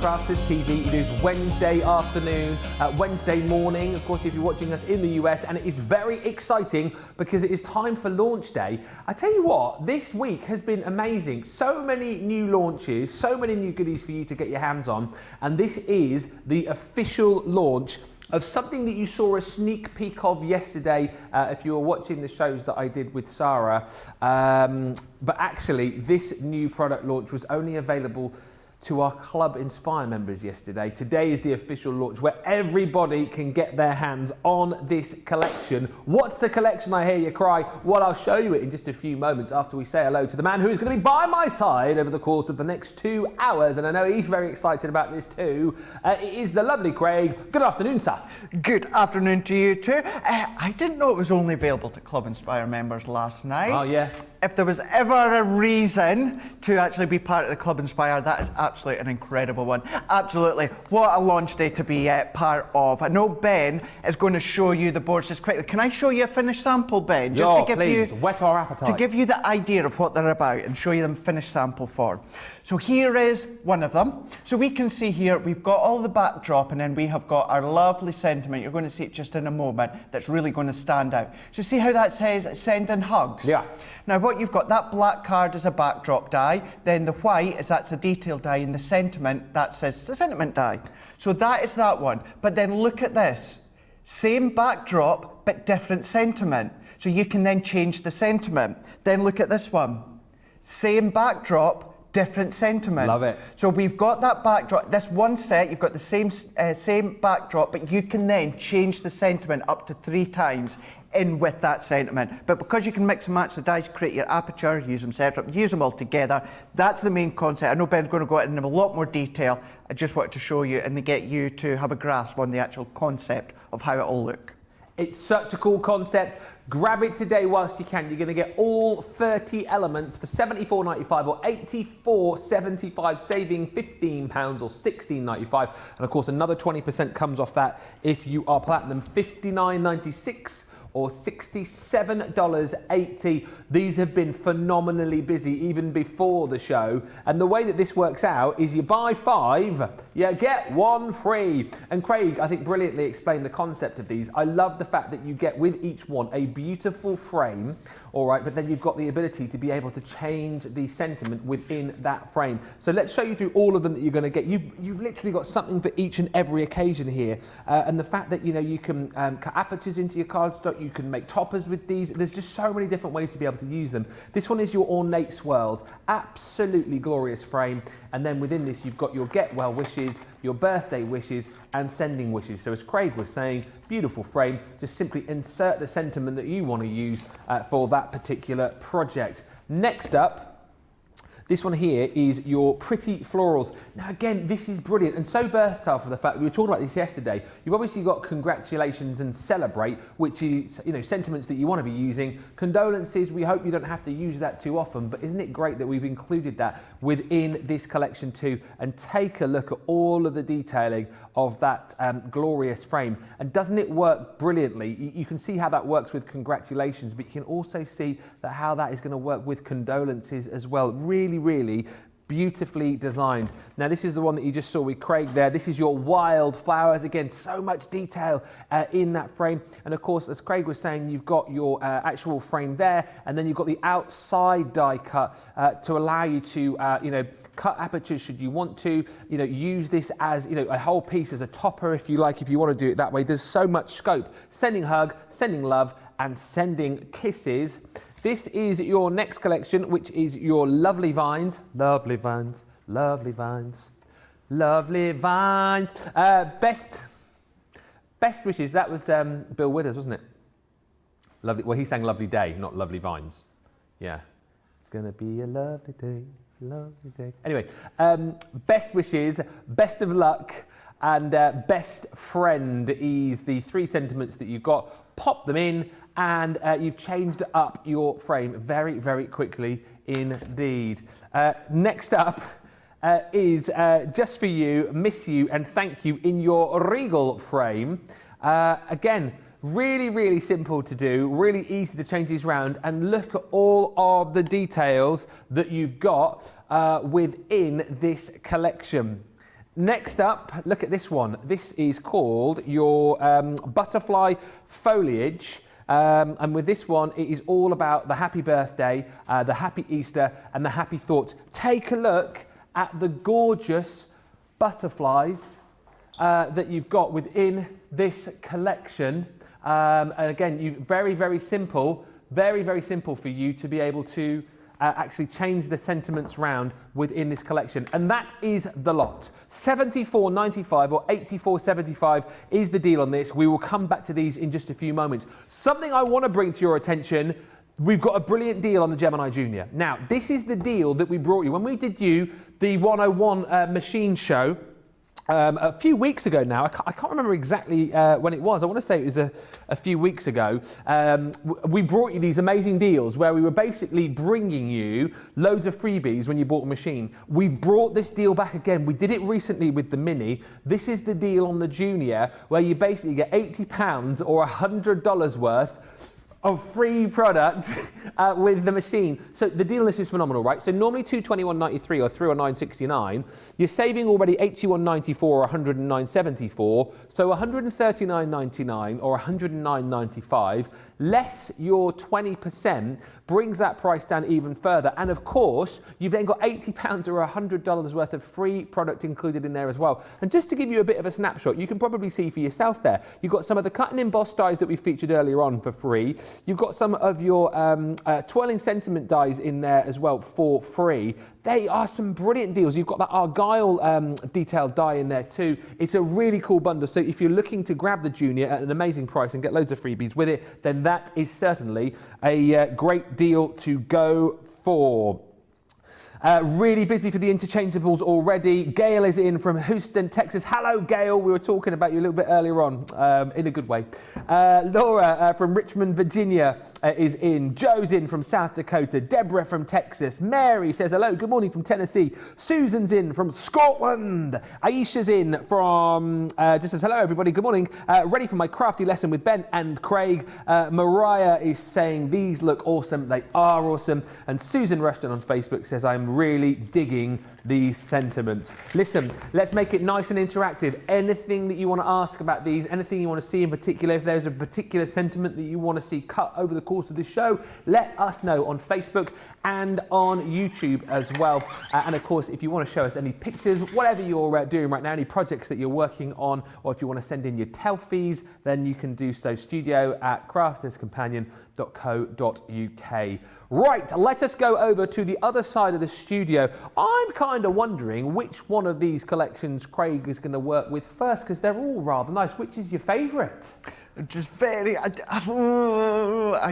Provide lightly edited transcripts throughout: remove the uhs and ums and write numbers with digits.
Crafters TV. It is Wednesday afternoon, Wednesday morning, of course, if you're watching us in the US, and it is very exciting because it is time for launch day. I tell you what, this week has been amazing. So many new launches, so many new goodies for you to get your hands on, and this is the official launch of something that you saw a sneak peek of yesterday if you were watching the shows that I did with Sarah. But actually, this new product launch was only available to our Club Inspire members yesterday. Today is the official launch where everybody can get their hands on this collection. What's the collection, I hear you cry? Well, I'll show you it in just a few moments after we say hello to the man who is going to be by my side over the course of the next 2 hours, and I know he's very excited about this too. It is the lovely Craig. Good afternoon, sir. Good afternoon to you too. I didn't know it was only available to Club Inspire members last night. Oh, yeah. If there was ever a reason to actually be part of the Club Inspire, that is absolutely an incredible one. Absolutely. What a launch day to be part of. I know Ben is going to show you the boards just quickly. Can I show you a finished sample, Ben? Just to give please. you, whet our appetite. to give you the idea of what they're about and show you them finished sample form. So here is one of them. So we can see here, we've got all the backdrop, and then we have got our lovely sentiment. You're going to see it just in a moment. That's really going to stand out. So see how that says sending hugs? Yeah. Now what you've got, that black card is a backdrop die, then the white is that's a detail die, and the sentiment, that says the sentiment die. So that is that one. But then look at this. Same backdrop, but different sentiment. So you can then change the sentiment. Then look at this one. Same backdrop, different sentiment. Love it. So we've got that backdrop. This one set, you've got the same backdrop, but you can then change the sentiment up to 3 times in with that sentiment. But because you can mix and match the dies, create your aperture, use them separate, use them all together. That's the main concept. I know Ben's going to go into a lot more detail. I just wanted to show you and to get you to have a grasp on the actual concept of how it'll look. It's such a cool concept. Grab it today whilst you can. You're going to get all 30 elements for $74.95 or $84.75, saving £15 or $16.95. And of course, another 20% comes off that if you are platinum, $59.96. or $67.80. These have been phenomenally busy even before the show. And the way that this works out is you buy 5, you get 1 free. And Craig, I think, brilliantly explained the concept of these. I love the fact that you get with each one a beautiful frame, all right, but then you've got the ability to be able to change the sentiment within that frame. So let's show you through all of them that you're going to get. You've literally got something for each and every occasion here. And the fact that, you know, you can cut apertures into your cardstock, you can make toppers with these. There's just so many different ways to be able to use them. This one is your ornate swirls. Absolutely glorious frame. And then within this, you've got your get well wishes, your birthday wishes, and sending wishes. So as Craig was saying, beautiful frame. Just simply insert the sentiment that you want to use for that particular project. Next up, this one here is your pretty florals. Now again, this is brilliant and so versatile for the fact that we were talking about this yesterday. You've obviously got congratulations and celebrate, which is, you know, sentiments that you want to be using. Condolences, we hope you don't have to use that too often, but isn't it great that we've included that within this collection too? And take a look at all of the detailing of that glorious frame. And doesn't it work brilliantly? You can see how that works with congratulations, but you can also see that how that is going to work with condolences as well. Really, really beautifully designed. Now this is the one that you just saw with Craig there. This is your wild flowers. Again, so much detail in that frame. And of course, as Craig was saying, you've got your actual frame there, and then you've got the outside die cut to allow you to, you know, cut apertures should you want to, you know, use this as, you know, a whole piece as a topper if you like, if you want to do it that way. There's so much scope. Sending hug, sending love, and sending kisses. This is your next collection, which is your lovely vines. Lovely vines, lovely vines, lovely vines. Best wishes, that was Bill Withers, wasn't it? Lovely, well, he sang Lovely Day, not Lovely Vines. Yeah. It's gonna be a lovely day, lovely day. Anyway, best wishes, best of luck, and best friend is the 3 sentiments that you got. Pop them in, and you've changed up your frame very, very quickly indeed. Next up is just for you, miss you, and thank you in your regal frame. Again, really, really simple to do, really easy to change these around, and look at all of the details that you've got within this collection. Next up, look at this one. This is called your butterfly foliage. And with this one, it is all about the happy birthday, the happy Easter, and the happy thoughts. Take a look at the gorgeous butterflies that you've got within this collection. And again, very, very simple for you to be able to actually change the sentiments round within this collection. And that is the lot. $74.95 or $84.75 is the deal on this. We will come back to these in just a few moments. Something I want to bring to your attention, we've got a brilliant deal on the Gemini Junior. Now, this is the deal that we brought you. When we did you the 101 machine show, a few weeks ago now, I can't remember exactly when it was. I want to say it was a few weeks ago. We brought you these amazing deals where we were basically bringing you loads of freebies when you bought a machine. We brought this deal back again. We did it recently with the Mini. This is the deal on the Junior where you basically get £80 or $100 worth of free product with the machine. So the deal on this is phenomenal, right? So normally $221.93 or $309.69. You're saving already $81.94 or $109.74. So $139.99 or $109.95 less your 20% brings that price down even further. And of course, you've then got £80 or $100 worth of free product included in there as well. And just to give you a bit of a snapshot, you can probably see for yourself there, you've got some of the cut and emboss dies that we featured earlier on for free. You've got some of your twirling sentiment dies in there as well for free. They are some brilliant deals. You've got that Argyle detailed die in there too. It's a really cool bundle. So if you're looking to grab the Junior at an amazing price and get loads of freebies with it, then that is certainly a great deal to go for. Really busy for the interchangeables already. Gail is in from Houston, Texas. Hello, Gail. We were talking about you a little bit earlier on, in a good way. Laura from Richmond, Virginia is in. Joe's in from South Dakota. Deborah from Texas. Mary says hello. Good morning from Tennessee. Susan's in from Scotland. Aisha's in from, just says hello, everybody. Good morning. Ready for my crafty lesson with Ben and Craig. Mariah is saying these look awesome. They are awesome. And Susan Rushton on Facebook says I'm really digging these sentiments. Listen, let's make it nice and interactive. Anything that you want to ask about these, anything you want to see in particular, if there's a particular sentiment that you want to see cut over the course of this show, let us know on Facebook and on YouTube as well. And of course, if you want to show us any pictures, whatever you're doing right now, any projects that you're working on, or if you want to send in your telfies, then you can do so. studio@crafterscompanion.co.uk. Right, let us go over to the other side of the studio. I'm kind of wondering which one of these collections Craig is going to work with first, because they're all rather nice. Which is your favourite? Just very, I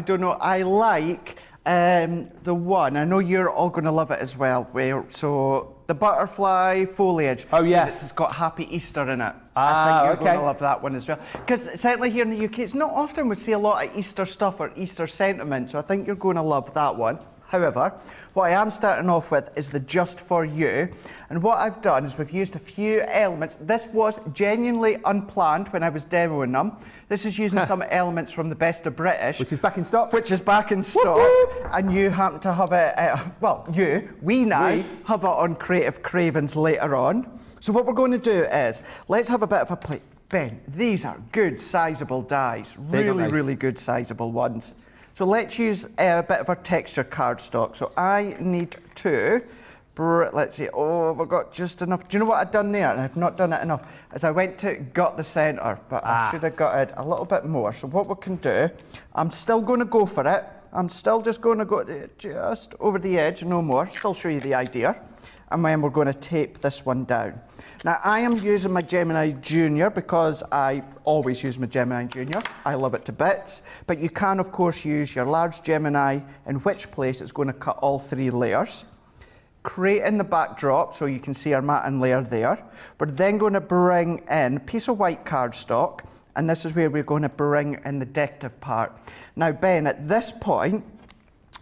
don't know. I like the one. I know you're all going to love it as well. So the butterfly foliage. Oh yeah, it's got Happy Easter in it. I think you're going to love that one as well. Because certainly here in the UK, it's not often we see a lot of Easter stuff or Easter sentiment. So I think you're going to love that one. However, what I am starting off with is the Just For You. And what I've done is we've used a few elements. This was genuinely unplanned when I was demoing them. This is using some elements from the Best of British. Which is back in stock. Which is back in stock. And you happen to have it, we have it on Creative Cravens later on. So what we're going to do is, let's have a bit of a play. Ben, these are good, sizable dies. Really good, sizable ones. So let's use a bit of our texture cardstock. So I need to, let's see, have I got just enough? Do you know what I've done there? And I've not done it enough, is I went to gut the centre, but I should have got it a little bit more. So what we can do, I'm still going to go for it. I'm still just going to go just over the edge, no more. Still show you the idea. And then we're going to tape this one down. Now, I am using my Gemini Junior because I always use my Gemini Junior. I love it to bits. But you can, of course, use your large Gemini, in which place it's going to cut all 3 layers. Creating the backdrop, so you can see our matting layer there. We're then going to bring in a piece of white cardstock, and this is where we're going to bring in the decorative part. Now, Ben, at this point,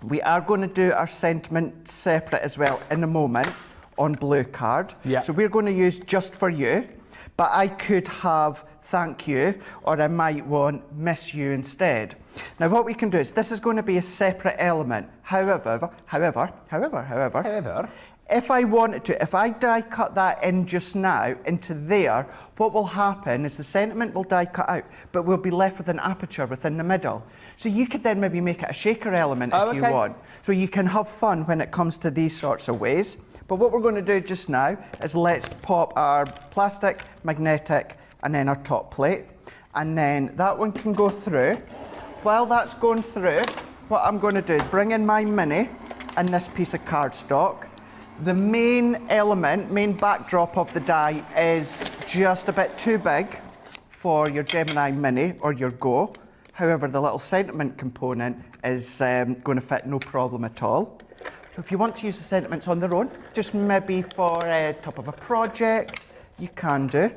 we are going to do our sentiment separate as well in a moment on blue card. Yeah. So we're going to use Just For You, but I could have Thank You, or I might want Miss You instead. Now what we can do is, this is going to be a separate element. However, if I wanted to, if I die cut that in just now into there, what will happen is the sentiment will die cut out, but we'll be left with an aperture within the middle. So you could then maybe make it a shaker element if you want. So you can have fun when it comes to these sorts of ways. But what we're going to do just now is let's pop our plastic, magnetic, and then our top plate. And then that one can go through. While that's going through, what I'm going to do is bring in my mini and this piece of cardstock. The main element, main backdrop of the die is just a bit too big for your Gemini Mini or your Go. However, the little sentiment component is going to fit no problem at all. So if you want to use the sentiments on their own, just maybe for top of a project, you can do.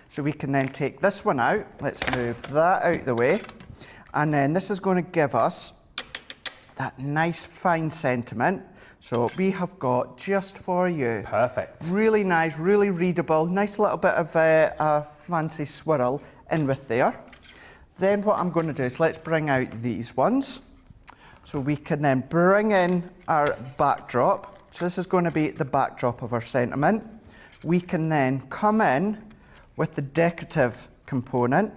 So we can then take this one out. Let's move that out the way. And then this is going to give us that nice fine sentiment. So we have got just for you. Perfect. Really nice, really readable, nice little bit of a fancy swirl in with there. Then what I'm going to do is let's bring out these ones. So we can then bring in our backdrop. So this is going to be the backdrop of our sentiment. We can then come in with the decorative component.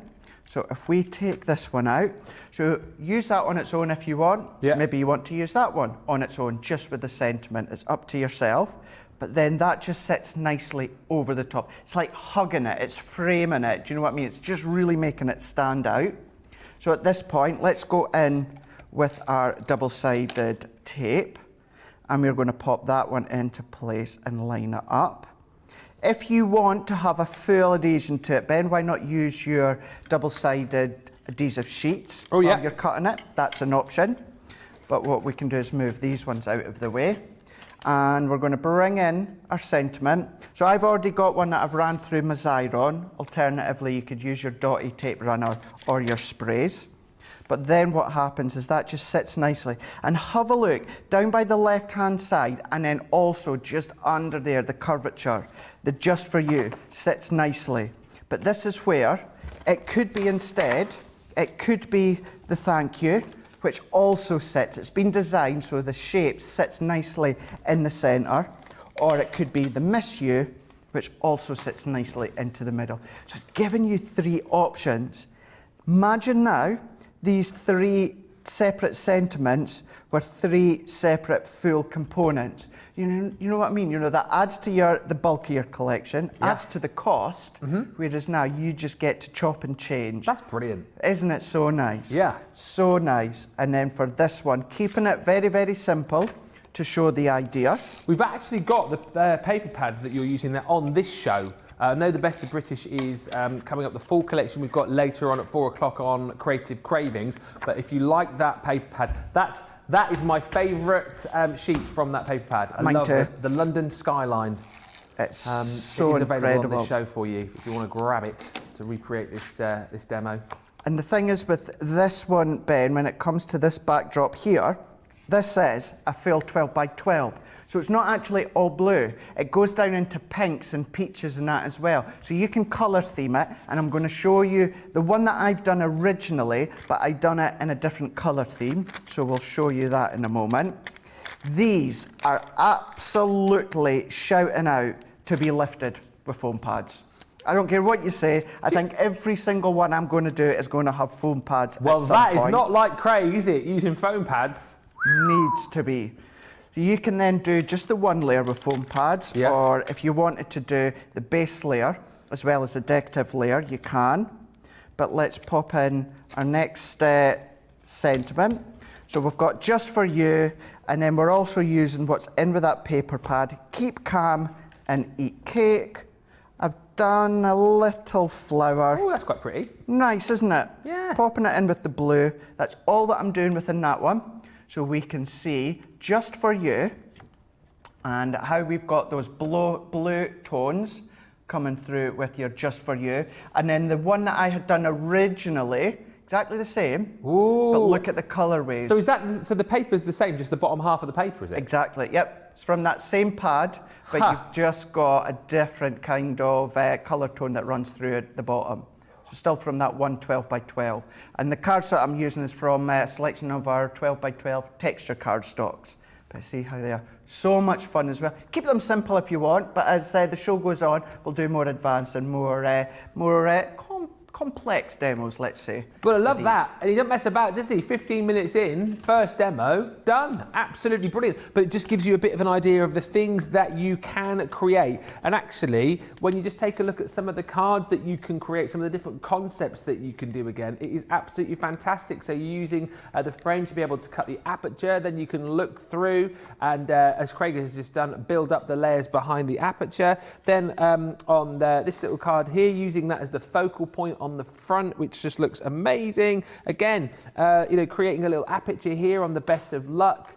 So if we take this one out, so use that on its own if you want. Yeah. Maybe you want to use that one on its own, just with the sentiment. It's up to yourself. But then that just sits nicely over the top. It's like hugging it, it's framing it. Do you know what I mean? It's just really making it stand out. So at this point, let's go in with our double-sided tape. And we're going to pop that one into place and line it up. If you want to have a full adhesion to it, Ben, why not use your double-sided adhesive sheets while you're cutting it? That's an option. But what we can do is move these ones out of the way. And we're going to bring in our sentiment. So I've already got one that I've ran through my Xyron. Alternatively, you could use your dotty tape runner or your sprays. But then what happens is that just sits nicely. And have a look down by the left-hand side, and then also just under there, the curvature, the just for you sits nicely. But this is where it could be instead, it could be the thank you, which also sits. It's been designed so the shape sits nicely in the center, or it could be the miss you, which also sits nicely into the middle. So it's giving you three options. Imagine now these three separate sentiments were three separate full components. You know what I mean? You know, that adds to the bulk of your collection, adds to the cost, whereas now you just get to chop and change. That's brilliant. Isn't it so nice? Yeah. So nice. And then for this one, keeping it very, very simple to show the idea. We've actually got the paper pads that you're using there on this show. I know the Best of British is coming up, the full collection we've got later on at 4 o'clock on Creative Cravings. But if you like that paper pad, that is my favourite sheet from that paper pad. I love it. The London skyline. It's so it is available incredible on this show for you if you want to grab it to recreate this demo. And the thing is with this one, Ben, when it comes to this backdrop here, this is a full 12 by 12. So it's not actually all blue. It goes down into pinks and peaches and that as well. So you can colour theme it, and I'm going to show you the one that I've done originally, but I've done it in a different colour theme. So we'll show you that in a moment. These are absolutely shouting out to be lifted with foam pads. I don't care what you say. I think every single one I'm going to do is going to have foam pads. Well, that is not like Craig, is it? Using foam pads. Needs to be. You can then do just the one layer with foam pads, or if you wanted to do the base layer as well as the decorative layer, you can. But let's pop in our next sentiment. So we've got just for you, and then we're also using what's in with that paper pad. Keep calm and eat cake. I've done a little flower. Oh, that's quite pretty. Nice, isn't it? Yeah. Popping it in with the blue. That's all that I'm doing within that one. So we can see just for you and how we've got those blue tones coming through with your just for you. And then the one that I had done originally, exactly the same. Ooh. But look at the colourways. So the paper's the same, just the bottom half of the paper, is it? Exactly, yep. It's from that same pad, but you've just got a different kind of colour tone that runs through at the bottom. So still from that 12 by 12. And the cardstock I'm using is from a selection of our 12 by 12 texture cardstocks. But see how they are. So much fun as well. Keep them simple if you want, but as the show goes on, we'll do more advanced and more complex demos, let's say. Well, I love that. And he doesn't mess about, does he? 15 minutes in, first demo, done. Absolutely brilliant. But it just gives you a bit of an idea of the things that you can create. And actually, when you just take a look at some of the cards that you can create, some of the different concepts that you can do again, it is absolutely fantastic. So you're using the frame to be able to cut the aperture, then you can look through and, as Craig has just done, build up the layers behind the aperture. Then on this little card here, using that as the focal point on the front, which just looks amazing. Again, you know, creating a little aperture here on the best of luck,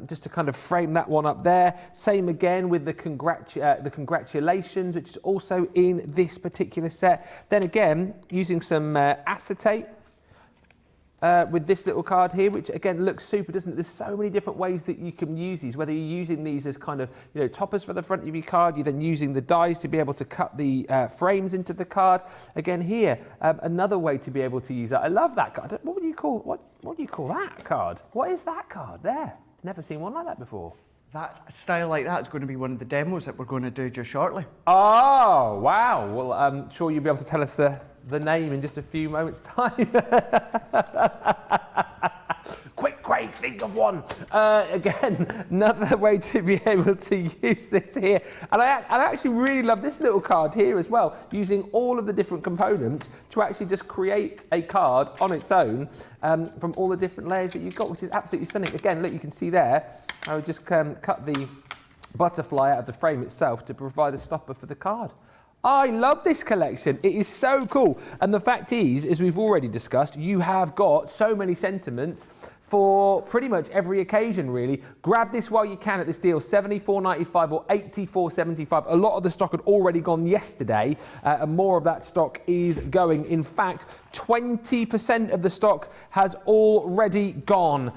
just to kind of frame that one up there. Same again with the congratulations, which is also in this particular set. Then again, using some acetate with this little card here, which again looks super, doesn't it? There's so many different ways that you can use these, whether you're using these as kind of, you know, toppers for the front of your card, you're then using the dies to be able to cut the frames into the card. Again here, another way to be able to use that. I love that card. What would you call, what do you call that card? What is that card there? Never seen one like that before. That style like that is going to be one of the demos that we're going to do just shortly. Oh, wow. Well, I'm sure you'll be able to tell us the name in just a few moments' time. Quick, Craig, think of one. Again, another way to be able to use this here. And I actually really love this little card here as well, using all of the different components to actually just create a card on its own from all the different layers that you've got, which is absolutely stunning. Again, look, you can see there, I would just cut the butterfly out of the frame itself to provide a stopper for the card. I love this collection. It is so cool. And the fact is, as we've already discussed, you have got so many sentiments for pretty much every occasion, really. Grab this while you can at this deal, $74.95 or $84.75. A lot of the stock had already gone yesterday, and more of that stock is going. In fact, 20% of the stock has already gone.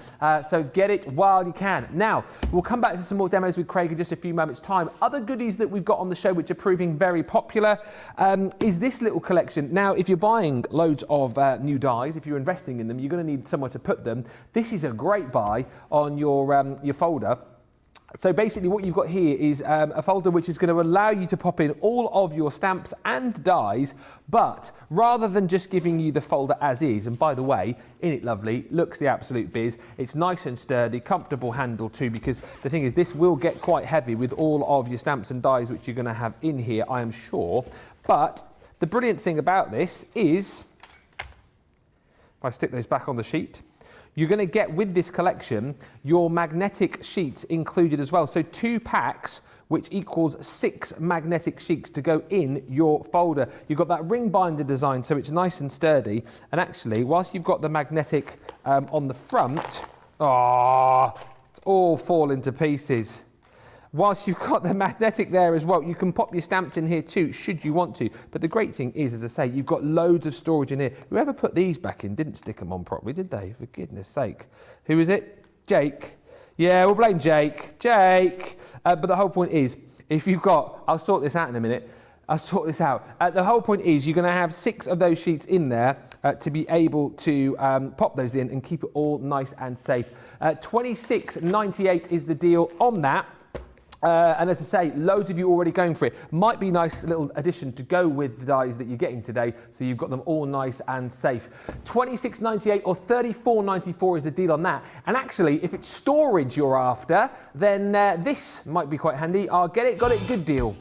So get it while you can. Now, we'll come back to some more demos with Craig in just a few moments' time. Other goodies that we've got on the show, which are proving very popular, is this little collection. Now, if you're buying loads of new dies, if you're investing in them, you're going to need somewhere to put them. This is a great buy on your folder. So basically what you've got here is a folder which is going to allow you to pop in all of your stamps and dies, but rather than just giving you the folder as is, and by the way, in it lovely, looks the absolute biz. It's nice and sturdy, comfortable handle too, because the thing is this will get quite heavy with all of your stamps and dies which you're going to have in here, I am sure. But the brilliant thing about this is, if I stick those back on the sheet, you're going to get with this collection your magnetic sheets included as well. So 2 packs, which equals 6 magnetic sheets to go in your folder. You've got that ring binder design, so it's nice and sturdy. And actually, whilst you've got the magnetic on the front, it's all falling to pieces. Whilst you've got the magnetic there as well, you can pop your stamps in here too, should you want to. But the great thing is, as I say, you've got loads of storage in here. Whoever put these back in didn't stick them on properly, did they? For goodness sake. Who is it? Jake? Yeah, we'll blame Jake. Jake! But the whole point is, if you've got, I'll sort this out in a minute. I'll sort this out. The whole point is you're going to have 6 of those sheets in there to be able to pop those in and keep it all nice and safe. $26.98 is the deal on that. And as I say, loads of you already going for it. Might be a nice little addition to go with the dies that you're getting today, so you've got them all nice and safe. $26.98 or $34.94 is the deal on that. And actually, if it's storage you're after, then this might be quite handy. I'll get it, got it, good deal.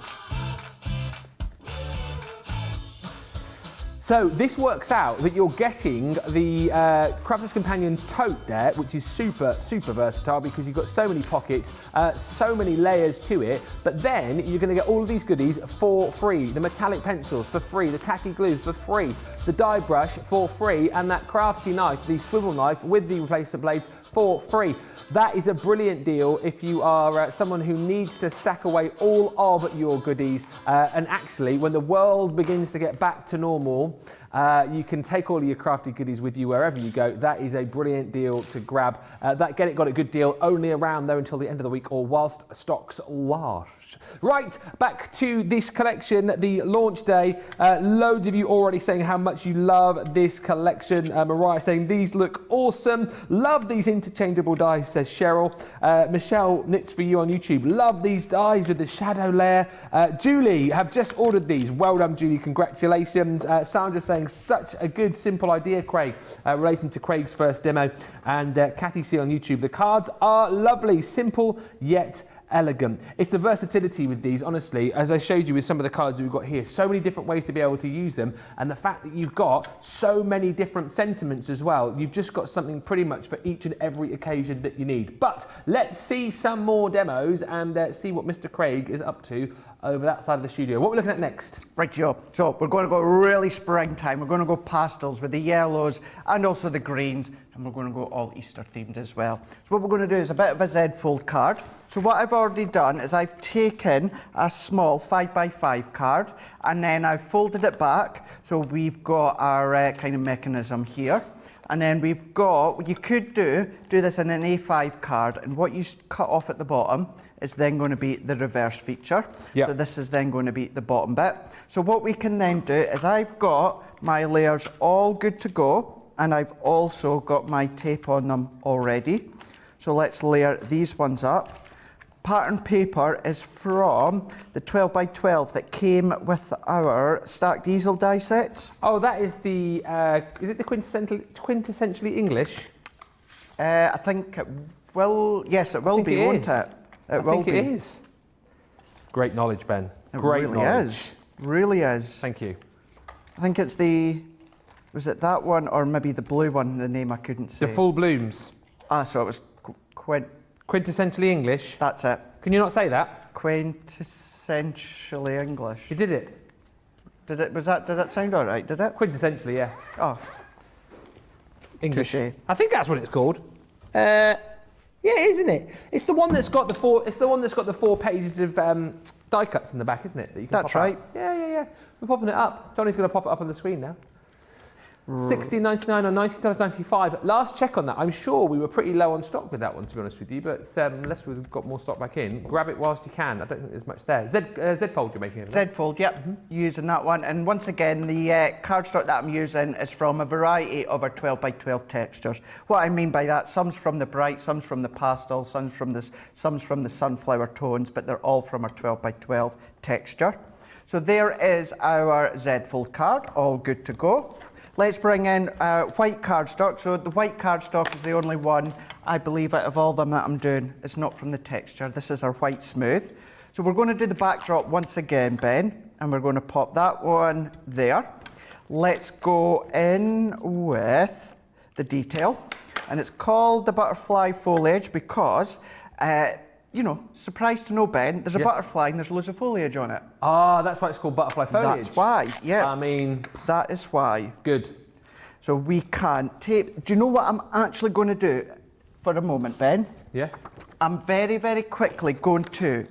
So this works out that you're getting the Crafter's Companion tote there, which is super, super versatile because you've got so many pockets, so many layers to it, but then you're gonna get all of these goodies for free. The metallic pencils for free, the tacky glue for free, the die brush for free, and that crafty knife, the swivel knife with the replacement blades for free. That is a brilliant deal if you are someone who needs to stack away all of your goodies. And actually, when the world begins to get back to normal, You can take all of your crafty goodies with you wherever you go. That is a brilliant deal to grab. Got a good deal only around though until the end of the week or whilst stocks last. Right, back to this collection, the launch day. Loads of you already saying how much you love this collection. Mariah saying these look awesome. Love these interchangeable dies, says Cheryl. Michelle knits for you on YouTube. Love these dies with the shadow layer. Julie, have just ordered these. Well done, Julie. Congratulations. Sandra saying such a good, simple idea, Craig, relating to Craig's first demo. And Kathy C on YouTube. The cards are lovely, simple yet elegant. It's the versatility with these, honestly, as I showed you with some of the cards we've got here, so many different ways to be able to use them, and the fact that you've got so many different sentiments as well. You've just got something pretty much for each and every occasion that you need. But let's see some more demos and see what Mr. Craig is up to over that side of the studio. What are we looking at next? Right, yo. So we're going to go really springtime. We're going to go pastels with the yellows and also the greens, and we're going to go all Easter themed as well. So what we're going to do is a bit of a Z fold card. So what I've already done is I've taken a small 5x5 card and then I've folded it back. So we've got our kind of mechanism here. And then we've got, what you could do this in an A5 card, and what you cut off at the bottom is then going to be the reverse feature. Yep. So this is then going to be the bottom bit. So what we can then do is I've got my layers all good to go, and I've also got my tape on them already. So let's layer these ones up. Pattern paper is from the 12x12 that came with our stacked easel die sets. Oh, that is the, is it the quintessentially English? I think it will, yes, it will be, won't it? I think it is. Great knowledge, Ben. Great really knowledge. is. Really is. Thank you. I think it's was it that one or maybe the blue one, the name I couldn't say? The full blooms. So it was Quintessentially English. That's it. Can you not say that? Quintessentially English. You did it. Did that sound all right, did it? Quintessentially, yeah. Oh. English. Touché. I think that's what it's called. Yeah, isn't it? It's the one that's got the four. It's the one that's got the 4 pages of die cuts in the back, isn't it? That you can That's pop right. Out. Yeah. We're popping it up. Johnny's going to pop it up on the screen now. $16.99 or $19.95. Last check on that. I'm sure we were pretty low on stock with that one, to be honest with you. But unless we've got more stock back in, grab it whilst you can. I don't think there's much there. Z fold you're making. Z fold, yep. Using that one. And once again, the cardstock that I'm using is from a variety of our 12x12 textures. What I mean by that, some's from the bright, some's from the pastel, some's from the sunflower tones, but they're all from our 12x12 texture. So there is our Z fold card, all good to go. Let's bring in white cardstock. So the white cardstock is the only one, I believe, out of all of them that I'm doing. It's not from the texture. This is our white smooth. So we're going to do the backdrop once again, Ben, and we're going to pop that one there. Let's go in with the detail. And it's called the butterfly foliage because, you know, surprised to know, Ben, there's a butterfly and there's loads of foliage on it. Ah, that's why it's called butterfly foliage. That's why, yeah. I mean... That is why. Good. So we can tape... Do you know what I'm actually going to do for a moment, Ben? Yeah. I'm very, very quickly going to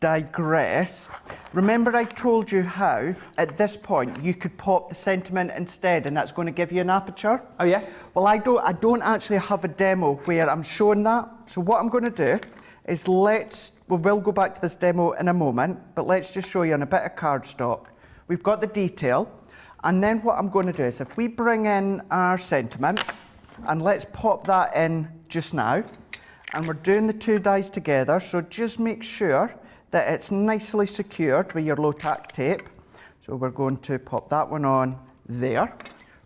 digress. Remember I told you how, at this point, you could pop the sentiment instead and that's going to give you an aperture? Oh, yeah? Well, I don't actually have a demo where I'm showing that. So what I'm going to do is we'll go back to this demo in a moment, but let's just show you on a bit of cardstock. We've got the detail, and then what I'm going to do is if we bring in our sentiment, and let's pop that in just now, and we're doing the 2 dies together, so just make sure that it's nicely secured with your low tack tape. So we're going to pop that one on there.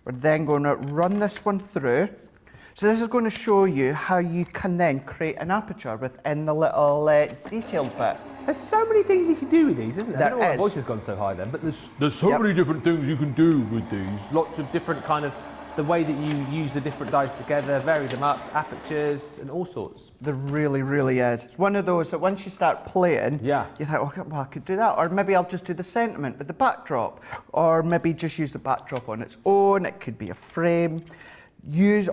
We're then going to run this one through. So this is going to show you how you can then create an aperture within the little detailed bit. There's so many things you can do with these, isn't there? I don't know why my voice has gone so high then, but there's so many different things you can do with these. Lots of different kind of, the way that you use the different dies together, vary them up, apertures and all sorts. There really, really is. It's one of those that once you start playing, you think, oh, well, I could do that. Or maybe I'll just do the sentiment with the backdrop. Or maybe just use the backdrop on its own. It could be a frame.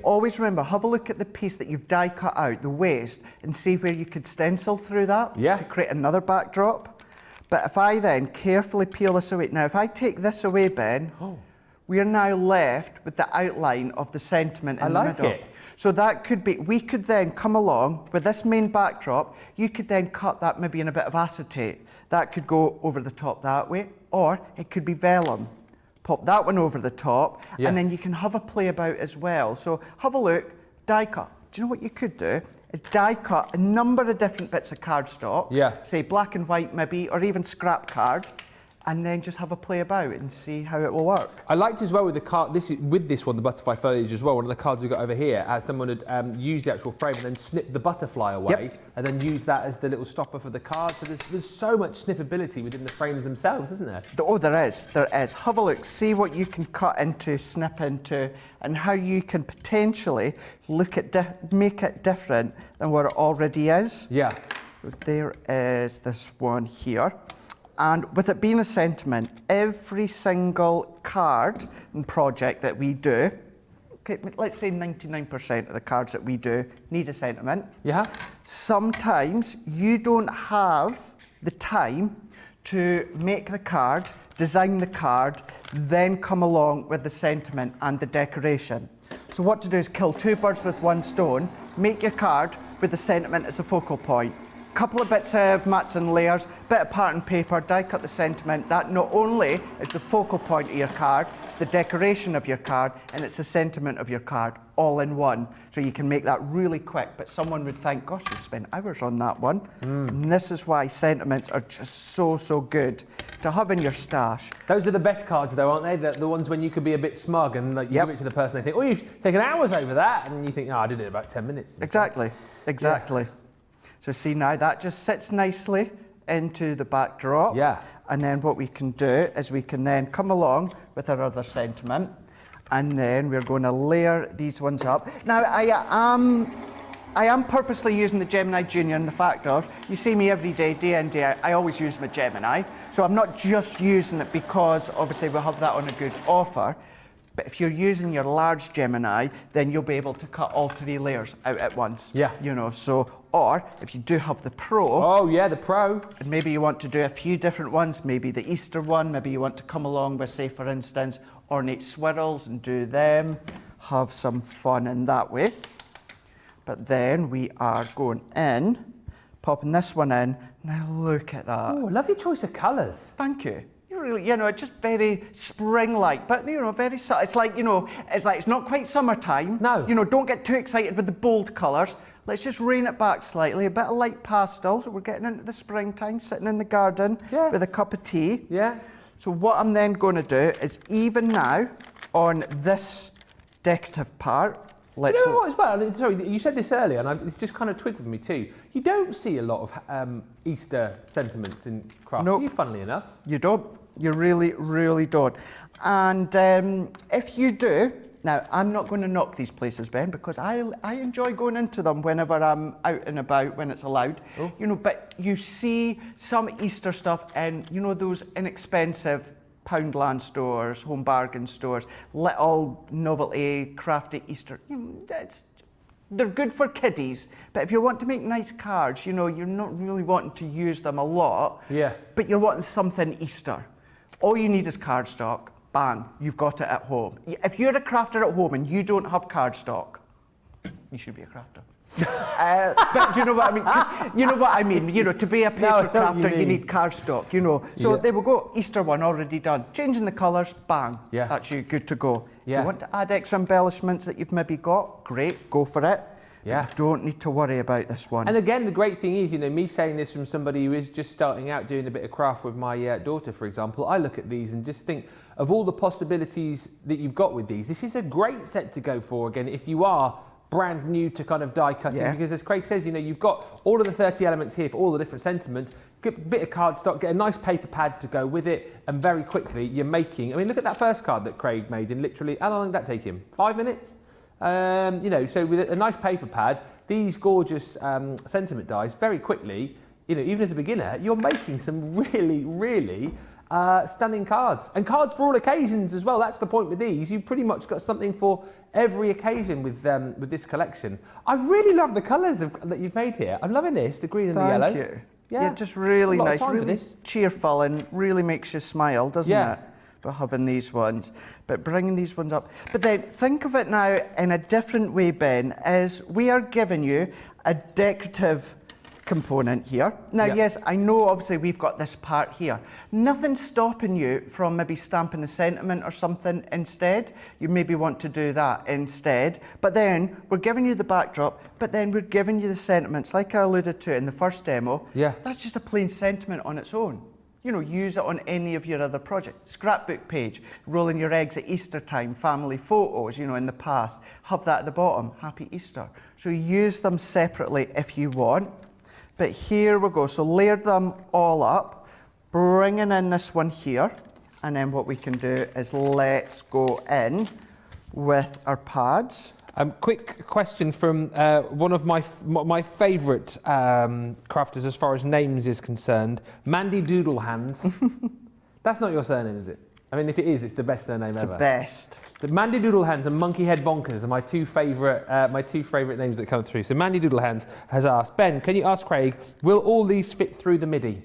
Always remember, have a look at the piece that you've die cut out, the waste, and see where you could stencil through that to create another backdrop. But if I then carefully peel this away, now if I take this away, Ben, we are now left with the outline of the sentiment in the like middle. it. So that could be, we could then come along with this main backdrop, you could then cut that maybe in a bit of acetate. That could go over the top that way, or it could be vellum. Pop that one over the top, and then you can have a play about as well. So have a look, die cut. Do you know what you could do? Is die cut a number of different bits of cardstock, say black and white maybe, or even scrap card, and then just have a play about and see how it will work. I liked as well with the card, with this one, the butterfly foliage as well, one of the cards we got over here, someone had used the actual frame and then snipped the butterfly away, and then used that as the little stopper for the card. So there's so much snippability within the frames themselves, isn't there? Oh, there is. Have a look, see what you can cut into, snip into, and how you can potentially look at, make it different than what it already is. Yeah. So there is this one here. And with it being a sentiment, every single card and project that we do, okay, let's say 99% of the cards that we do need a sentiment. Yeah. Sometimes you don't have the time to make the card, design the card, then come along with the sentiment and the decoration. So what to do is kill two birds with one stone, make your card with the sentiment as a focal point. Couple of bits of mats and layers, bit of pattern paper, die cut the sentiment. That not only is the focal point of your card, it's the decoration of your card, and it's the sentiment of your card all in one. So you can make that really quick, but someone would think, gosh, you spent hours on that one. And this is why sentiments are just so, so good to have in your stash. Those are the best cards though, aren't they? The ones when you can be a bit smug and like, you give it to the person, they think, oh, you've taken hours over that, and you think, oh, I did it in about 10 minutes. Exactly. Yeah. So see now, that just sits nicely into the backdrop. Yeah. And then what we can do is we can then come along with our other sentiment, and then we're going to layer these ones up. Now, I am purposely using the Gemini Junior in the fact of, you see me every day in, day out, I always use my Gemini. So I'm not just using it because obviously we'll have that on a good offer. But if you're using your large Gemini, then you'll be able to cut all three layers out at once. Yeah. You know, so, or if you do have the Pro. Oh yeah, the Pro. And maybe you want to do a few different ones, maybe the Easter one, maybe you want to come along with, say, for instance, ornate swirls and do them, have some fun in that way. But then we are going in, popping this one in. Now look at that. Oh, lovely choice of colours. Thank you. Really, you know, it's just very spring-like, but you know, very subtle. It's like, you know, it's not quite summertime. No. You know, don't get too excited with the bold colours. Let's just rein it back slightly. A bit of light pastel, so we're getting into the springtime, sitting in the garden with a cup of tea. Yeah. So what I'm then going to do is even now on this decorative part. Let's you know what as well? Sorry, you said this earlier, and it's just kind of twigged with me too. You don't see a lot of Easter sentiments in craft, do you, funnily enough? You don't. You really, really don't. And if you do, now I'm not going to knock these places, Ben, because I enjoy going into them whenever I'm out and about, when it's allowed. Oh. You know, but you see some Easter stuff and, you know, those inexpensive Poundland stores, home bargain stores, little novelty, crafty Easter. You know, they're good for kiddies, but if you want to make nice cards, you know, you're not really wanting to use them a lot, but you're wanting something Easter. All you need is cardstock. Bang, you've got it at home. If you're a crafter at home and you don't have cardstock, you should be a crafter. But do you know what I mean? 'Cause you know what I mean. You know, to be a paper crafter, you need cardstock. You know, so there we go. Easter one already done. Changing the colours, bang. Yeah, that's you good to go. If you want to add extra embellishments that you've maybe got, great, go for it. Yeah. But you don't need to worry about this one. And again, the great thing is, you know, me saying this from somebody who is just starting out doing a bit of craft with my daughter, for example, I look at these and just think of all the possibilities that you've got with these. This is a great set to go for, again, if you are brand new to kind of die cutting, because as Craig says, you know, you've got all of the 30 elements here for all the different sentiments, get a bit of cardstock, get a nice paper pad to go with it, and very quickly you're making, I mean, look at that first card that Craig made in literally, how long did that take him? 5 minutes? You know, so with a nice paper pad, these gorgeous sentiment dies, very quickly, you know, even as a beginner, you're making some really, really stunning cards. And cards for all occasions as well. That's the point with these. You've pretty much got something for every occasion with this collection. I really love the colours that you've made here. I'm loving this, the green and the yellow. Thank you. Yeah, just really nice, really cheerful, and really makes you smile, doesn't it? by having these ones, but bringing these ones up. But then think of it now in a different way, Ben, is we are giving you a decorative component here. Now, yes, I know obviously we've got this part here. Nothing's stopping you from maybe stamping a sentiment or something instead. You maybe want to do that instead. But then we're giving you the backdrop, but then we're giving you the sentiments, like I alluded to in the first demo. Yeah. That's just a plain sentiment on its own. You know, use it on any of your other projects. Scrapbook page, rolling your eggs at Easter time, family photos, you know, in the past. Have that at the bottom, Happy Easter. So use them separately if you want. But here we go. So layer them all up, bringing in this one here. And then what we can do is let's go in with our pads. Quick question from one of my favourite crafters as far as names is concerned, Mandy Doodle Hands. That's not your surname, is it? I mean, if it is, it's the best surname ever. The best. The Mandy Doodle Hands and Monkey Head Bonkers are my two favourite names that come through. So Mandy Doodle Hands has asked, Ben, can you ask Craig, will all these fit through the MIDI?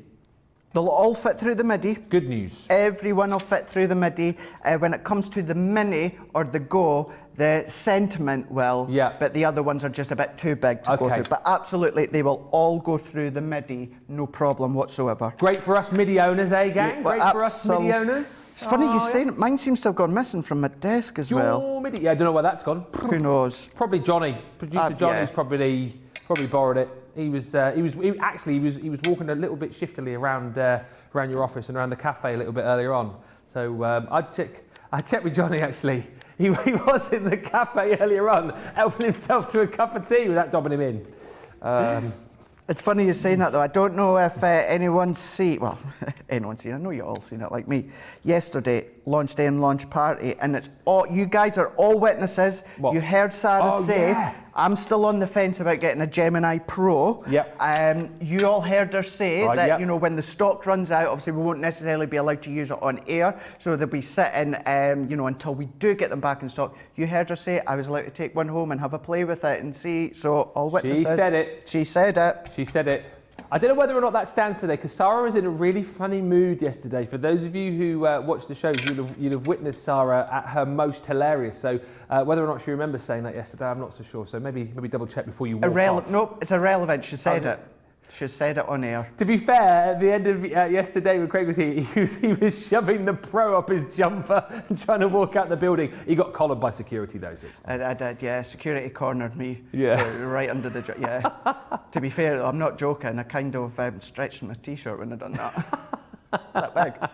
They'll all fit through the MIDI. Good news. Everyone will fit through the MIDI. When it comes to the Mini or the Go, the sentiment will, but the other ones are just a bit too big to go through. But absolutely, they will all go through the MIDI, no problem whatsoever. Great for us MIDI owners, eh, gang? Well, great for us MIDI owners. It's funny you say it. Mine seems to have gone missing from my desk as well. MIDI? Yeah, I don't know where that's gone. Who knows? Probably Johnny. Producer Johnny's probably borrowed it. He was walking a little bit shiftily around your office and around the cafe a little bit earlier on. So I checked with Johnny actually. He was in the cafe earlier on, helping himself to a cup of tea without dobbing him in. It's funny you're saying that though. I don't know if anyone's seen, well, anyone's seen, I know you all seen it like me. Yesterday, launch day and launch party, and it's all, you guys are all witnesses. What? You heard Sarah say, I'm still on the fence about getting a Gemini Pro. Yep. You all heard her say that, you know, when the stock runs out, obviously we won't necessarily be allowed to use it on air, so they'll be sitting, you know, until we do get them back in stock. You heard her say I was allowed to take one home and have a play with it and see, so all witnesses. She said it. She said it. She said it. I don't know whether or not that stands today, because Sarah was in a really funny mood yesterday. For those of you who watch the shows, you'd have witnessed Sarah at her most hilarious. So whether or not she remembers saying that yesterday, I'm not so sure. So maybe double check before you walk off. Nope, it's irrelevant. She said it. She said it on air. To be fair, at the end of yesterday when Craig was here, he was shoving the Pro up his jumper and trying to walk out the building. He got collared by security though. So I did, yeah. Security cornered me. Yeah. Right under the, To be fair, I'm not joking. I kind of stretched my t-shirt when I done that. Is that big?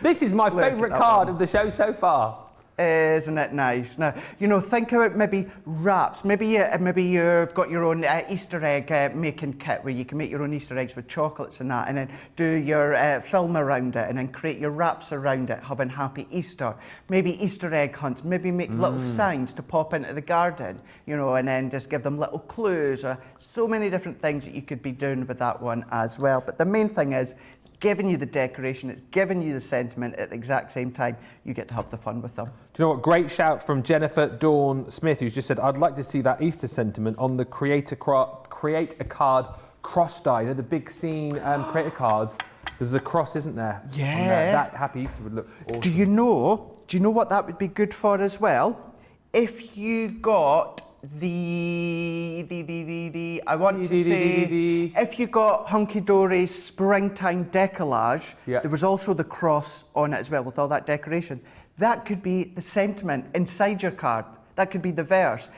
This is my favourite card of the show so far. Isn't it nice? Now, you know, think about maybe wraps. Maybe you've got your own Easter egg making kit where you can make your own Easter eggs with chocolates and that, and then do your film around it, and then create your wraps around it, having Happy Easter. Maybe Easter egg hunts. Maybe make little signs to pop into the garden, you know, and then just give them little clues. Or so many different things that you could be doing with that one as well. But the main thing is, giving you the decoration, it's giving you the sentiment at the exact same time. You get to have the fun with them. Do you know what? Great shout from Jennifer Dawn Smith, who's just said, I'd like to see that Easter sentiment on the Create a Card cross die. You know, the big scene Create a Cards. There's a cross, isn't there? Yeah. That Happy Easter would look awesome. Do you know what that would be good for as well? If you got if you got Hunky Dory's springtime decollage, there was also the cross on it as well with all that decoration. That could be the sentiment inside your card. That could be the verse.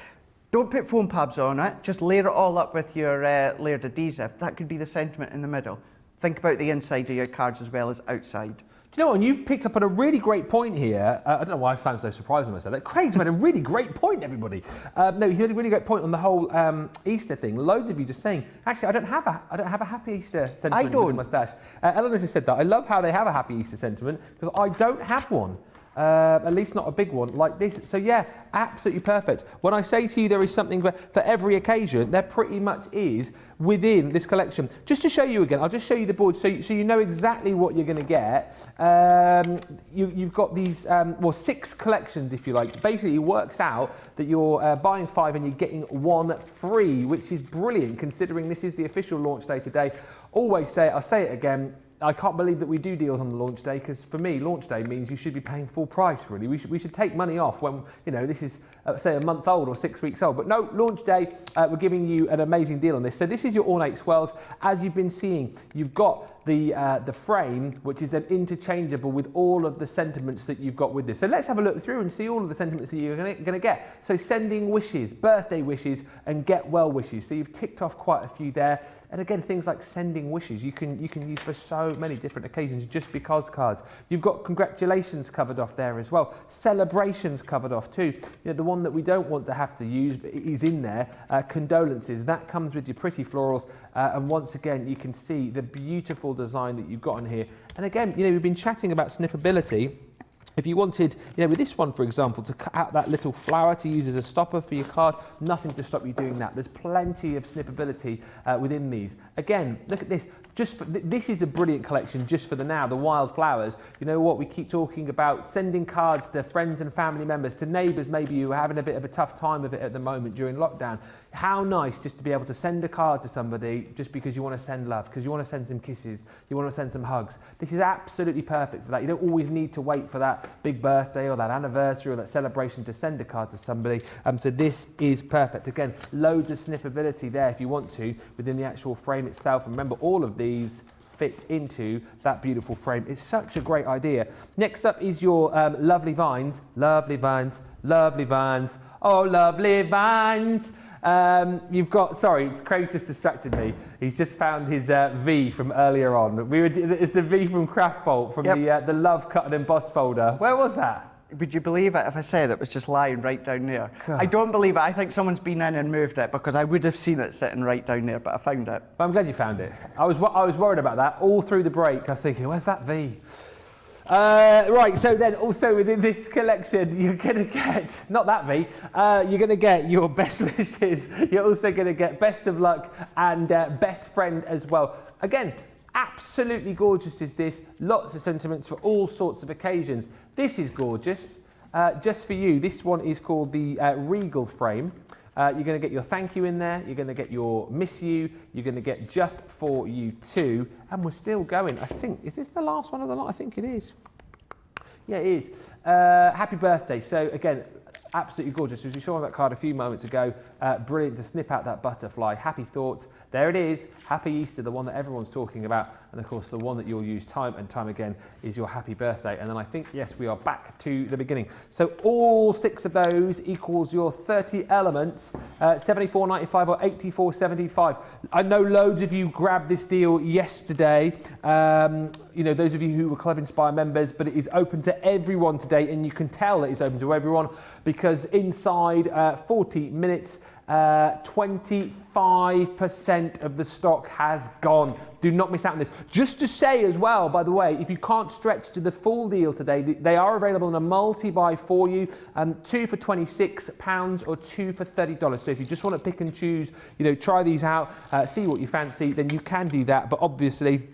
Don't put foam tabs on it, just layer it all up with your layered adhesive. That could be the sentiment in the middle. Think about the inside of your cards as well as outside. Do you know what? And you've picked up on a really great point here. I don't know why I sound so surprised when I said that. Craig's made a really great point, everybody. No, he made a really great point on the whole Easter thing. Loads of you just saying, actually, I don't have a Happy Easter sentiment with my stash. Eleanor just said that. I love how they have a Happy Easter sentiment because I don't have one. At least not a big one like this. So yeah, absolutely perfect. When I say to you there is something for every occasion, there pretty much is within this collection. Just to show you again, I'll just show you the board so you know exactly what you're going to get. You've got these, 6 collections if you like. Basically it works out that you're buying 5 and you're getting 1 free, which is brilliant considering this is the official launch day today. Always say it, I'll say it again. I can't believe that we do deals on the launch day, because for me, launch day means you should be paying full price, really. We should take money off when, you know, this is, say, a month old or 6 weeks old. But no, launch day, we're giving you an amazing deal on this. So this is your ornate swells. As you've been seeing, you've got the frame, which is then interchangeable with all of the sentiments that you've got with this. So let's have a look through and see all of the sentiments that you're going to get. So sending wishes, birthday wishes, and get well wishes. So you've ticked off quite a few there. And again, things like sending wishes, you can use for so many different occasions, just because cards. You've got congratulations covered off there as well. Celebrations covered off too. You know, the one that we don't want to have to use, but it is in there, condolences. That comes with your pretty florals. And once again, you can see the beautiful design that you've got on here. And again, you know, we've been chatting about snippability. If you wanted, you know, with this one, for example, to cut out that little flower to use as a stopper for your card, nothing to stop you doing that. There's plenty of snippability within these. Again, look at this. This is a brilliant collection just for the now, the wildflowers. You know what, we keep talking about sending cards to friends and family members, to neighbours maybe who are having a bit of a tough time of it at the moment during lockdown. How nice just to be able to send a card to somebody just because you want to send love, because you want to send some kisses, you want to send some hugs. This is absolutely perfect for that. You don't always need to wait for that big birthday or that anniversary or that celebration to send a card to somebody. So this is perfect. Again, loads of snippability there if you want to within the actual frame itself. And remember, all of these fit into that beautiful frame. It's such a great idea. Next up is your lovely vines. Lovely vines, lovely vines. Oh, lovely vines. You've got, sorry, Craig just distracted me. He's just found his V from earlier on. It's the V from Craft Vault, from the Love Cut and Embossed folder. Where was that? Would you believe it if I said it was just lying right down there? God. I don't believe it. I think someone's been in and moved it, because I would have seen it sitting right down there, but I found it. Well, I'm glad you found it. I was worried about that all through the break. I was thinking, where's that V? Right, so then also within this collection, you're going to get, not that V, you're going to get your best wishes. You're also going to get best of luck and best friend as well. Again, absolutely gorgeous is this. Lots of sentiments for all sorts of occasions. This is gorgeous. Just for you, this one is called the Regal frame. You're going to get your thank you in there, you're going to get your miss you, you're going to get just for you too, and we're still going. I think, is this the last one of the lot? I think it is. Yeah, it is. Happy birthday. So again, absolutely gorgeous. As we saw on that card a few moments ago, brilliant to snip out that butterfly. Happy thoughts. There it is. Happy Easter, the one that everyone's talking about. And of course, the one that you'll use time and time again is your happy birthday. And then I think, yes, we are back to the beginning. So all 6 of those equals your 30 elements, $74.95 or $84.75. I know loads of you grabbed this deal yesterday. You know, those of you who were Club Inspire members, but it is open to everyone today. And you can tell that it's open to everyone because inside 40 minutes, 25% of the stock has gone. Do not miss out on this. Just to say as well, by the way, if you can't stretch to the full deal today, they are available in a multi-buy for you. 2 for £26 or 2 for $30. So if you just want to pick and choose, you know, try these out, see what you fancy, then you can do that. But obviously,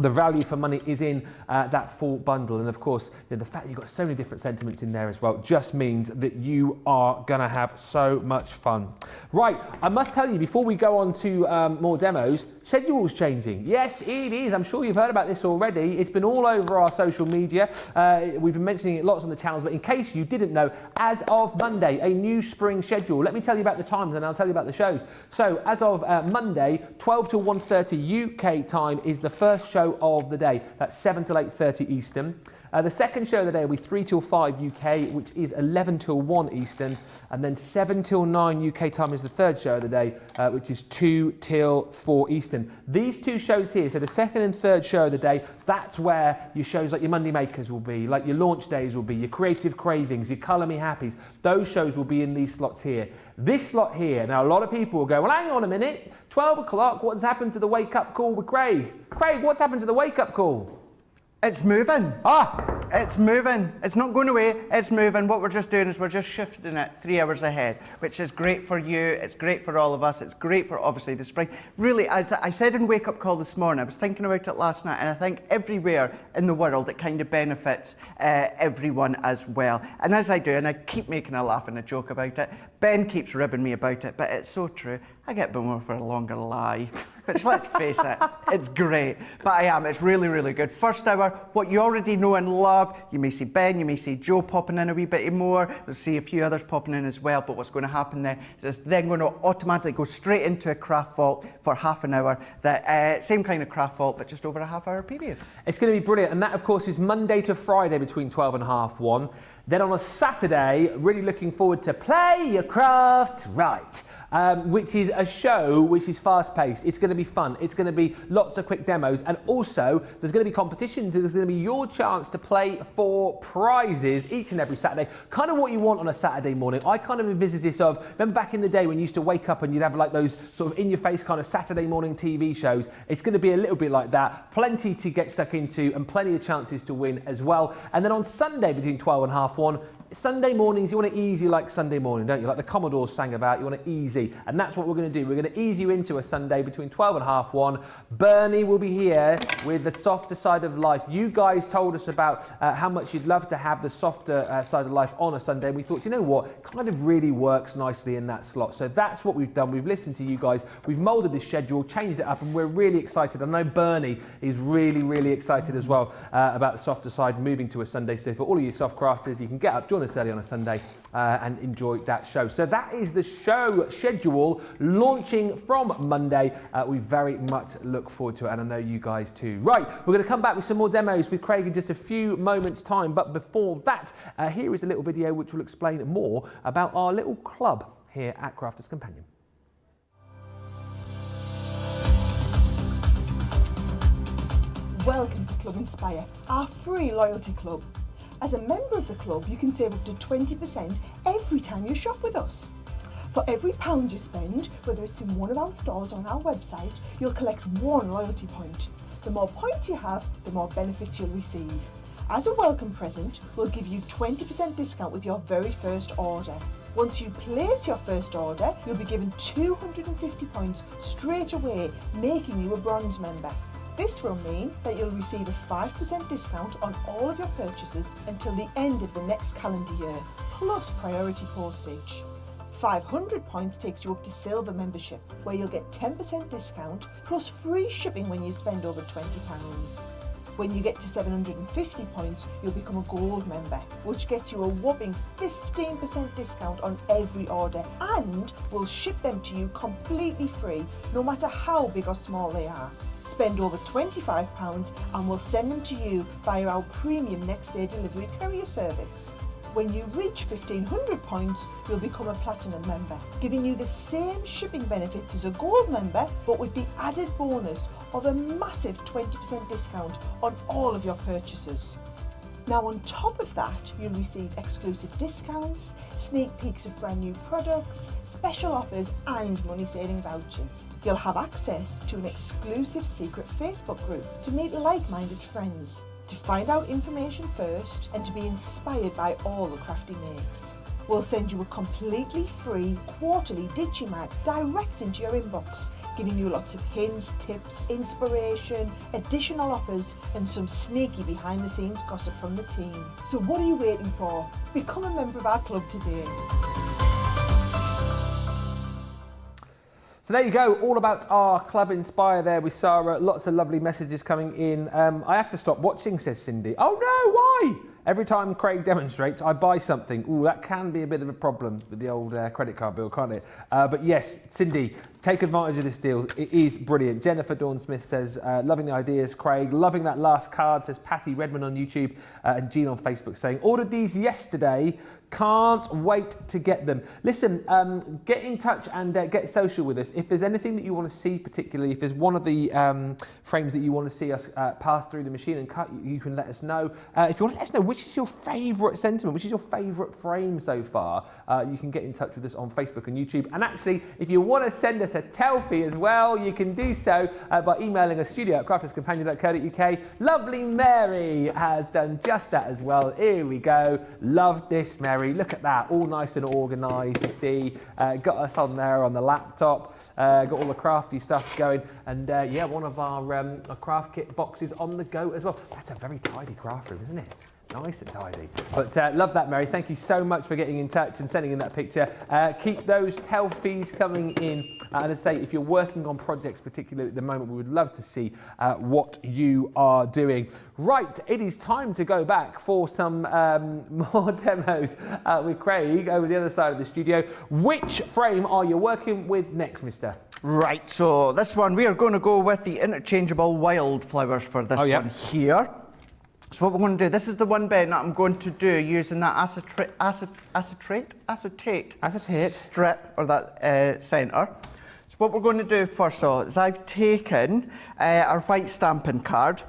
the value for money is in that full bundle. And of course, you know, the fact that you've got so many different sentiments in there as well just means that you are going to have so much fun. Right, I must tell you, before we go on to more demos, schedule's changing. Yes, it is. I'm sure you've heard about this already. It's been all over our social media. We've been mentioning it lots on the channels, but in case you didn't know, as of Monday, a new spring schedule. Let me tell you about the times and I'll tell you about the shows. So as of Monday, 12 till 1:30 UK time is the first show of the day. That's 7 till 8:30 Eastern. The second show of the day will be 3 till 5 UK, which is 11 till 1 Eastern. And then 7 till 9 UK time is the third show of the day, which is 2 till 4 Eastern. These two shows here, so the second and third show of the day, that's where your shows like your Monday Makers will be, like your launch days will be, your Creative Cravings, your Colour Me Happies. Those shows will be in these slots here. This slot here, now a lot of people will go, well, hang on a minute, 12 o'clock, what's happened to the wake-up call with Craig? Craig, what's happened to the wake-up call? It's moving. It's moving. It's not going away. It's moving. What we're just doing is we're just shifting it 3 hours ahead, which is great for you. It's great for all of us. It's great for, obviously, the spring. Really, as I said in Wake Up Call this morning, I was thinking about it last night, and I think everywhere in the world it kind of benefits everyone as well. And as I do, and I keep making a laugh and a joke about it, Ben keeps ribbing me about it, but it's so true. I get more for a longer lie. which, let's face it, it's great. But I am. It's really, really good. First hour, what you already know and love. You may see Ben, you may see Joe popping in a wee bit more. You'll see a few others popping in as well. But what's going to happen then is it's then going to automatically go straight into a craft vault for half an hour. The same kind of craft vault, but just over a half-hour period. It's going to be brilliant. And that, of course, is Monday to Friday between 12 and half 1. Then on a Saturday, really looking forward to Play Your Craft Right. Which is a show which is fast-paced. It's going to be fun. It's going to be lots of quick demos, and also there's going to be competitions. There's going to be your chance to play for prizes each and every Saturday. Kind of what you want on a Saturday morning. I kind of envisage this of, remember back in the day when you used to wake up and you'd have like those sort of in-your-face kind of Saturday morning TV shows. It's going to be a little bit like that. Plenty to get stuck into and plenty of chances to win as well. And then on Sunday between 12 and half 1, Sunday mornings, you want to ease you like Sunday morning, don't you? Like the Commodores sang about, you want to easy. And that's what we're going to do. We're going to ease you into a Sunday between 12 and half 1. Bernie will be here with the softer side of life. You guys told us about how much you'd love to have the softer side of life on a Sunday. And we thought, you know what? It kind of really works nicely in that slot. So that's what we've done. We've listened to you guys. We've moulded this schedule, changed it up, and we're really excited. I know Bernie is really, really excited as well about the softer side moving to a Sunday. So for all of you soft crafters, you can get up, join us early on a Sunday and enjoy that show. So that is the show schedule launching from Monday. We very much look forward to it, and I know you guys too. Right, we're going to come back with some more demos with Craig in just a few moments' time. But before that, here is a little video which will explain more about our little club here at Crafters Companion. Welcome to Club Inspire, our free loyalty club. As a member of the club, you can save up to 20% every time you shop with us. For every £1 you spend, whether it's in one of our stores or on our website, you'll collect 1 loyalty point. The more points you have, the more benefits you'll receive. As a welcome present, we'll give you 20% discount with your very first order. Once you place your first order, you'll be given 250 points straight away, making you a bronze member. This will mean that you'll receive a 5% discount on all of your purchases until the end of the next calendar year, plus priority postage. 500 points takes you up to silver membership, where you'll get 10% discount plus free shipping when you spend over £20. When you get to 750 points, you'll become a gold member, which gets you a whopping 15% discount on every order, and we'll ship them to you completely free, no matter how big or small they are. Spend over £25 and we'll send them to you via our premium next day delivery courier service. When you reach 1500 points, you'll become a platinum member, giving you the same shipping benefits as a gold member, but with the added bonus of a massive 20% discount on all of your purchases. Now on top of that, you'll receive exclusive discounts, sneak peeks of brand new products, special offers and money-saving vouchers. You'll have access to an exclusive secret Facebook group to meet like-minded friends, to find out information first and to be inspired by all the crafty makes. We'll send you a completely free quarterly Digimag direct into your inbox, giving you lots of hints, tips, inspiration, additional offers and some sneaky behind the scenes gossip from the team. So what are you waiting for? Become a member of our club today. So there you go, all about our Club Inspire there with Sarah. Lots of lovely messages coming in. I have to stop watching, says Cindy. Oh no, why? Every time Craig demonstrates, I buy something. Ooh, that can be a bit of a problem with the old credit card bill, can't it? But yes, Cindy, take advantage of this deal. It is brilliant. Jennifer Dawn Smith says, loving the ideas, Craig. Loving that last card, says Patty Redmond on YouTube. And Jean on Facebook saying, ordered these yesterday. Can't wait to get them. Listen, get in touch and get social with us. If there's anything that you want to see particularly, if there's one of the frames that you want to see us pass through the machine and cut, you can let us know. If you want to let us know which is your favourite sentiment, which is your favourite frame so far, you can get in touch with us on Facebook and YouTube. And actually, if you want to send us a selfie as well, you can do so by emailing us studio@crafterscompanion.co.uk. Lovely Mary has done just that as well. Here we go. Love this, Mary. Look at that, all nice and organised, you see. Got us on there on the laptop, got all the crafty stuff going, and yeah, one of our craft kit boxes on the go as well. That's a very tidy craft room, isn't it? Nice and tidy. But love that, Mary. Thank you so much for getting in touch and sending in that picture. Keep those telfies coming in. And I say, if you're working on projects, particularly at the moment, we would love to see what you are doing. Right, it is time to go back for some more demos with Craig over the other side of the studio. Which frame are you working with next, mister? Right, so this one, we are going to go with the interchangeable wildflowers for this one here. So what we're going to do, this is the one, Ben, that I'm going to do using that acetate strip, or that centre. So what we're going to do first of all is I've taken our white stamping card.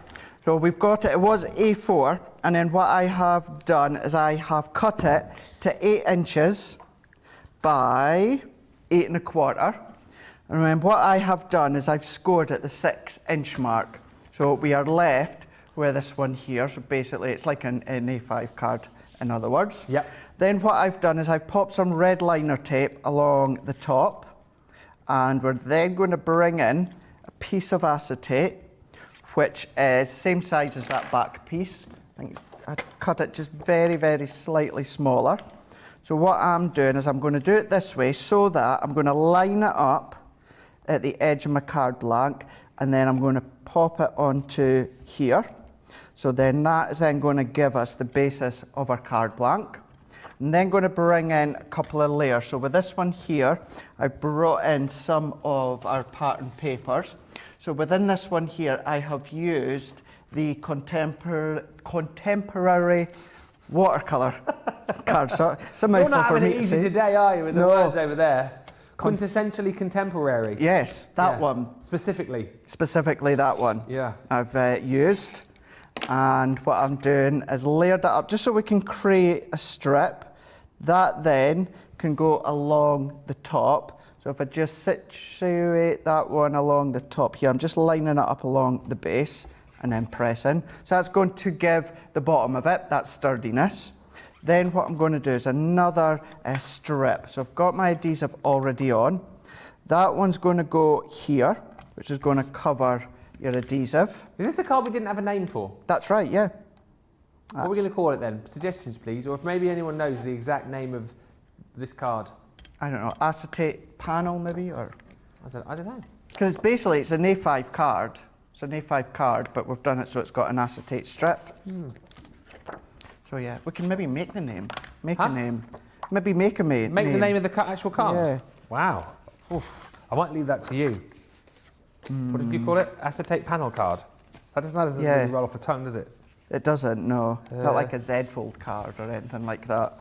So we've got it, it was A4, and then what I have done is I have cut it to 8 inches by 8 1/4. And then what I have done is I've scored at the 6-inch mark. So we are left with this one here. So basically it's like an A5 card, in other words. Yep. Then what I've done is I've popped some red liner tape along the top, and we're then going to bring in a piece of acetate, which is same size as that back piece. I cut it just very, very slightly smaller. So what I'm doing is I'm going to do it this way so that I'm going to line it up at the edge of my card blank, and then I'm going to pop it onto here. So then that is then going to give us the basis of our card blank. I'm then going to bring in a couple of layers. So with this one here, I brought in some of our pattern papers. So within this one here, I have used the contemporary watercolour card. So it's a mouthful for me to say. You're not having it easy today, are you, with the words over there? Quintessentially contemporary. Yes, that one. Specifically. Specifically that one. Yeah. I've used. And what I'm doing is layered that up just so we can create a strip that then can go along the top. So if I just situate that one along the top here, I'm just lining it up along the base and then pressing. So that's going to give the bottom of it that sturdiness. Then what I'm going to do is another strip. So I've got my adhesive already on. That one's going to go here, which is going to cover your adhesive. Is this the card we didn't have a name for? That's right, yeah. What are we going to call it then? Suggestions, please. Or if maybe anyone knows the exact name of this card. I don't know, acetate panel maybe, or? I don't know. Because it's basically, it's an A5 card. It's an A5 card, but we've done it so it's got an acetate strip. So yeah, we can maybe make the name. Make a name. Maybe make a name. Make the name of the actual card? Yeah. Wow. Oof. I might leave that to you. What did you call it? Acetate panel card. That doesn't really roll off the tongue, does it? It doesn't, no. Not like a Z-fold card or anything like that.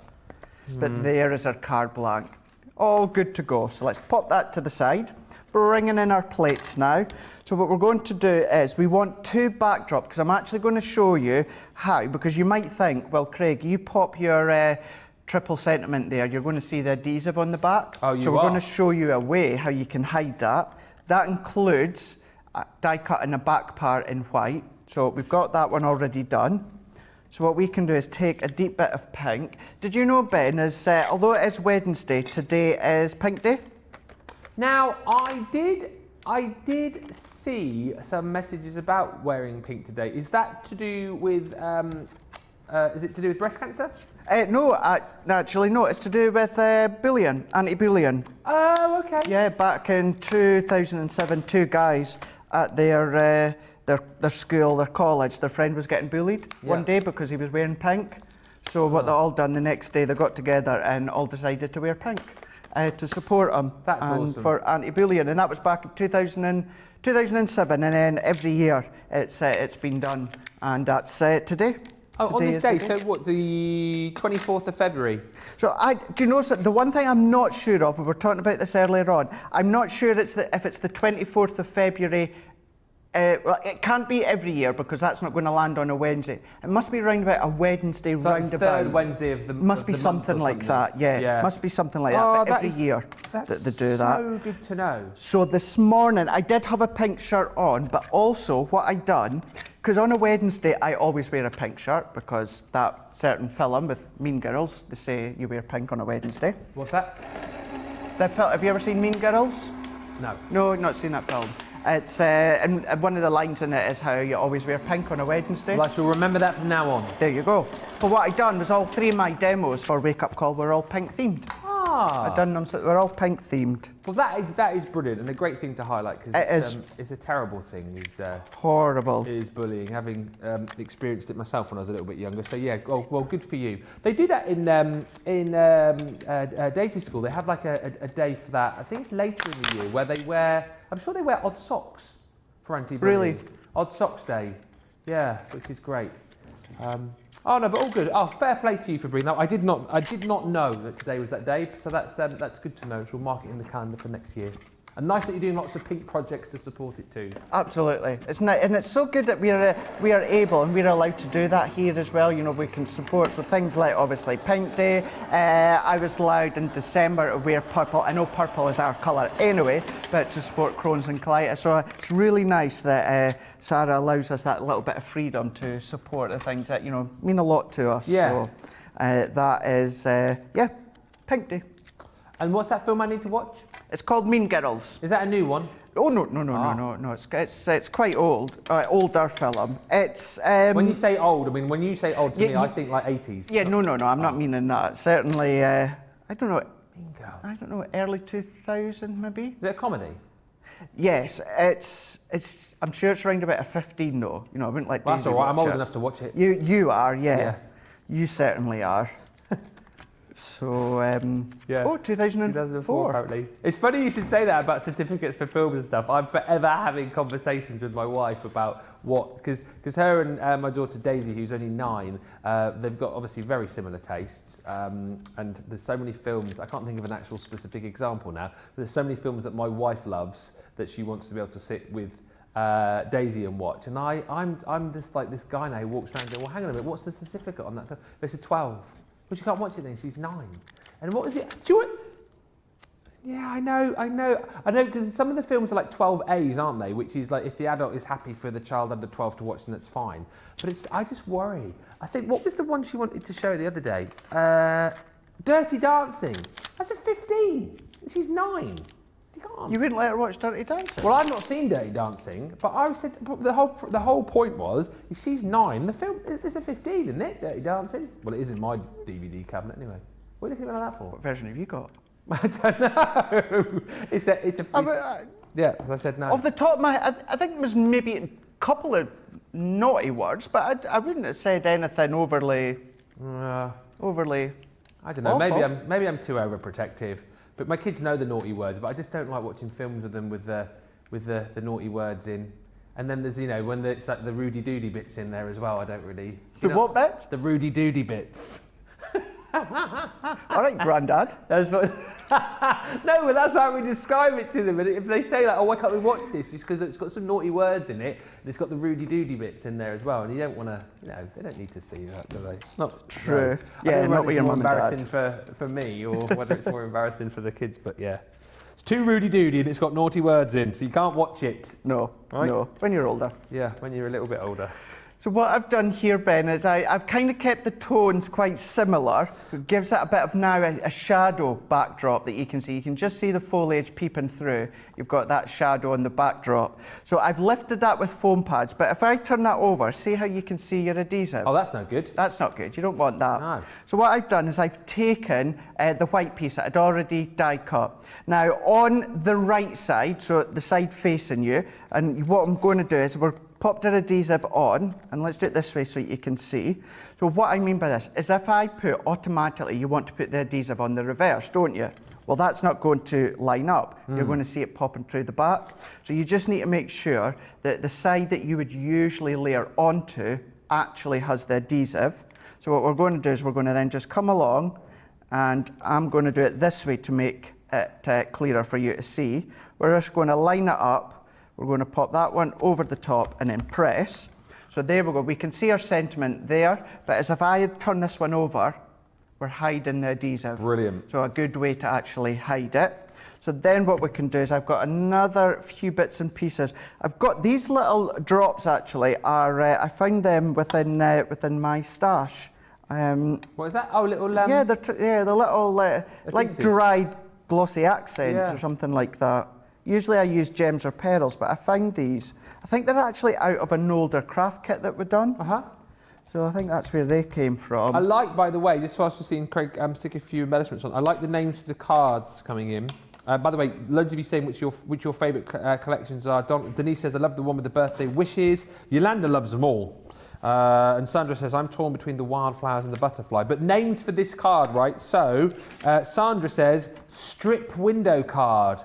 But there is our card blank. All good to go. So let's pop that to the side. Bringing in our plates now. So what we're going to do is we want 2 backdrops, because I'm actually going to show you how, because you might think, well, Craig, you pop your triple sentiment there, you're going to see the adhesive on the back. Oh, you So we're going to show you a way how you can hide that. That includes die cutting the back part in white. So we've got that one already done. So what we can do is take a deep bit of pink. Did you know, Ben, although it is Wednesday, today is Pink Day? Now, I did see some messages about wearing pink today. Is that to do with, is it to do with breast cancer? No, actually, no. It's to do with bullying, anti-bullying. Oh, okay. Yeah, back in 2007, 2 guys at their school, their college, their friend was getting bullied one day because he was wearing pink. So what they all done the next day, they got together and all decided to wear pink to support them and for anti-bullying. And that was back in 2007, and then every year it's been done, and that's today. Oh, on this day, so what, the 24th of February? So do you know, the one thing I'm not sure of, we were talking about this earlier on, I'm not sure if it's the 24th of February. Well, it can't be every year because that's not going to land on a Wednesday. It must be round about a Wednesday roundabout. Third Wednesday of the Must be something like that, yeah. Must be something like that, but every year that they do that. So good to know. So this morning, I did have a pink shirt on, but also what I done, because on a Wednesday, I always wear a pink shirt because that certain film with Mean Girls, they say you wear pink on a Wednesday. What's that? Have you ever seen Mean Girls? No. No, not seen that film. It's and one of the lines in it is how you always wear pink on a Wednesday. Well, I shall remember that from now on. There you go. But what I done was all 3 of my demos for Wake Up Call were all pink themed. Ah. I done them so they're all pink themed. Well, that is brilliant and a great thing to highlight because it's a terrible thing. Horrible. Is bullying, having experienced it myself when I was a little bit younger. So yeah, well, good for you. They do that in Daisy School. They have like a day for that. I think it's later in the year where they wear. I'm sure they wear odd socks for anti-bullying. Really? Odd socks day. Yeah, which is great. Oh no, but all good. Oh, fair play to you for bringing that. I did not know that today was that day, so that's good to know. So we'll mark it in the calendar for next year. And nice that you're doing lots of pink projects to support it too. Absolutely, and it's so good that we are able and we're allowed to do that here as well. You know, we can support so things like obviously Pink Day. I was allowed in December to wear purple. I know purple is our colour anyway, but to support Crohn's and colitis. So it's really nice that Sarah allows us that little bit of freedom to support the things that mean a lot to us. Yeah. So that is Pink Day. And what's that film I need to watch? It's called Mean Girls. Is that a new one? Oh no! It's quite old, older film. It's when you say old, I mean when you say old to me, I think like 80s. Yeah, no. I'm not meaning that. Certainly, I don't know. Mean Girls. I don't know, early 2000 maybe. Is it a comedy? Yes, it's. I'm sure it's around about a 15 though. I wouldn't like. Well, that's Daisy all right. I'm watch old it. enough to watch it. You are, yeah. Yeah. You certainly are. So, Yeah. Oh, 2004 apparently. It's funny you should say that about certificates for films and stuff. I'm forever having conversations with my wife about what, because her and my daughter Daisy, who's only 9, they've got obviously very similar tastes, and there's so many films, I can't think of an actual specific example now, but there's so many films that my wife loves that she wants to be able to sit with Daisy and watch, and I'm just like this guy now who walks around and goes, well, hang on a minute, what's the certificate on that film? It's a 12. Well, she can't watch it then, she's 9. And what was it? Do you want... Yeah, I know, because some of the films are like 12As, aren't they? Which is like, if the adult is happy for the child under 12 to watch, then that's fine. But I just worry. I think, what was the one she wanted to show the other day? Dirty Dancing. That's a 15. She's 9. You wouldn't let her watch Dirty Dancing? Well, I've not seen Dirty Dancing, but I said the whole point was if she's 9. The film is a 15, isn't it? Dirty Dancing. Well, it is in my DVD cabinet anyway. What are you looking at that for? What version have you got? I don't know. It's yeah, as I said, no. Off the top of my head, I think there was maybe a couple of naughty words, but I wouldn't have said anything overly. I don't know. Awful. Maybe I'm too overprotective. But my kids know the naughty words, but I just don't like watching films with them with the naughty words in. And then there's when it's like the Rudy Doody bits in there as well. I don't really. What bits? The Rudy Doody bits. All right, Grandad. That's what. No, but that's how we describe it to them. And if they say like, "Oh, why can't we watch this?" Just because it's got some naughty words in it, and it's got the Rudy Doody bits in there as well. And you don't want to, they don't need to see that, do they? Not true. No. Yeah, not with your mum and dad. Embarrassing for me, or whether it's more embarrassing for the kids. But yeah, it's too Rudy Doody, and it's got naughty words in, so you can't watch it. No, right? No. When you're older. Yeah, when you're a little bit older. So what I've done here, Ben, is I've kind of kept the tones quite similar. It gives it a bit of now a shadow backdrop that you can see. You can just see the foliage peeping through. You've got that shadow on the backdrop. So I've lifted that with foam pads, but if I turn that over, see how you can see your adhesive? Oh, that's no good. That's not good. You don't want that. No. So what I've done is I've taken the white piece that I'd already die cut. Now, on the right side, so the side facing you, and what I'm going to do is we're popped our adhesive on, and let's do it this way so you can see. So what I mean by this is if I put automatically, you want to put the adhesive on the reverse, don't you? Well, that's not going to line up. You're going to see it popping through the back. So you just need to make sure that the side that you would usually layer onto actually has the adhesive. So what we're going to do is we're going to then just come along, and I'm going to do it this way to make it clearer for you to see. We're just going to line it up. We're going to pop that one over the top and then press. So there we go. We can see our sentiment there, but as if I turn this one over, we're hiding the adhesive. Brilliant. So a good way to actually hide it. So then what we can do is I've got another few bits and pieces. I've got these little drops actually I found them within my stash. What is that? Oh, little Yeah, they're little like adhesives. dried glossy accents or something like that. Usually I use gems or pearls, but I found these. I think they're actually out of an older craft kit that we've done. So I think that's where they came from. I like, by the way, just whilst we're seeing Craig stick a few embellishments on, I like the names of the cards coming in. By the way, loads of you saying which your favourite collections are. Denise says, I love the one with the birthday wishes. Yolanda loves them all. And Sandra says, I'm torn between the wildflowers and the butterfly. But names for this card, right? So, Sandra says, strip window card.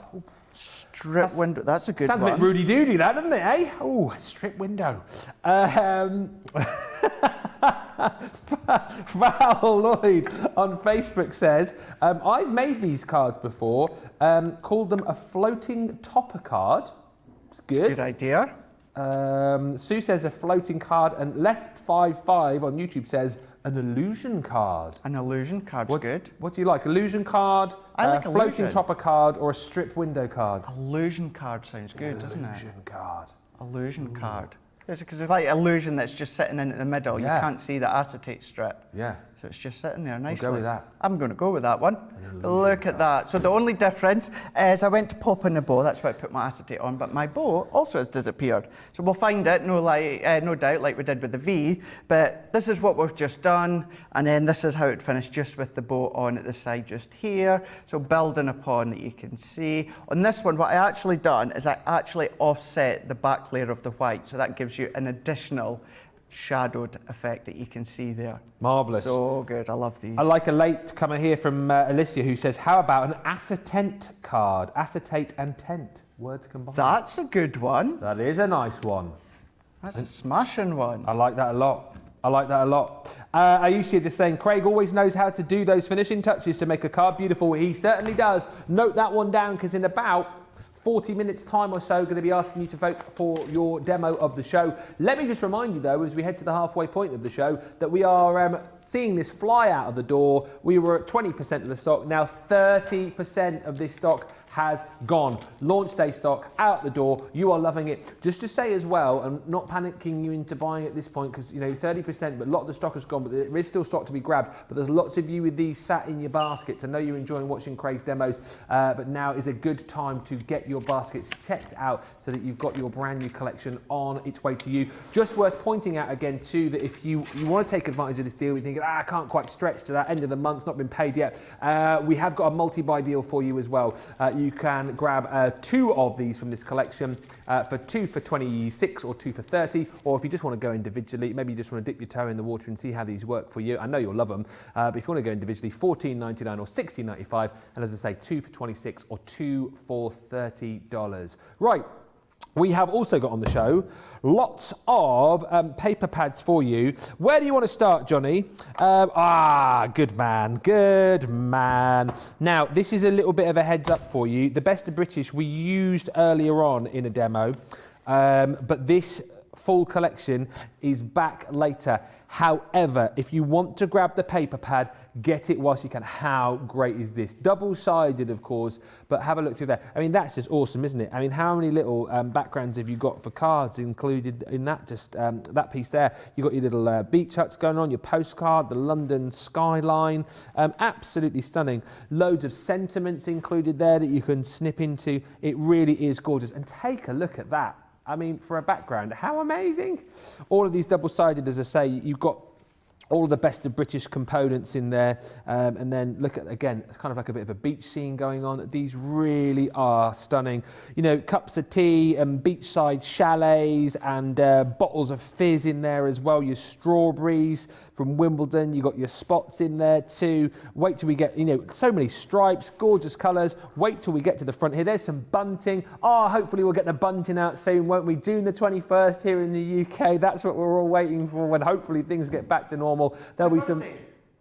Strip window, that's a good one. Sounds a bit Rudy-doody, that, doesn't it, eh? Oh, strip window. Val Lloyd on Facebook says, I've made these cards before, called them a floating topper card. It's good. It's a good idea. Sue says a floating card, and Les55 on YouTube says an illusion card. An illusion card's good. What do you like? Illusion card, I like a floating illusion. topper card, or a strip window card? Illusion card sounds good, doesn't it? Illusion card. Illusion card. Because it's like illusion that's just sitting in the middle. Yeah. You can't see the acetate strip. Yeah. So it's just sitting there nicely. We'll go with that. I'm going to go with that one. But look at that. So the only difference is I went to pop in the bow. That's why I put my acetate on. But my bow also has disappeared. So we'll find it, no doubt, like we did with the V. But this is what we've just done. And then this is how it finished, just with the bow on at the side just here. So building upon that, you can see. On this one, what I actually done is I actually offset the back layer of the white. So that gives you an additional shadowed effect that you can see there. Marvellous. So good, I love these. I like a late comer here from Alicia who says, how about an acetate card? Acetate and tent, words combined. That's a good one. That is a nice one. That's a smashing one. I like that a lot. I like that a lot. Ayushia just saying, Craig always knows how to do those finishing touches to make a card beautiful. He certainly does. Note that one down, because in about 40 minutes time or so, going to be asking you to vote for your demo of the show. Let me just remind you though, as we head to the halfway point of the show, that we are seeing this fly out of the door. We were at 20% of the stock, now 30% of this stock has gone. Launch day stock out the door. You are loving it. Just to say as well, I'm not panicking you into buying at this point, because 30%, but a lot of the stock has gone, but there is still stock to be grabbed. But there's lots of you with these sat in your baskets. I know you're enjoying watching Craig's demos, but now is a good time to get your baskets checked out so that you've got your brand new collection on its way to you. Just worth pointing out again too that if you want to take advantage of this deal, you think, I can't quite stretch to that end of the month, not been paid yet. We have got a multi-buy deal for you as well. You can grab 2 of these from this collection for 2 for 26 or 2 for 30, or if you just want to go individually, maybe you just want to dip your toe in the water and see how these work for you. I know you'll love them, but if you want to go individually, $14.99 or $16.95, and as I say, 2 for 26 or 2 for $30. Right. We have also got on the show lots of paper pads for you. Where do you want to start, Johnny? Good man, good man. Now, this is a little bit of a heads up for you. The Best of British we used earlier on in a demo, but this full collection is back later. However, if you want to grab the paper pad, get it whilst you can. How great is this? Double-sided, of course, but have a look through there. I mean, that's just awesome, isn't it? I mean, how many little backgrounds have you got for cards included in that? Just that piece there. You've got your little beach huts going on, your postcard, the London skyline. Absolutely stunning. Loads of sentiments included there that you can snip into. It really is gorgeous. And take a look at that. I mean, for a background, how amazing. All of these double-sided, as I say, you've got all of the Best of British components in there, and then look at, again, it's kind of like a bit of a beach scene going on. These really are stunning. Cups of tea and beachside chalets and bottles of fizz in there as well. Your strawberries from Wimbledon, you got your spots in there too. Wait till we get, so many stripes, gorgeous colours. Wait till we get to the front here. There's some bunting. Hopefully we'll get the bunting out soon, won't we? June the 21st here in the UK. That's what we're all waiting for, when hopefully things get back to normal. There'll be some,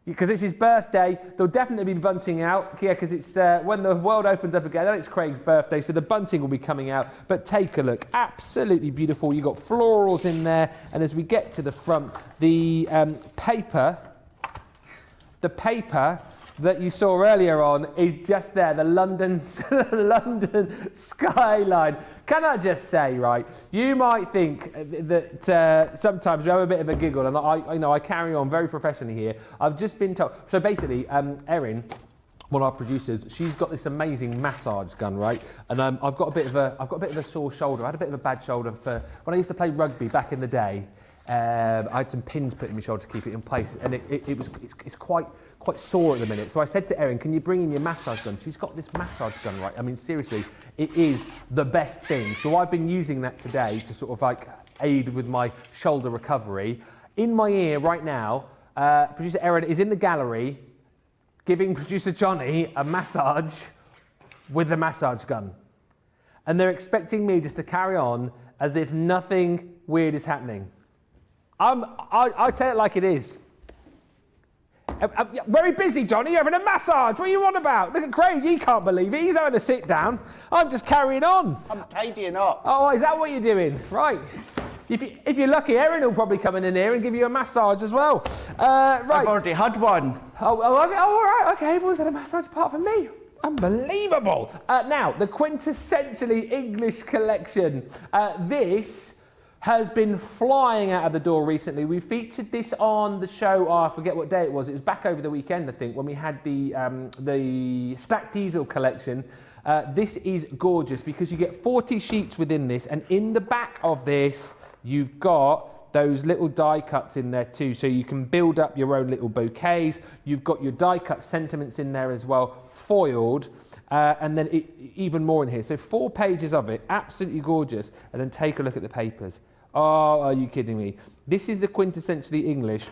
because it's his birthday, there'll definitely be bunting out, because it's when the world opens up again, and it's Craig's birthday, so the bunting will be coming out. But take a look, absolutely beautiful. You've got florals in there, and as we get to the front, the paper that you saw earlier on is just there, the London skyline. Can I just say, right, you might think that sometimes we have a bit of a giggle, and I carry on very professionally here. I've just been told, so basically, Erin, one of our producers, she's got this amazing massage gun, right? And I've got a bit of a sore shoulder. I had a bit of a bad shoulder for when I used to play rugby back in the day. I had some pins put in my shoulder to keep it in place, and it's quite sore at the minute. So I said to Erin, can you bring in your massage gun? She's got this massage gun, right? I mean, seriously, it is the best thing. So I've been using that today to sort of like aid with my shoulder recovery. In my ear right now, producer Erin is in the gallery giving producer Johnny a massage with the massage gun. And they're expecting me just to carry on as if nothing weird is happening. I tell it like it is. I'm very busy, Johnny. You're having a massage. What are you on about? Look at Craig. He can't believe it. He's having a sit down. I'm just carrying on. I'm tidying up. Oh, is that what you're doing? Right. If you're lucky, Erin will probably come in here and give you a massage as well. Right. I've already had one. Oh, all right. Okay, everyone's had a massage apart from me. Unbelievable. Now, the quintessentially English collection. This has been flying out of the door recently. We featured this on the show, I forget what day it was. It was back over the weekend, I think, when we had the Stack Diesel collection. This is gorgeous because you get 40 sheets within this, and in the back of this, you've got those little die cuts in there too, so you can build up your own little bouquets. You've got your die cut sentiments in there as well, foiled. And then even more in here. So 4 pages of it, absolutely gorgeous. And then take a look at the papers. Oh, are you kidding me? This is the quintessentially English,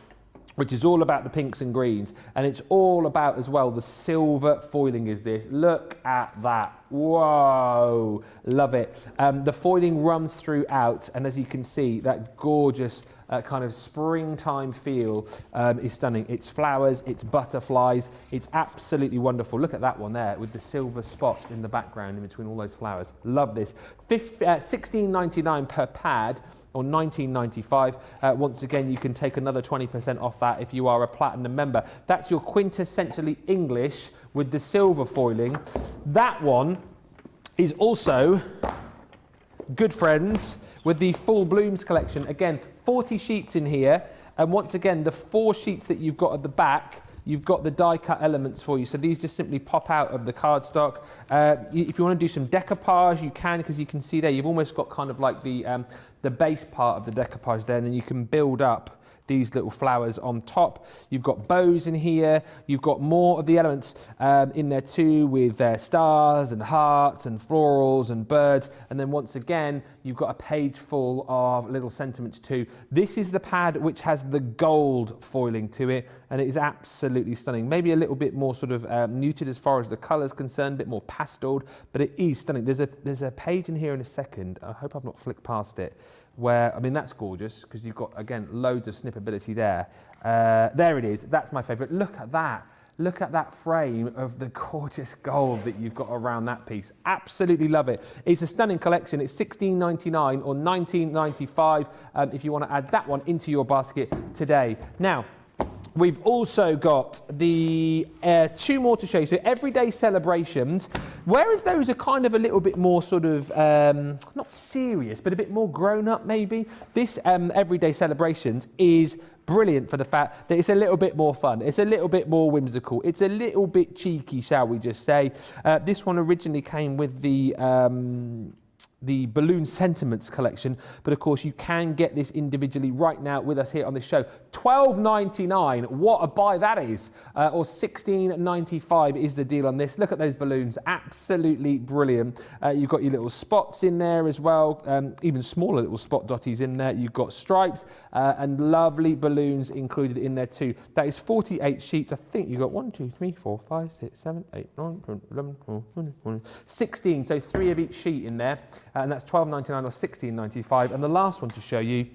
which is all about the pinks and greens. And it's all about, as well, the silver foiling is this. Look at that. Whoa, love it. The foiling runs throughout, and as you can see, that gorgeous kind of springtime feel is stunning. It's flowers, it's butterflies, it's absolutely wonderful. Look at that one there with the silver spots in the background in between all those flowers. Love this. $16.99 per pad, or $19.95. Once again, you can take another 20% off that if you are a platinum member. That's your quintessentially English with the silver foiling. That one is also good friends with the Full Blooms collection. Again, 40 sheets in here. And once again, the 4 sheets that you've got at the back, you've got the die cut elements for you. So these just simply pop out of the cardstock. If you want to do some decoupage, you can, because you can see there, you've almost got kind of like the base part of the decoupage there, and then you can build up these little flowers on top. You've got bows in here. You've got more of the elements in there too, with stars and hearts and florals and birds. And then once again, you've got a page full of little sentiments too. This is the pad which has the gold foiling to it, and it is absolutely stunning. Maybe a little bit more sort of muted as far as the colour is concerned, a bit more pasteled, but it is stunning. There's a page in here in a second. I hope I've not flicked past it, where, I mean, that's gorgeous because you've got, again, loads of snippability there. There it is. That's my favourite. Look at that. Look at that frame of the gorgeous gold that you've got around that piece. Absolutely love it. It's a stunning collection. It's $16.99 or $19.95 if you want to add that one into your basket today. Now, we've also got the 2 more to show you. So Everyday Celebrations, whereas those are kind of a little bit more sort of, not serious, but a bit more grown up maybe. This Everyday Celebrations is brilliant for the fact that it's a little bit more fun. It's a little bit more whimsical. It's a little bit cheeky, shall we just say. This one originally came with the Balloon Sentiments collection, but of course you can get this individually right now with us here on the show. $12.99, what a buy that is, or $16.95 is the deal on this. Look at those balloons, absolutely brilliant. You've got your little spots in there as well, even smaller little spot dotties in there. You've got stripes and lovely balloons included in there too. That is 48 sheets. I think you've got 1, 2, 3, 4, 5, 6, 7, 8, 9, 10, 11, 12, 13, 16, so 3 of each sheet in there. And that's $12.99 or $16.95. And the last one to show you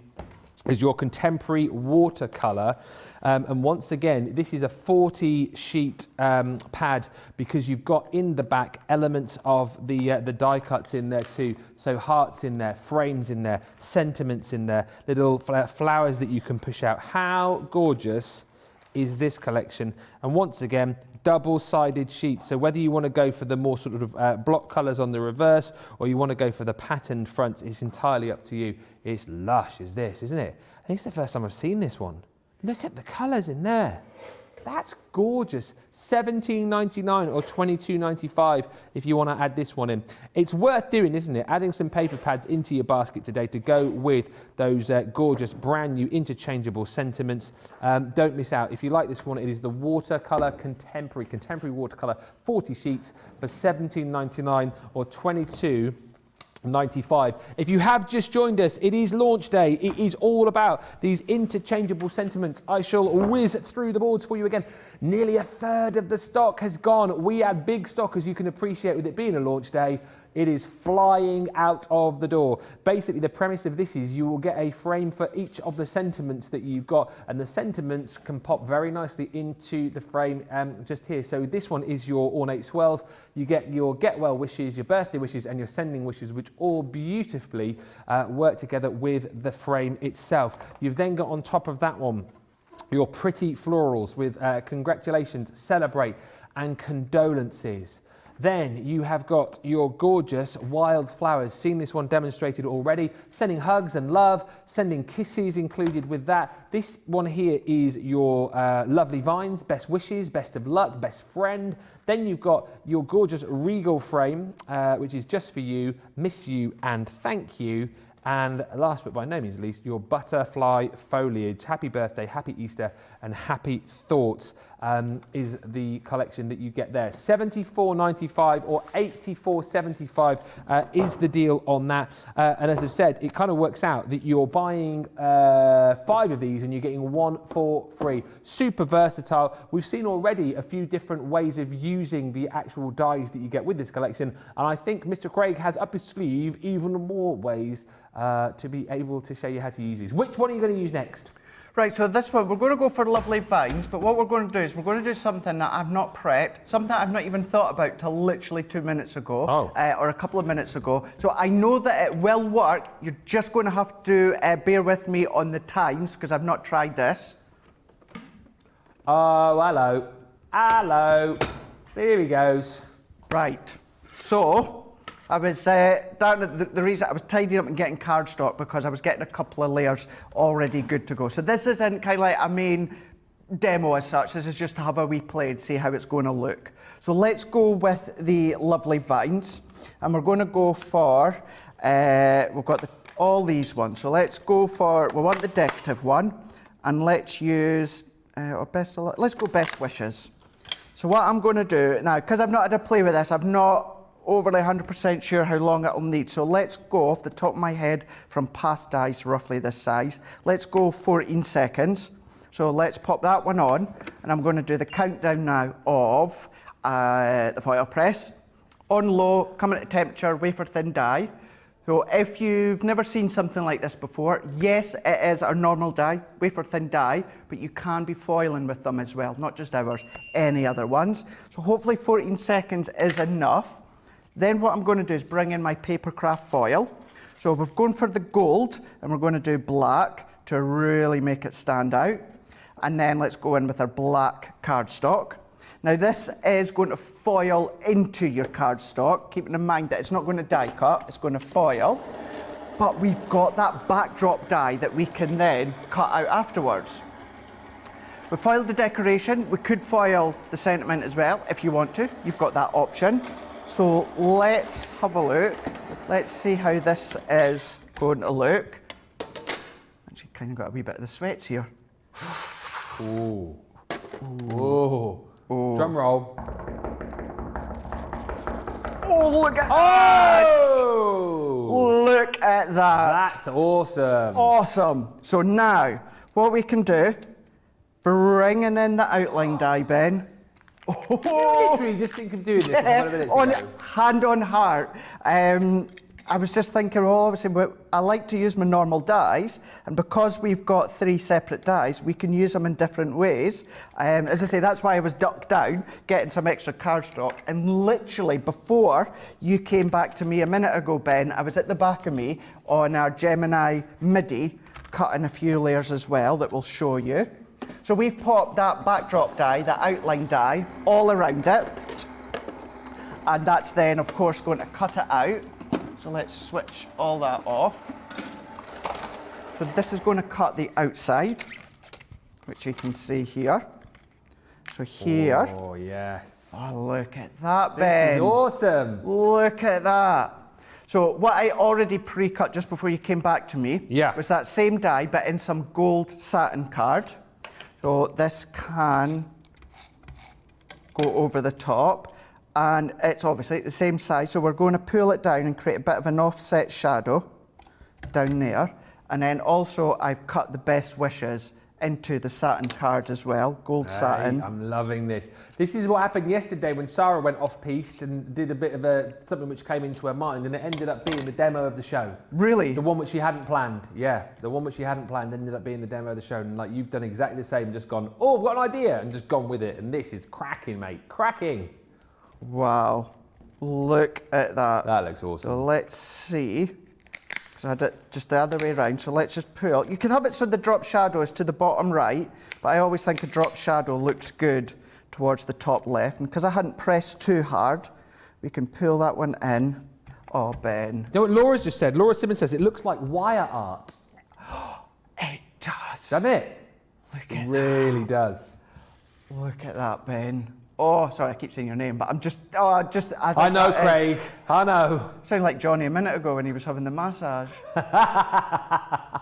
is your contemporary watercolour. And once again, this is a 40 sheet pad because you've got in the back elements of the die cuts in there too. So hearts in there, frames in there, sentiments in there, little flowers that you can push out. How gorgeous is this collection? And once again, double-sided sheets. So whether you want to go for the more sort of block colours on the reverse, or you want to go for the patterned fronts, it's entirely up to you. It's lush as this, isn't it? I think it's the first time I've seen this one. Look at the colours in there. That's gorgeous. $17.99 or $22.95 if you want to add this one in. It's worth doing, isn't it? Adding some paper pads into your basket today to go with those gorgeous brand new interchangeable sentiments. Don't miss out. If you like this one, it is the watercolour contemporary watercolour 40 sheets for $17.99 or $22.95. If you have just joined us, it is launch day. It is all about these interchangeable sentiments. I shall whiz through the boards for you again. Nearly a third of the stock has gone. We had big stock, as you can appreciate, with it being a launch day. It is flying out of the door. Basically, the premise of this is you will get a frame for each of the sentiments that you've got, and the sentiments can pop very nicely into the frame just here. So this one is your ornate swirls. You get your get well wishes, your birthday wishes, and your sending wishes, which all beautifully work together with the frame itself. You've then got on top of that one your pretty florals with congratulations, celebrate, and condolences. Then you have got your gorgeous wildflowers. Seen this one demonstrated already. Sending hugs and love, sending kisses included with that. This one here is your lovely vines, best wishes, best of luck, best friend. Then you've got your gorgeous regal frame, which is just for you, miss you and thank you. And last but by no means least, your butterfly foliage. Happy birthday, happy Easter, and happy thoughts is the collection that you get there. $74.95 or $84.75 is the deal on that. And as I've said, it kind of works out that you're buying 5 of these and you're getting 1 for free. Super versatile. We've seen already a few different ways of using the actual dies that you get with this collection. And I think Mr. Craig has up his sleeve even more ways to be able to show you how to use these. Which one are you going to use next? Right, so this one, we're going to go for lovely vines, but what we're going to do is we're going to do something that I've not prepped, something I've not even thought about till literally 2 minutes ago, or a couple of minutes ago. So I know that it will work. You're just going to have to bear with me on the times, because I've not tried this. Oh, hello. Hello. There he goes. Right, so I was down at the reason I was tidying up and getting cardstock because I was getting a couple of layers already good to go. So this isn't kind of like a main demo as such. This is just to have a wee play and see how it's going to look. So let's go with the lovely vines, and we're going to go for we've got all these ones. So let's go for, we want the decorative one, and let's use let's go best wishes. So what I'm going to do now, because I've not had to play with this, I'm not overly 100% sure how long it'll need. So let's go off the top of my head from past dies roughly this size. Let's go 14 seconds. So let's pop that one on, and I'm going to do the countdown now of the foil press. On low, coming at temperature, wafer thin die. So if you've never seen something like this before, yes, it is our normal die, wafer thin die, but you can be foiling with them as well, not just ours, any other ones. So hopefully 14 seconds is enough. Then what I'm going to do is bring in my papercraft foil. So we're going for the gold, and we're going to do black to really make it stand out. And then let's go in with our black cardstock. Now this is going to foil into your cardstock, keeping in mind that it's not going to die cut, it's going to foil. But we've got that backdrop die that we can then cut out afterwards. We foiled the decoration. We could foil the sentiment as well if you want to. You've got that option. So let's have a look. Let's see how this is going to look. Actually, kind of got a wee bit of the sweats here. Ooh. Ooh. Ooh. Drum roll. Oh, look at that! Oh! Look at that. That's awesome. Awesome. So now, what we can do, bringing in the outline die, Ben. You literally just think of doing this a couple of minutes ago. Hand on heart. I was just thinking, well, obviously, I like to use my normal dies, and because we've got 3 separate dies, we can use them in different ways. As I say, that's why I was ducked down, getting some extra cardstock, and literally before you came back to me a minute ago, Ben, I was at the back of me on our Gemini MIDI, cutting a few layers as well that we'll show you. So we've popped that backdrop die, that outline die, all around it. And that's then, of course, going to cut it out. So let's switch all that off. So this is going to cut the outside, which you can see here. So here, Oh, yes. oh, look at that, Ben. This is awesome. Look at that. So what I already pre-cut just before you came back to me was that same die, but in some gold satin card. So this can go over the top, and it's obviously the same size. So we're going to pull it down and create a bit of an offset shadow down there. And then also I've cut the best wishes into the satin card as well, gold satin. I'm loving this. This is what happened yesterday when Sarah went off-piste and did a bit of something which came into her mind, and it ended up being the demo of the show. Really? The one which she hadn't planned. Yeah, the one which she hadn't planned ended up being the demo of the show. And like, you've done exactly the same, just gone, oh, I've got an idea, and just gone with it. And this is cracking, mate, cracking. Wow, look at that. That looks awesome. So let's see. So I had it just the other way around. So let's just pull. You can have it so the drop shadow is to the bottom right, but I always think a drop shadow looks good towards the top left. And because I hadn't pressed too hard, we can pull that one in. Oh, Ben. You know what Laura's just said? Laura Simmons says it looks like wire art. It does. Doesn't it? Look at it really does. Look at that, Ben. Oh, sorry, I keep saying your name, but I'm just, I know, Craig. I know. Sounded like Johnny a minute ago when he was having the massage.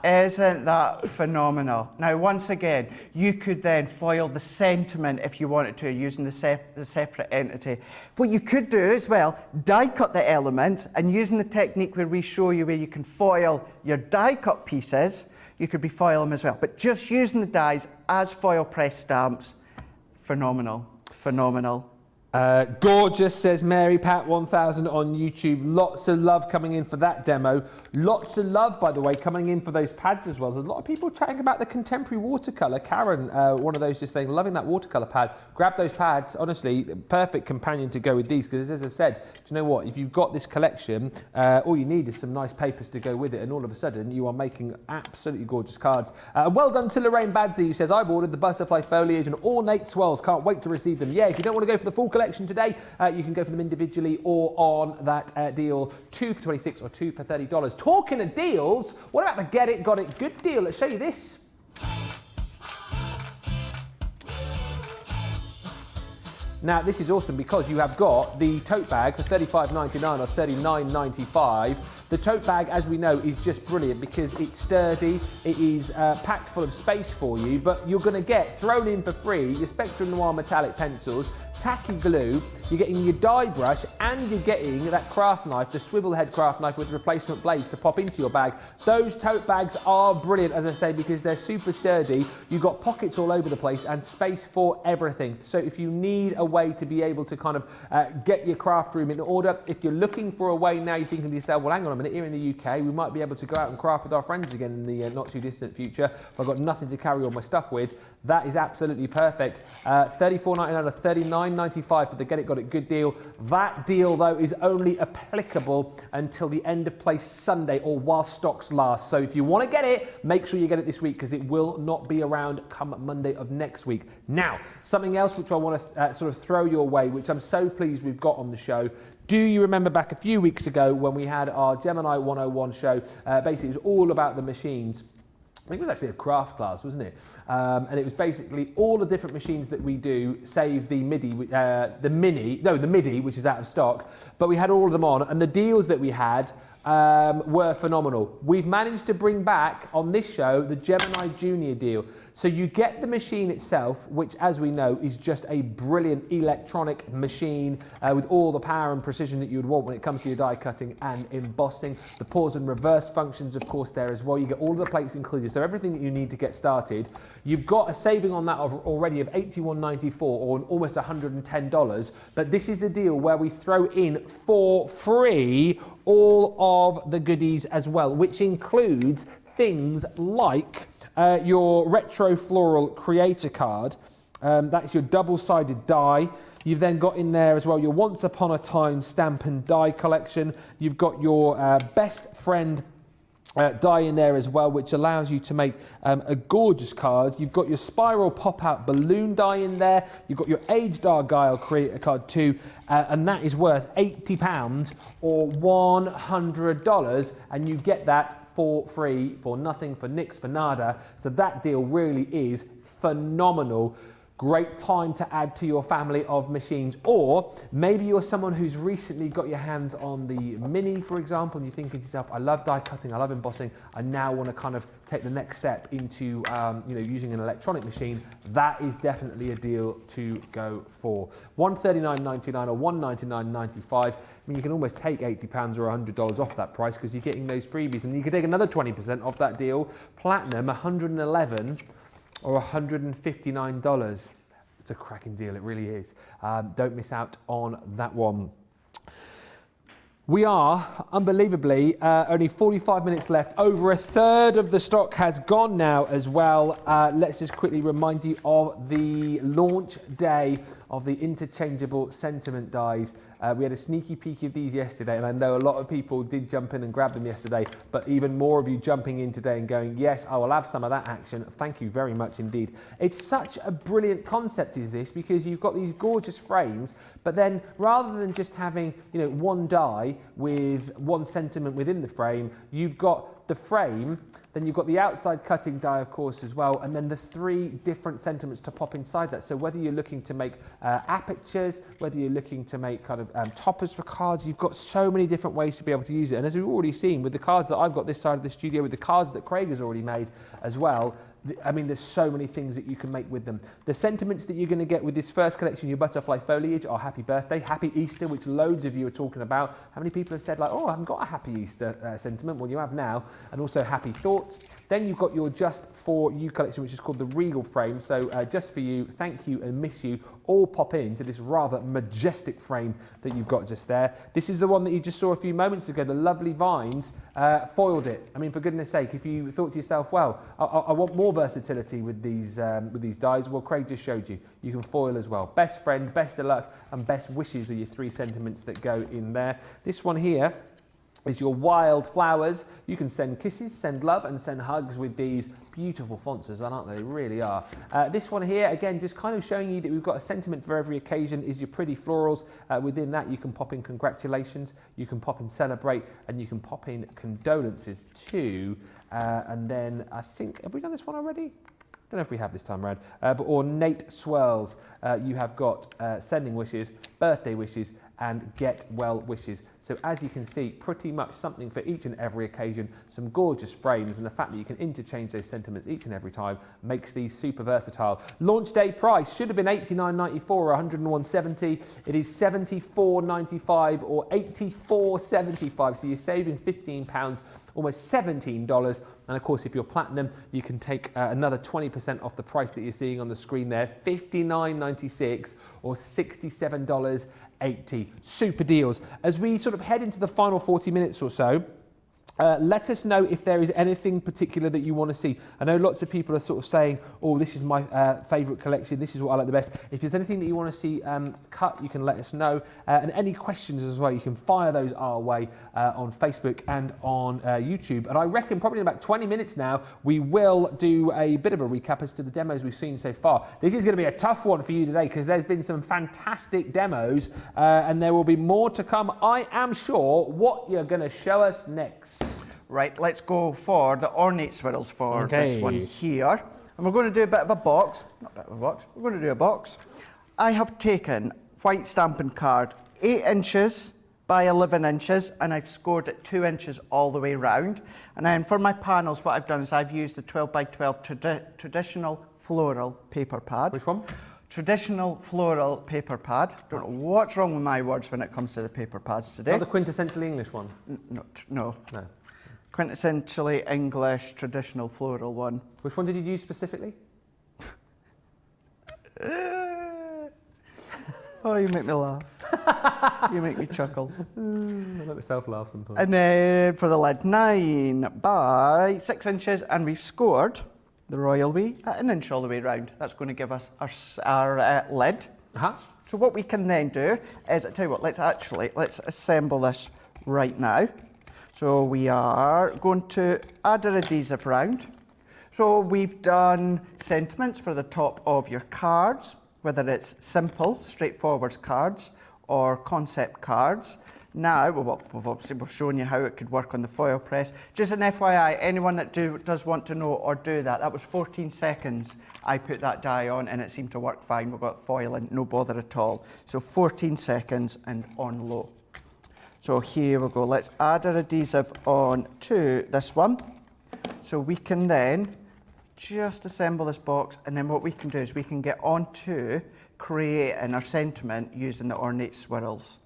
Isn't that phenomenal? Now, once again, you could then foil the sentiment if you wanted to, using the separate entity. What you could do as well, die cut the elements, and using the technique where we show you where you can foil your die cut pieces, you could be foil them as well. But just using the dies as foil press stamps, phenomenal. Phenomenal. Gorgeous, says Mary Pat 1000 on YouTube. Lots of love coming in for that demo. Lots of love, by the way, coming in for those pads as well. There's a lot of people chatting about the contemporary watercolour. Karen, one of those, just saying, loving that watercolour pad. Grab those pads. Honestly, perfect companion to go with these, because as I said, do you know what? If you've got this collection, all you need is some nice papers to go with it, and all of a sudden you are making absolutely gorgeous cards. Well done to Lorraine Badsy, who says, I've ordered the butterfly foliage and ornate swirls. Can't wait to receive them. Yeah, if you don't want to go for the full collection today, you can go for them individually or on that deal, 2 for $26 or 2 for $30. Talking of deals, what about the Get It, Got It Good deal? Let's show you this. Now, this is awesome because you have got the tote bag for $35.99 or $39.95. The tote bag, as we know, is just brilliant because it's sturdy, it is packed full of space for you, but you're going to get thrown in for free your Spectrum Noir metallic pencils, tacky glue, you're getting your die brush, and you're getting that craft knife, the swivel head craft knife with replacement blades to pop into your bag. Those tote bags are brilliant, as I say, because they're super sturdy. You've got pockets all over the place and space for everything. So if you need a way to be able to kind of get your craft room in order, if you're looking for a way now, you're thinking to yourself, well, hang on a minute, here in the UK, we might be able to go out and craft with our friends again in the not too distant future. I've got nothing to carry all my stuff with. That is absolutely perfect. $34.99 or $39.95 for the Get It, Got It Good deal. That deal, though, is only applicable until the end of play Sunday or while stocks last. So if you want to get it, make sure you get it this week because it will not be around come Monday of next week. Now, something else which I want to sort of throw your way, which I'm so pleased we've got on the show. Do you remember back a few weeks ago when we had our Gemini 101 show? Basically, it was all about the machines. I think it was actually a craft class, wasn't it? And it was basically all the different machines that we do, save the MIDI, the MIDI, which is out of stock. But we had all of them on, and the deals that we had were phenomenal. We've managed to bring back on this show the Gemini Junior deal. So you get the machine itself, which, as we know, is just a brilliant electronic machine with all the power and precision that you would want when it comes to your die cutting and embossing. The pause and reverse functions, of course, there as well. You get all of the plates included, so everything that you need to get started. You've got a saving on that already of $81.94 or almost $110. But this is the deal where we throw in for free all of the goodies as well, which includes things like your retro floral creator card. That's your double-sided die. You've then got in there as well your Once Upon a Time stamp and die collection. You've got your best friend die in there as well, which allows you to make a gorgeous card. You've got your spiral pop-out balloon die in there. You've got your Aged Argyle creator card too, and that is worth £80 or $100, and you get that for free, for nothing, for nix, for nada. So that deal really is phenomenal. Great time to add to your family of machines. Or maybe you're someone who's recently got your hands on the Mini, for example, and you're thinking to yourself, I love die cutting, I love embossing, I now want to kind of take the next step into using an electronic machine. That is definitely a deal to go for. $139.99 or $199.95. I mean, you can almost take £80 or $100 off that price because you're getting those freebies, and you can take another 20% off that deal. Platinum, $111 or $159. It's a cracking deal, it really is. Don't miss out on that one. We are, unbelievably, only 45 minutes left. Over a third of the stock has gone now as well. Let's just quickly remind you of the launch day of the interchangeable sentiment dies. We had a sneaky peek of these yesterday, and I know a lot of people did jump in and grab them yesterday, but even more of you jumping in today and going, yes, I will have some of that action. Thank you very much indeed. It's such a brilliant concept, is this, because you've got these gorgeous frames, but then rather than just having, one die with one sentiment within the frame, you've got the frame, then you've got the outside cutting die, of course, as well, and then the 3 different sentiments to pop inside that. So whether you're looking to make apertures, whether you're looking to make kind of toppers for cards, you've got so many different ways to be able to use it. And as we've already seen with the cards that I've got this side of the studio, with the cards that Craig has already made as well, I mean, there's so many things that you can make with them. The sentiments that you're going to get with this first collection, your butterfly foliage, are happy birthday, happy Easter, which loads of you are talking about. How many people have said like, oh, I haven't got a happy Easter sentiment? Well, you have now. And also happy thoughts. Then you've got your Just For You collection, which is called the Regal frame. So just for you, thank you and miss you, all pop into this rather majestic frame that you've got just there. This is the one that you just saw a few moments ago, the lovely vines foiled it. I mean, for goodness sake, if you thought to yourself, well, I want more versatility with these dies, well, Craig just showed you. You can foil as well. Best friend, best of luck, and best wishes are your 3 sentiments that go in there. This one here is your wild flowers. You can send kisses, send love, and send hugs with these beautiful fonts as well, aren't they? They really are. This one here, again, just kind of showing you that we've got a sentiment for every occasion, is your pretty florals. Within that, you can pop in congratulations, you can pop in celebrate, and you can pop in condolences too. And then I think, have we done this one already? Don't know if we have this time around, but ornate swirls. You have got sending wishes, birthday wishes, and get well wishes. So as you can see, pretty much something for each and every occasion, some gorgeous frames, and the fact that you can interchange those sentiments each and every time makes these super versatile. Launch day price should have been $89.94 or $101.70. It is $74.95 or $84.75. So you're saving £15, almost $17. And of course, if you're platinum, you can take another 20% off the price that you're seeing on the screen there, $59.96 or $67.80. Super deals. As we sort of head into the final 40 minutes or so, let us know if there is anything particular that you want to see. I know lots of people are sort of saying, oh, this is my favourite collection, this is what I like the best. If there's anything that you want to see cut, you can let us know. And any questions as well, you can fire those our way on Facebook and on YouTube. And I reckon probably in about 20 minutes now, we will do a bit of a recap as to the demos we've seen so far. This is going to be a tough one for you today because there's been some fantastic demos and there will be more to come, I am sure. What you're going to show us next? Right, let's go for the ornate swirls for this one here. And we're going to do a bit of a box. Not a bit of a box, we're going to do a box. I have taken white stamping card, 8 inches by 11 inches, and I've scored it 2 inches all the way round. And then for my panels, what I've done is I've used the 12 by 12 traditional floral paper pad. Which one? Traditional floral paper pad. Don't know what's wrong with my words when it comes to the paper pads today. Not the quintessentially English one? No. Quintessentially English traditional floral one. Which one did you use specifically? Oh, you make me laugh. You make me chuckle. I let myself laugh sometimes. And then for the lid, 9 by 6 inches, and we've scored the royal we at 1 inch all the way round. That's going to give us our lid. So what we can then do is, I tell you what, let's assemble this right now. So we are going to add our adhesive round. So we've done sentiments for the top of your cards, whether it's simple, straightforward cards or concept cards. Now, we've shown you how it could work on the foil press. Just an FYI, anyone that does want to know or do that, that was 14 seconds I put that die on and it seemed to work fine. We've got foil in, no bother at all. So 14 seconds and on low. So here we go. Let's add our adhesive on to this one. So we can then just assemble this box, and then what we can do is we can get on to creating our sentiment using the ornate swirls.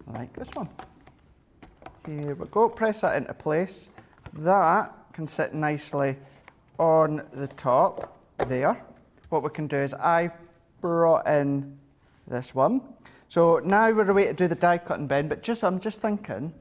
Like this one. Here we go, press that into place. That can sit nicely on the top there. What we can do is I've brought in this one. So now we're away to do the die cutting bend, but I'm just thinking,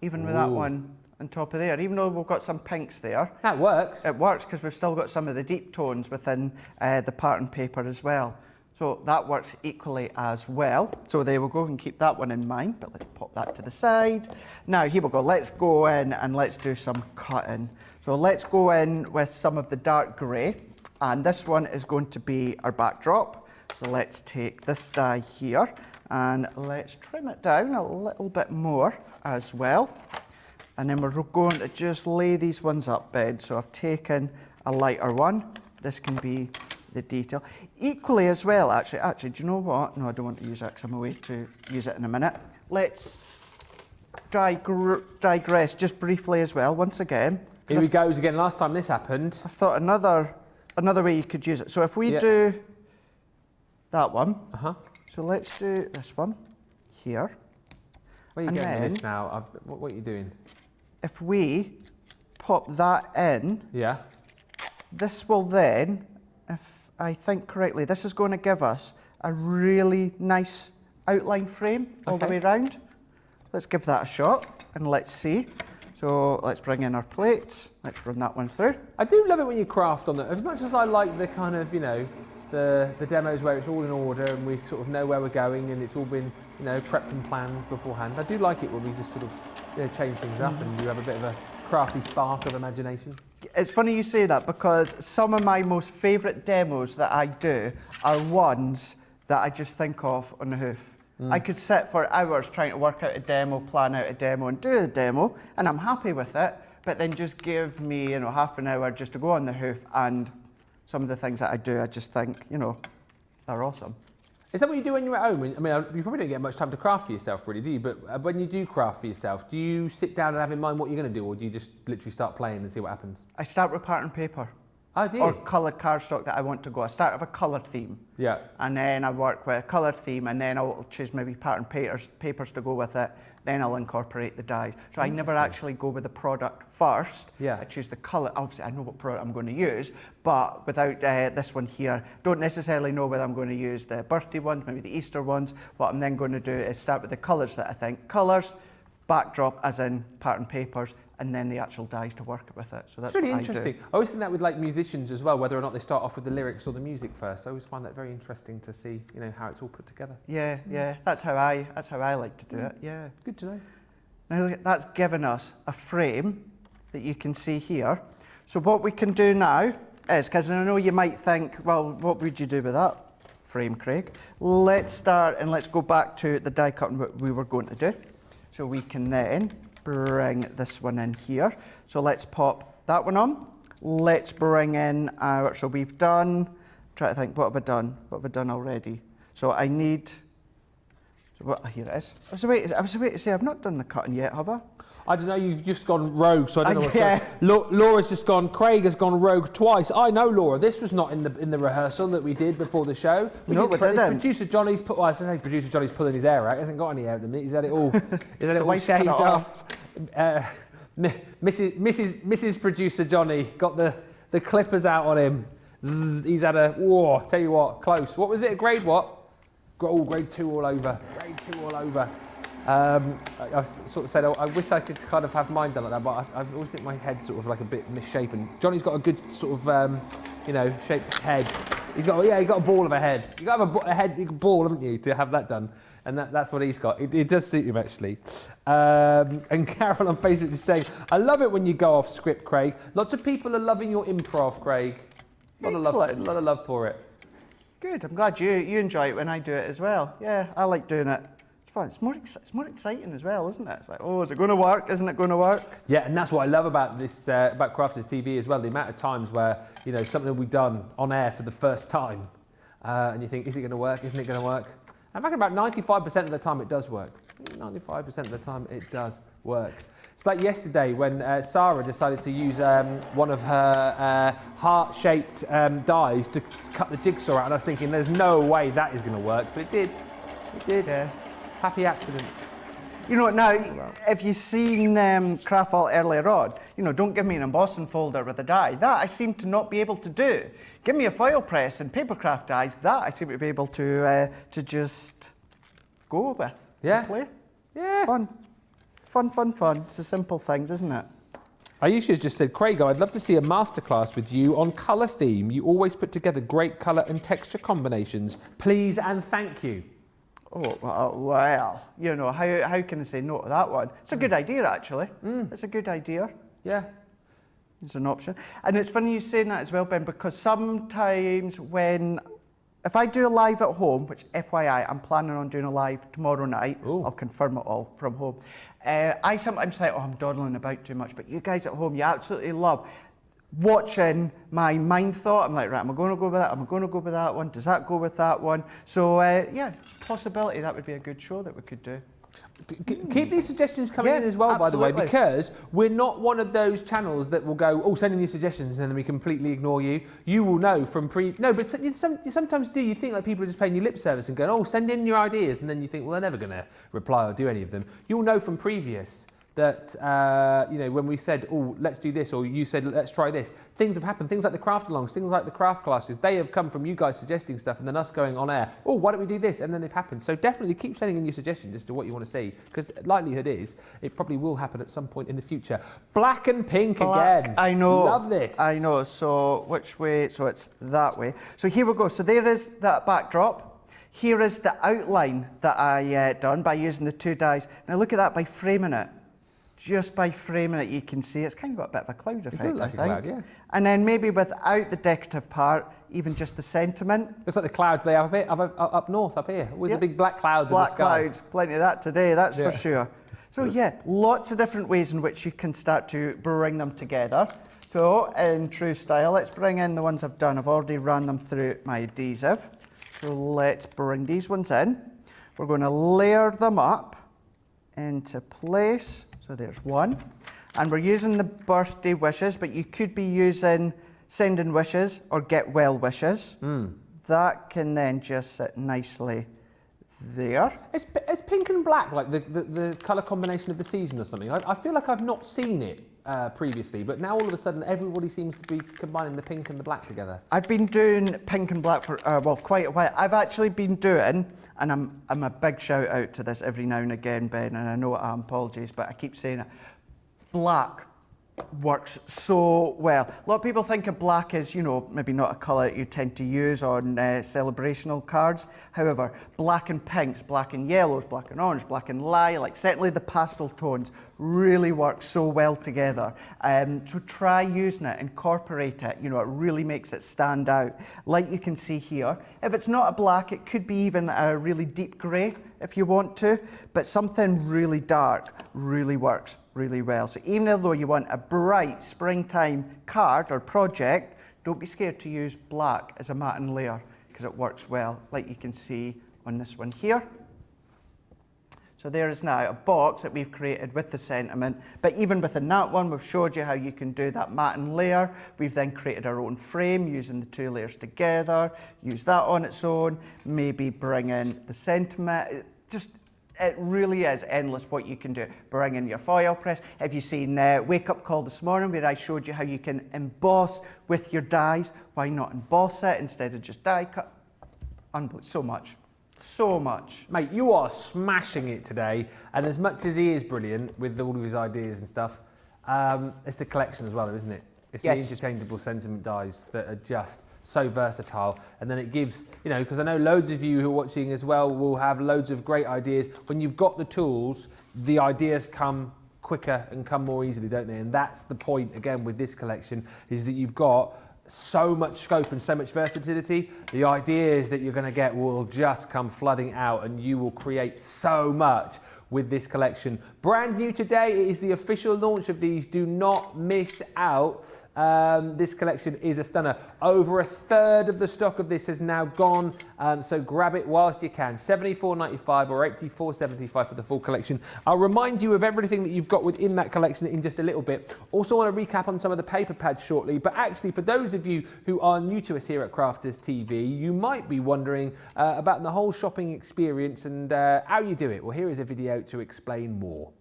even with that one on top of there, even though we've got some pinks there. That works. It works because we've still got some of the deep tones within the pattern paper as well. So that works equally as well. So there we go, we can keep that one in mind, but let's pop that to the side. Now here we go, let's go in and let's do some cutting. So let's go in with some of the dark grey, and this one is going to be our backdrop. So let's take this die here and let's trim it down a little bit more as well. And then we're going to just lay these ones up, Ben. So I've taken a lighter one. This can be the detail. Equally as well, actually, do you know what? No, I don't want to use that because I'm away to use it in a minute. Let's digress just briefly as well, once again. Here we goes again. Last time this happened. I've thought another way you could use it. So if we do that one, so let's do this one here. Where are you going with this now? What are you doing? If we pop that in, this will then, if I think correctly, this is going to give us a really nice outline frame all the way around. Let's give that a shot and let's see. So let's bring in our plates. Let's run that one through. I do love it when you craft on it. As much as I like the kind of, the demos where it's all in order and we sort of know where we're going and it's all been, prepped and planned beforehand. I do like it when we just sort of change things up and you have a bit of a crafty spark of imagination. It's funny you say that because some of my most favourite demos that I do are ones that I just think of on the hoof. I could sit for hours trying to work out a demo, plan out a demo and do the demo, and I'm happy with it, but then just give me, half an hour just to go on the hoof, and some of the things that I do, I just think, they're awesome. Is that what you do when you're at home? I mean, you probably don't get much time to craft for yourself, really, do you? But when you do craft for yourself, do you sit down and have in mind what you're going to do, or do you just literally start playing and see what happens? I start with pattern paper. Oh, do you? Or coloured cardstock that I want to go. I start with a coloured theme. Yeah. And then I work with a coloured theme, and then I'll choose maybe pattern papers to go with it. Then I'll incorporate the dyes. So I never actually go with the product first. Yeah. I choose the colour. Obviously, I know what product I'm going to use, but without this one here, don't necessarily know whether I'm going to use the birthday ones, maybe the Easter ones. What I'm then going to do is start with the colours that I think. Colours, backdrop, as in pattern papers, and then the actual dyes to work with it. So that's really what interesting. I do. I always think that with musicians as well, whether or not they start off with the lyrics or the music first. I always find that very interesting to see, how it's all put together. Yeah, that's how I like to do it. Yeah. Good to know. Now look, that's given us a frame that you can see here. So what we can do now is, because I know you might think, well, what would you do with that frame, Craig? Let's start and let's go back to the die cutting what we were going to do. So we can then bring this one in here. So let's pop that one on. Let's bring in our, so we've done, try to think, what have I done? What have I done already? So I need, well, here it is. I was waiting to say, I've not done the cutting yet, have I? I don't know, you've just gone rogue, so I don't know what's yeah. going on. Laura's just gone, Craig has gone rogue twice. I know, Laura, this was not in the rehearsal that we did before the show. We didn't. Producer Johnny's producer Johnny's pulling his hair out. He hasn't got any hair at the minute. He's had it all, shaved off. Mrs. Producer Johnny got the clippers out on him. Zzz, he's had tell you what, close. What was it, a grade what? Grade 2 all over. Grade 2 all over. I sort of said, I wish I could kind of have mine done like that, but I always think my head's sort of like a bit misshapen. Johnny's got a good sort of, shaped head. He's got a ball of a head. You've got to have a head ball, haven't you, to have that done? And that's what he's got. It does suit him, actually. And Carol on Facebook is saying, I love it when you go off script, Craig. Lots of people are loving your improv, Craig. A lot of love for it. Good. I'm glad you enjoy it when I do it as well. Yeah, I like doing it. It's fun. It's more exciting as well, isn't it? It's like, oh, is it going to work? Isn't it going to work? Yeah, and that's what I love about this, about Crafters TV as well. The amount of times where, you know, something will be done on air for the first time, and you think, is it going to work? Isn't it going to work? And back about 95% of the time, it does work. 95% of the time, it does work. It's like yesterday when Sarah decided to use one of her heart-shaped dies to cut the jigsaw out, and I was thinking, there's no way that is going to work, but it did. It did. Yeah. Happy accidents. You know, now, if you've seen Craftvault earlier on, you know, don't give me an embossing folder with a die. That I seem to not be able to do. Give me a foil press and papercraft dies. That I seem to be able to just go with. Yeah. And play. Yeah. Fun. Fun, fun, fun. It's the simple things, isn't it? Ayesha has just said, Craig, I'd love to see a masterclass with you on colour theme. You always put together great colour and texture combinations. Please and thank you. Oh, well, you know, how can I say no to that one? It's a good idea, actually. It's a good idea. Yeah. It's an option. And it's funny you saying that as well, Ben, because sometimes if I do a live at home, which FYI, I'm planning on doing a live tomorrow night. Ooh. I'll confirm it all from home. I sometimes think, oh, I'm dawdling about too much, but you guys at home, you absolutely love watching my mind thought. I'm like, right, am I going to go with that? Am I going to go with that one? Does that go with that one? So, yeah, possibility that would be a good show that we could do. Keep these suggestions coming in as well, absolutely. by the way, because we're not one of those channels that will go, oh, send in your suggestions and then we completely ignore you. You will know from No, but you sometimes do. You think like people are just paying you lip service and going, oh, send in your ideas. And then you think, well, they're never going to reply or do any of them. You'll know from previous that, you know, when we said, oh, let's do this, or you said, let's try this, things have happened. Things like the craft alongs, things like the craft classes, they have come from you guys suggesting stuff and then us going on air, oh, why don't we do this? And then they've happened. So definitely keep sending in your suggestions as to what you want to see, because likelihood is it probably will happen at some point in the future. Black and pink again. I know. Love this. I know. So which way? So it's that way. So here we go. So there is that backdrop. Here is the outline that I done by using the two dies. Now look at that, by framing it. Just by framing it, you can see it's kind of got a bit of a cloud effect, like I think. a cloud, yeah. And then maybe without the decorative part, even just the sentiment. It's like the clouds they have up north, up here, with the big black clouds in the sky. Black clouds, plenty of that today, that's for sure. So yeah, lots of different ways in which you can start to bring them together. So in true style, let's bring in the ones I've done. I've already run them through my adhesive. So let's bring these ones in. We're going to layer them up into place. So there's one. And we're using the birthday wishes, but you could be using sending wishes or get well wishes. That can then just sit nicely there. Is pink and black like the colour combination of the season or something? I feel like I've not seen it previously, but now all of a sudden everybody seems to be combining the pink and the black together. I've been doing pink and black for, well, quite a while. I've actually been doing, and I'm a big shout out to this every now and again, Ben, and I know I am, apologies, but I keep saying it. Black works so well. A lot of people think of black as, you know, maybe not a colour that you tend to use on celebrational cards. However, black and pinks, black and yellows, black and orange, black and lilac, certainly the pastel tones really work so well together. So try using it, incorporate it, you know, it really makes it stand out. Like you can see here, if it's not a black, it could be even a really deep grey if you want to, but something really dark really works really well. So even though you want a bright springtime card or project, don't be scared to use black as a matte layer because it works well, like you can see on this one here. So there is now a box that we've created with the sentiment, but even within that one, we've showed you how you can do that matte layer. We've then created our own frame using the two layers together, use that on its own, maybe bring in the sentiment. It really is endless what you can do. Bring in your foil press. If you've seen Wake Up Call this morning where I showed you how you can emboss with your dies, why not emboss it instead of just die cut? So much. So much. Mate, you are smashing it today, and as much as he is brilliant with all of his ideas and stuff, it's the collection as well, isn't it? It's the interchangeable sentiment dies that are just so versatile, and then it gives, you know, because I know loads of you who are watching as well will have loads of great ideas. When you've got the tools, the ideas come quicker and come more easily, don't they? And that's the point, again, with this collection, is that you've got so much scope and so much versatility. The ideas that you're going to get will just come flooding out, and you will create so much with this collection. Brand new today, it is the official launch of these. Do not miss out. This collection is a stunner. Over a third of the stock of this has now gone, so grab it whilst you can. $74.95 or $84.75 for the full collection. I'll remind you of everything that you've got within that collection in just a little bit. Also want to recap on some of the paper pads shortly, but actually for those of you who are new to us here at Crafters TV, you might be wondering about the whole shopping experience and how you do it. Well, here is a video to explain more.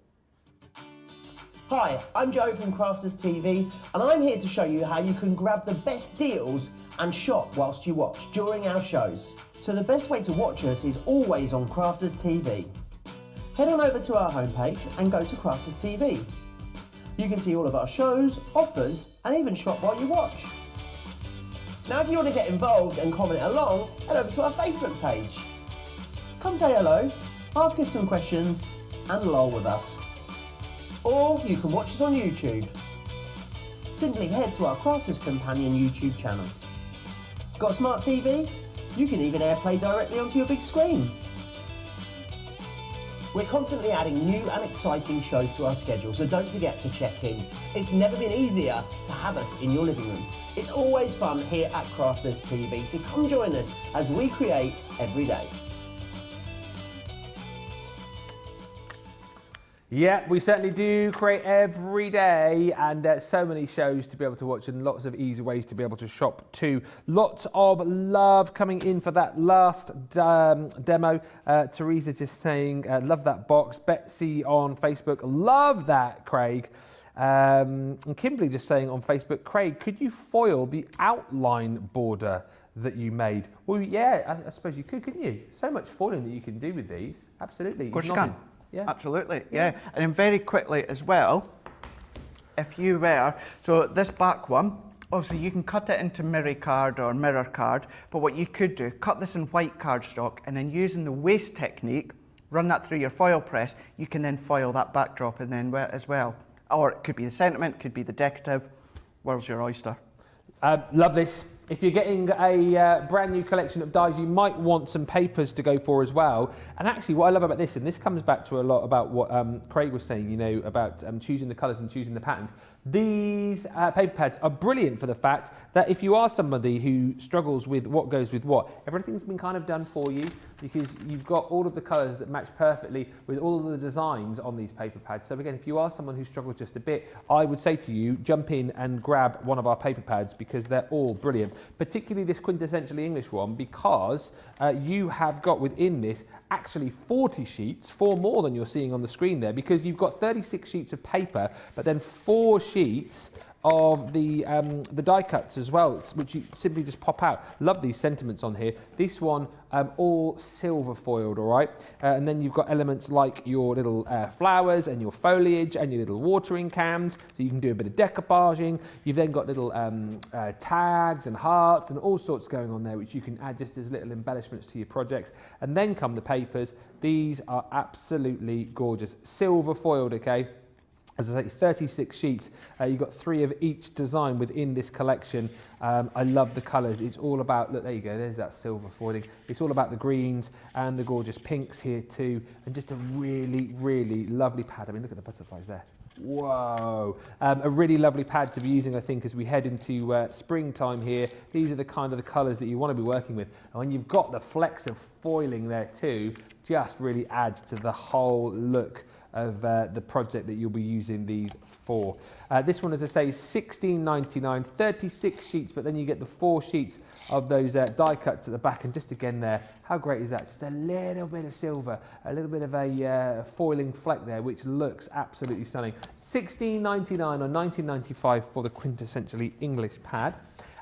Hi, I'm Joe from Crafters TV, and I'm here to show you how you can grab the best deals and shop whilst you watch during our shows. So the best way to watch us is always on Crafters TV. Head on over to our homepage and go to Crafters TV. You can see all of our shows, offers, and even shop while you watch. Now if you want to get involved and comment along, head over to our Facebook page. Come say hello, ask us some questions, and lol with us. Or you can watch us on YouTube. Simply head to our Crafters Companion YouTube channel. Got a smart TV? You can even AirPlay directly onto your big screen. We're constantly adding new and exciting shows to our schedule, so don't forget to check in. It's never been easier to have us in your living room. It's always fun here at Crafters TV, so come join us as we create every day. Yeah, we certainly do create every day, and so many shows to be able to watch and lots of easy ways to be able to shop too. Lots of love coming in for that last demo. Teresa just saying, love that box. Betsy on Facebook, love that, Craig. And Kimberly just saying on Facebook, Craig, could you foil the outline border that you made? Well, yeah, I suppose you could, couldn't you? So much foiling that you can do with these. Absolutely. Of course you can. Yeah. Absolutely, yeah. And then very quickly as well, if you were, so this back one, obviously you can cut it into mirror card or mirror card, but what you could do, cut this in white cardstock and then using the waste technique, run that through your foil press, you can then foil that backdrop and then as well. Or it could be the sentiment, could be the decorative, world's your oyster. Love this. If you're getting a brand new collection of dies, you might want some papers to go for as well. And actually what I love about this, and this comes back to a lot about what Craig was saying, you know, about choosing the colours and choosing the patterns. These paper pads are brilliant for the fact that if you are somebody who struggles with what goes with what, everything's been kind of done for you because you've got all of the colours that match perfectly with all of the designs on these paper pads. So again, if you are someone who struggles just a bit, I would say to you, jump in and grab one of our paper pads because they're all brilliant. Particularly this quintessentially English one, because you have got within this actually 40 sheets, 4 more than you're seeing on the screen there, because you've got 36 sheets of paper, but then 4 sheets of the die cuts as well, which you simply just pop out. Love these sentiments on here. This one, all silver foiled, all right? And then you've got elements like your little flowers and your foliage and your little watering cans, so you can do a bit of decoupaging. You've then got little tags and hearts and all sorts going on there, which you can add just as little embellishments to your projects. And then come the papers. These are absolutely gorgeous. Silver foiled, okay? As I say, 36 sheets. You've got 3 of each design within this collection. I love the colours. It's all about, look, there you go, there's that silver foiling. It's all about the greens and the gorgeous pinks here too. And just a really, really lovely pad. I mean, look at the butterflies there. Whoa. A really lovely pad to be using, I think, as we head into springtime here. These are the kind of the colours that you want to be working with. And when you've got the flecks of foiling there too, just really adds to the whole look of the project that you'll be using these for. This one, as I say, is $16.99, 36 sheets, but then you get the 4 sheets of those die cuts at the back. And just again there, how great is that? Just a little bit of silver, a little bit of a foiling fleck there, which looks absolutely stunning. $16.99 or $19.95 for the quintessentially English pad.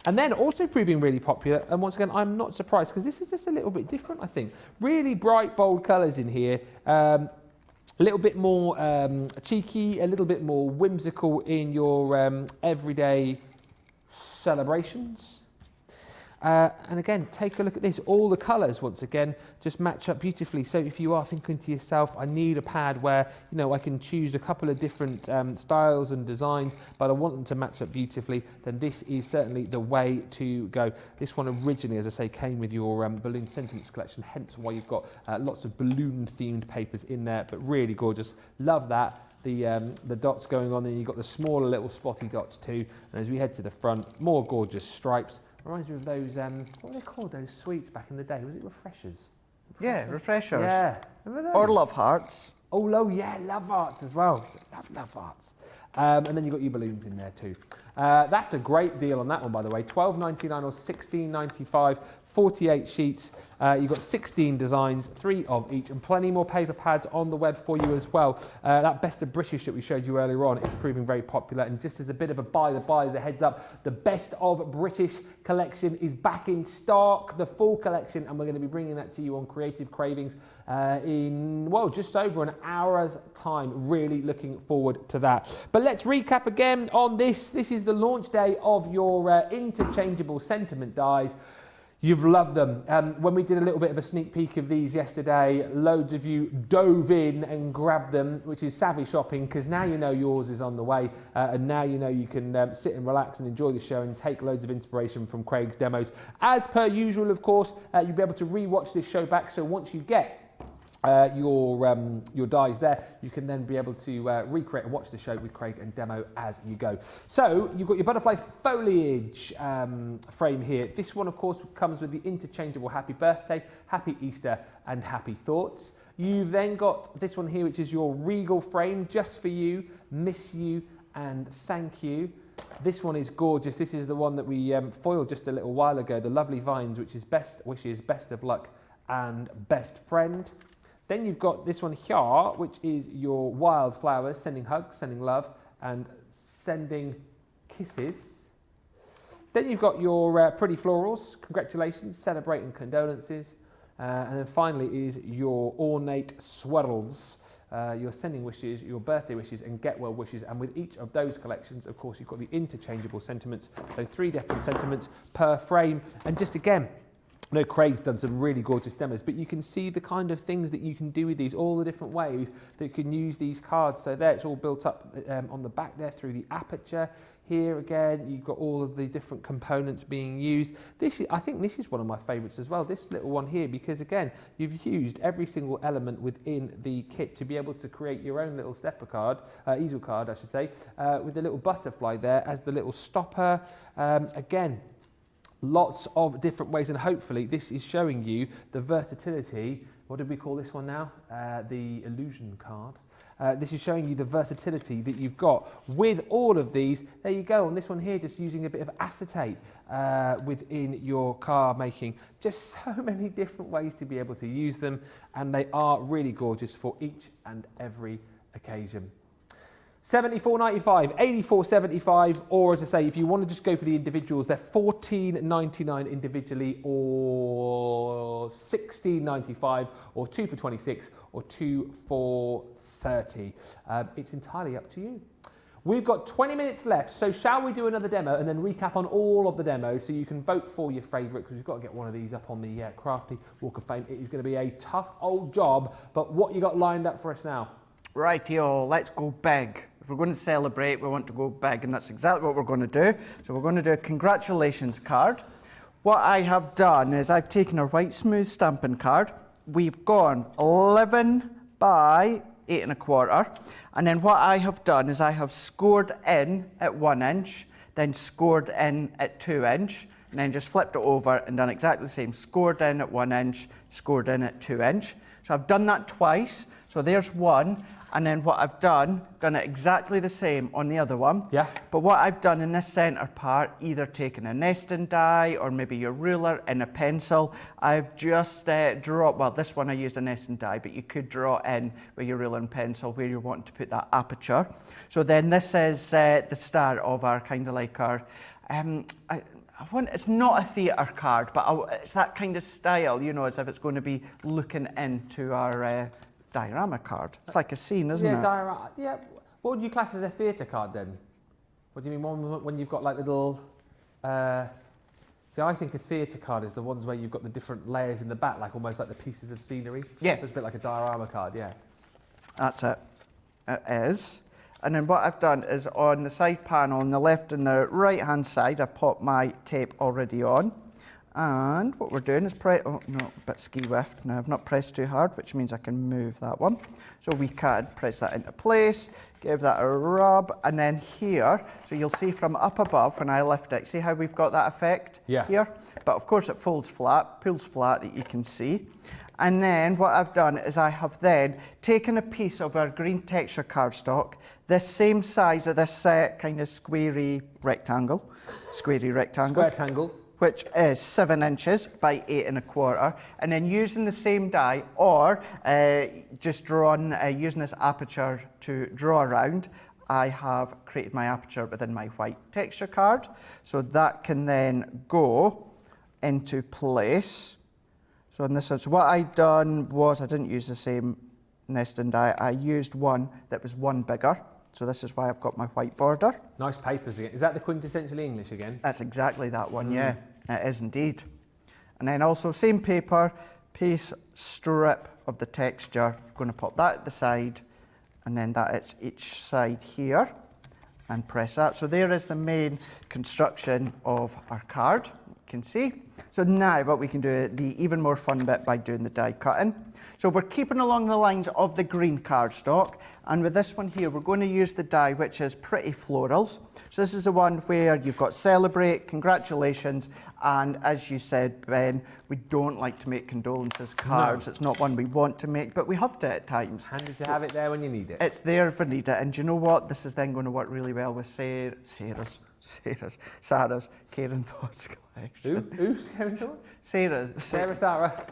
And then also proving really popular, and once again, I'm not surprised, because this is just a little bit different, I think. Really bright, bold colours in here. A little bit more cheeky, a little bit more whimsical in your everyday celebrations. And again, take a look at this. All the colours, once again, just match up beautifully. So if you are thinking to yourself, I need a pad where, you know, I can choose a couple of different styles and designs, but I want them to match up beautifully, then this is certainly the way to go. This one originally, as I say, came with your balloon sentiments collection, hence why you've got lots of balloon-themed papers in there, but really gorgeous. Love that. The dots going on, then you've got the smaller little spotty dots too. And as we head to the front, more gorgeous stripes. Reminds me of those, what were they called, those sweets back in the day? Was it refreshers? Yeah, refreshers. Yeah. Remember those? Or love hearts. Oh, yeah, love hearts as well. Love hearts. And then you've got your balloons in there too. That's a great deal on that one, by the way. $12.99 or $16.95. 48 sheets. You've got 16 designs, 3 of each, and plenty more paper pads on the web for you as well. That Best of British that we showed you earlier on is proving very popular. And just as a bit of a as a heads up, the Best of British collection is back in stock, the full collection, and we're going to be bringing that to you on Creative Cravings in, well, just over an hour's time. Really looking forward to that. But let's recap again on this. This is the launch day of your interchangeable sentiment dies. You've loved them. When we did a little bit of a sneak peek of these yesterday, loads of you dove in and grabbed them, which is savvy shopping, because now you know yours is on the way, and now you know you can sit and relax and enjoy the show and take loads of inspiration from Craig's demos. As per usual, of course, you'll be able to re-watch this show back, so once you get your dies there, you can then be able to recreate and watch the show with Craig and demo as you go. So you've got your butterfly foliage frame here. This one, of course, comes with the interchangeable happy birthday, happy Easter and happy thoughts. You've then got this one here, which is your regal frame, just for you, miss you and thank you. This one is gorgeous. This is the one that we foiled just a little while ago, the lovely vines, which is best wishes, best of luck and best friend. Then you've got this one here, which is your wildflowers, sending hugs, sending love, and sending kisses. Then you've got your pretty florals, congratulations, celebrating condolences. And then finally is your ornate swirls, your sending wishes, your birthday wishes, and get well wishes. And with each of those collections, of course, you've got the interchangeable sentiments, so 3 different sentiments per frame. And just again, I know Craig's done some really gorgeous demos, but you can see the kind of things that you can do with these, all the different ways that you can use these cards. So there, it's all built up on the back there through the aperture. Here again, you've got all of the different components being used. I think this is one of my favourites as well, this little one here, because again, you've used every single element within the kit to be able to create your own little stepper card, easel card, I should say, with the little butterfly there as the little stopper. Again, lots of different ways, and hopefully this is showing you the versatility. What did we call this one now? The illusion card. This is showing you the versatility that you've got with all of these. There you go. On this one here, just using a bit of acetate within your card making. Just so many different ways to be able to use them, and they are really gorgeous for each and every occasion. $74.95, $84.75, or as I say, if you want to just go for the individuals, they're $14.99 individually, or $16.95, or 2 for $26, or 2 for $30. It's entirely up to you. We've got 20 minutes left, so shall we do another demo and then recap on all of the demos so you can vote for your favourite, because we've got to get one of these up on the Crafty Walk of Fame. It is going to be a tough old job, but what you got lined up for us now? Rightio, let's go big. If we're going to celebrate, we want to go big, and that's exactly what we're going to do. So we're going to do a congratulations card. What I have done is I've taken a white smooth stamping card. We've gone 11 by 8 1/4, and then what I have done is I have scored in at 1 inch, then scored in at 2 inch, and then just flipped it over and done exactly the same. Scored in at 1 inch, scored in at 2 inch. So I've done that twice. So there's one, and then what I've done it exactly the same on the other one. Yeah. But what I've done in this centre part, either taken a nesting die or maybe your ruler and a pencil, I've just drawn, well, this one I used a nesting die, but you could draw in with your ruler and pencil where you want to put that aperture. So then this is the start of our kind of like our, it's not a theatre card, but it's that kind of style, you know, as if it's going to be looking into our diorama card. It's like a scene, isn't it? Diorama. Yeah. What would you class as a theatre card then? What do you mean when you've got like little See, I think a theatre card is the ones where you've got the different layers in the back, like almost like the pieces of scenery. Yeah. It's a bit like a diorama card, yeah. That's it. It is. And then what I've done is on the side panel, on the left and the right-hand side, I've popped my tape already on. And what we're doing is oh no, a bit ski-whiffed. Now I've not pressed too hard, which means I can move that one. So we can press that into place, give that a rub, and then here, so you'll see from up above when I lift it, see how we've got that effect here? But of course it pulls flat that you can see. And then what I've done is I have then taken a piece of our green texture cardstock, this same size of this kind of squarey rectangle, which is 7 inches by 8 1/4, and then using the same die or just using this aperture to draw around, I have created my aperture within my white texture card. So that can then go into place. So in this sense, what I done was I didn't use the same nesting die. I used one that was one bigger. So this is why I've got my white border. Nice papers again. Is that the quintessentially English again? That's exactly that one, yeah. It is indeed. And then also same paper, piece, strip of the texture. I'm going to pop that at the side and then that at each side here and press that. So there is the main construction of our card, you can see. So now what we can do, the even more fun bit by doing the die cutting. So we're keeping along the lines of the green cardstock, and with this one here, we're going to use the die which is Pretty Florals. So this is the one where you've got Celebrate, Congratulations, and as you said, Ben, we don't like to make condolences cards. No. It's not one we want to make, but we have to at times. Handy to have it there when you need it. It's there if we need it, and do you know what? This is then going to work really well with Sarah's Care and Thoughts collection. Who's Care and Thoughts? Sarah.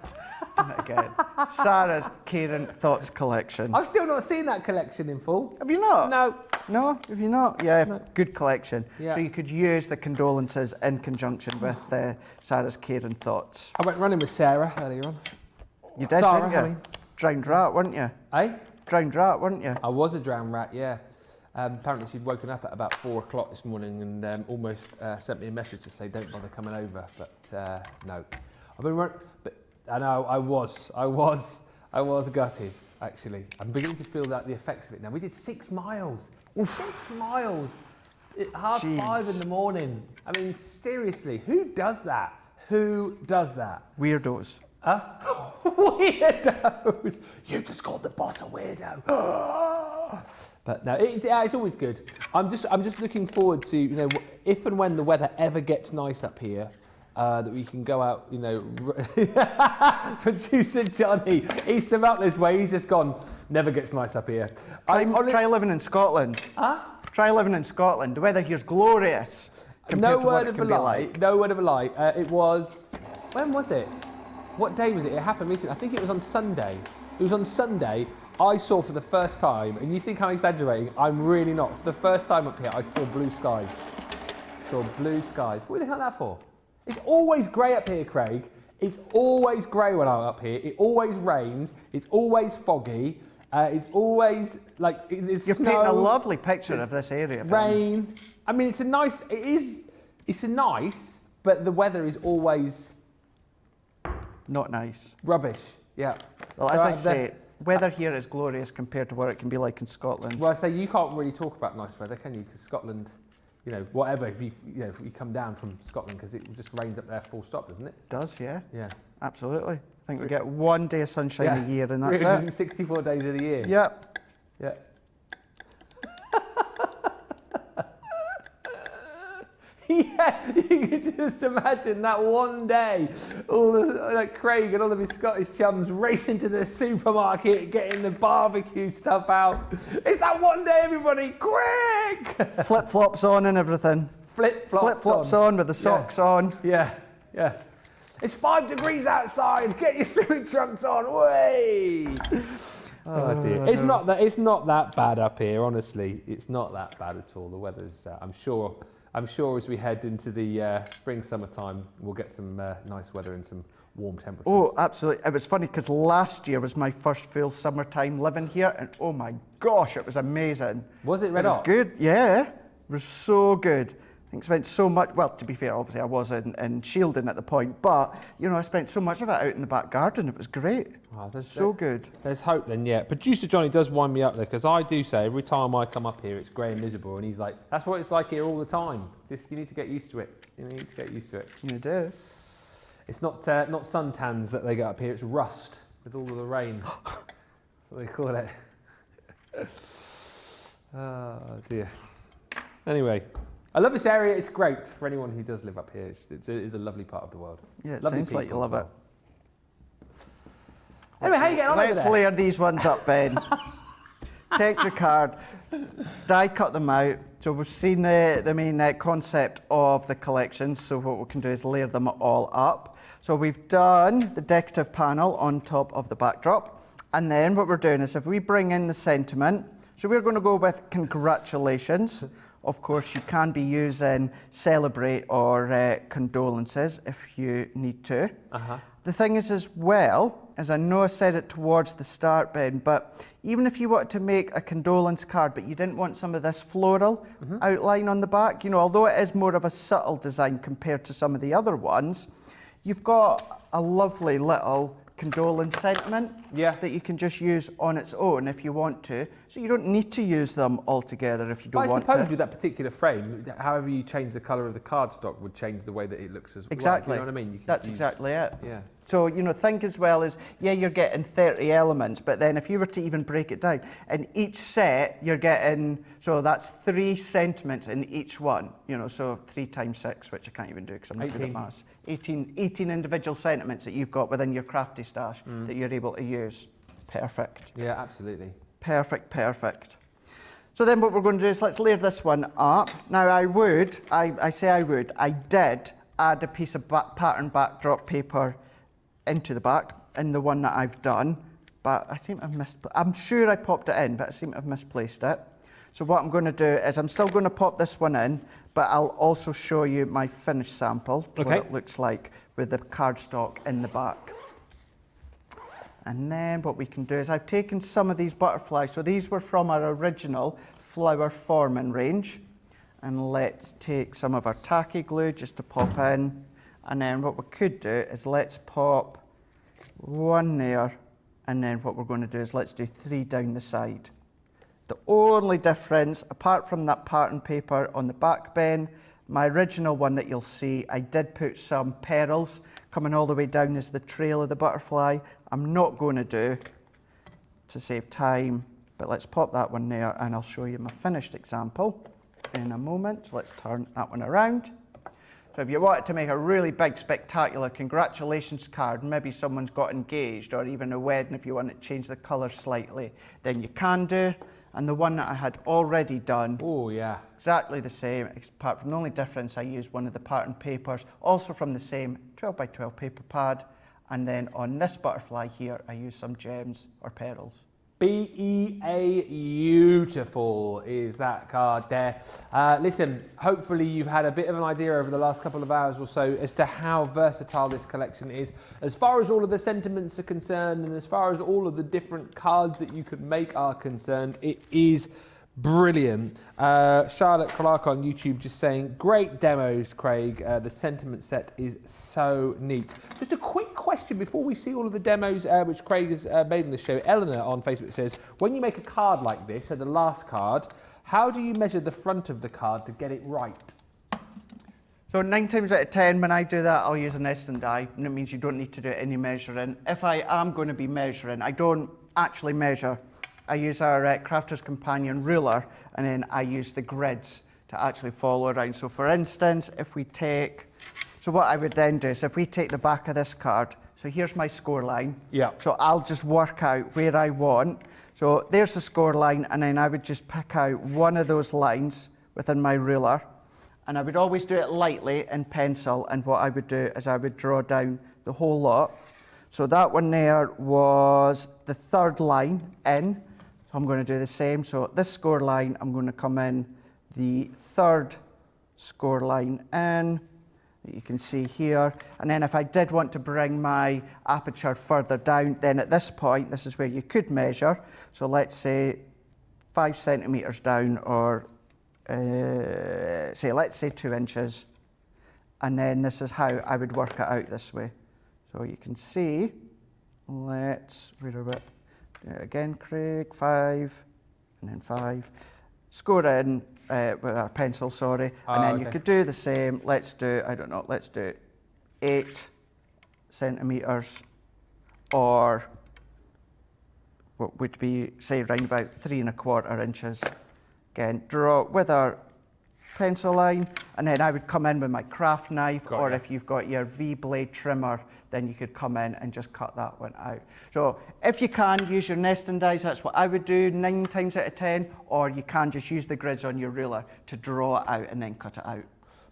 Again. Sarah's Care and Thoughts collection. I've still not seen that collection in full. Have you not? No. No? Have you not? Yeah, no. Good collection. Yeah. So you could use the condolences in conjunction with Sarah's Care and Thoughts. I went running with Sarah earlier on. You did, Sarah, didn't you? I mean. Drowned rat, weren't you? Eh? Drowned rat, weren't you? I was a drowned rat, yeah. Apparently she'd woken up at about 4 o'clock this morning and almost sent me a message to say don't bother coming over, but no. I've been running, but I know I was gutted actually. I'm beginning to feel the effects of it now. We did 6 miles. Oof. 6 miles at 5:30 in the morning. I mean, seriously, who does that? Who does that? Weirdos. Huh? Weirdos. You just called the boss a weirdo. But no, it's always good. I'm just looking forward to, if and when the weather ever gets nice up here, that we can go out, Producer Johnny, he's come up this way, he's just gone, never gets nice up here. Try living in Scotland. Huh? Try living in Scotland. The weather here's glorious compared to what it can be like. No word of a lie. It was, when was it? What day was it? It happened recently. I think it was on Sunday. It was on Sunday. I saw for the first time, and you think I'm exaggerating, I'm really not. For the first time up here, I saw blue skies. What are you looking at that for? It's always grey up here, Craig. It's always grey when I'm up here. It always rains. It's always foggy. It's always like it's You're snow. painting a lovely picture of this area. Rain. I mean, it's a nice, but the weather is always not nice. Rubbish. Yeah. Well, as I say, weather here is glorious compared to what it can be like in Scotland. Well, I say you can't really talk about nice weather, can you? Because Scotland, whatever. If you come down from Scotland, because it just rains up there full stop, doesn't it? It does, yeah. Yeah. Absolutely. I think we get 1 day of sunshine a year, and that's 364 days of the year. Yep. Yeah. Yeah, you can just imagine that one day, Craig and all of his Scottish chums racing to the supermarket, getting the barbecue stuff out. It's that one day, everybody, quick! Flip-flops on and everything. Flip-flops on with the socks on. Yeah. It's 5 degrees outside. Get your swimming trunks on. Way. Oh dear. It's not that bad up here, honestly. It's not that bad at all. The weather's. I'm sure as we head into the spring, summertime, we'll get some nice weather and some warm temperatures. Oh, absolutely. It was funny because last year was my first full summertime living here, and oh my gosh, it was amazing. Was it red hot? It was good, yeah. It was so good. I think spent so much, well, to be fair, obviously I was in shielding at the point, but, you know, I spent so much of it out in the back garden. It was great. Oh, so good. There's hope then, yeah. Producer Johnny does wind me up there, because I do say every time I come up here, it's grey and miserable, and he's like, that's what it's like here all the time. Just, you need to get used to it. You need to get used to it. You do. It's not suntans that they get up here, it's rust with all of the rain. That's what they call it. Oh, dear. Anyway. I love this area. It's great for anyone who does live up here. It is a lovely part of the world. Yeah, it lovely sounds like you love it. Anyway, how you getting on over there? Let's layer these ones up, Ben. Texture card, die cut them out. So we've seen the main concept of the collection. So what we can do is layer them all up. So we've done the decorative panel on top of the backdrop. And then what we're doing is if we bring in the sentiment, so we're going to go with congratulations. Of course, you can be using celebrate or condolences if you need to. The thing is as well, as I know I said it towards the start, Ben, but even if you wanted to make a condolence card, but you didn't want some of this floral outline on the back, you know, although it is more of a subtle design compared to some of the other ones, you've got a lovely little condolence sentiment that you can just use on its own if you want to. So you don't need to use them all together if you don't want to. I suppose with that particular frame, however you change the colour of the cardstock would change the way that it looks as well. Exactly. You know what I mean? That's exactly it. Yeah. So, you know, think as well as, yeah, you're getting 30 elements, but then if you were to even break it down, in each set you're getting, so that's 3 sentiments in each one, you know, so 3 times 6, which I can't even do because I'm not good at maths. 18 individual sentiments that you've got within your crafty stash that you're able to use. Perfect. Yeah, absolutely. Perfect, perfect. So then what we're going to do is let's layer this one up. Now I did add a piece of pattern backdrop paper into the back in the one that I've done, but I seem to have I'm sure I popped it in, but I seem to have misplaced it. So what I'm going to do is I'm still going to pop this one in, but I'll also show you my finished sample, what it looks like with the cardstock in the back. And then what we can do is I've taken some of these butterflies, so these were from our original flower forming range, and let's take some of our tacky glue just to pop in. And then what we could do is let's pop one there, and then what we're going to do is let's do 3 down the side. The only difference, apart from that pattern paper on the back, Ben, my original one that you'll see, I did put some petals coming all the way down as the trail of the butterfly. I'm not going to do, to save time, but let's pop that one there and I'll show you my finished example in a moment. So let's turn that one around. So if you wanted to make a really big, spectacular congratulations card, maybe someone's got engaged or even a wedding, if you want to change the colour slightly, then you can do. And the one that I had already done, exactly the same, apart from the only difference, I used one of the pattern papers, also from the same 12 by 12 paper pad. And then on this butterfly here, I used some gems or petals. Beautiful is that card there. Listen, hopefully you've had a bit of an idea over the last couple of hours or so as to how versatile this collection is. As far as all of the sentiments are concerned and as far as all of the different cards that you could make are concerned, it is brilliant. Charlotte Clark on YouTube just saying, great demos, Craig. The sentiment set is so neat. Just a quick question before we see all of the demos which Craig has made in the show. Eleanor on Facebook says, when you make a card like this, so the last card, how do you measure the front of the card to get it right? So 9 times out of 10, when I do that, I'll use an Eston die, and it means you don't need to do any measuring. If I am going to be measuring, I don't actually measure. I use our Crafter's Companion ruler, and then I use the grids to actually follow around. So for instance, if we take, so what I would then do is if we take the back of this card, so here's my score line. So I'll just work out where I want. So there's the score line, and then I would just pick out one of those lines within my ruler, and I would always do it lightly in pencil, and what I would do is I would draw down the whole lot. So that one there was the 3rd line in. So I'm going to do the same. So this score line, I'm going to come in the 3rd score line in, that you can see here. And then if I did want to bring my aperture further down, then at this point, this is where you could measure. So let's say 5 centimeters down or let's say 2 inches. And then this is how I would work it out this way. So you can see, let's read a bit. Do it again, Craig, 5, and then 5. Score in with our pencil, sorry. And then you could do the same. Let's do, I don't know, let's do 8 centimetres, or what would be, say, round about 3 1/4 inches. Again, draw with our pencil line, and then I would come in with my craft knife, or if you've got your V-blade trimmer, then you could come in and just cut that one out. So if you can, use your nesting dies, that's what I would do 9 times out of 10, or you can just use the grids on your ruler to draw it out and then cut it out.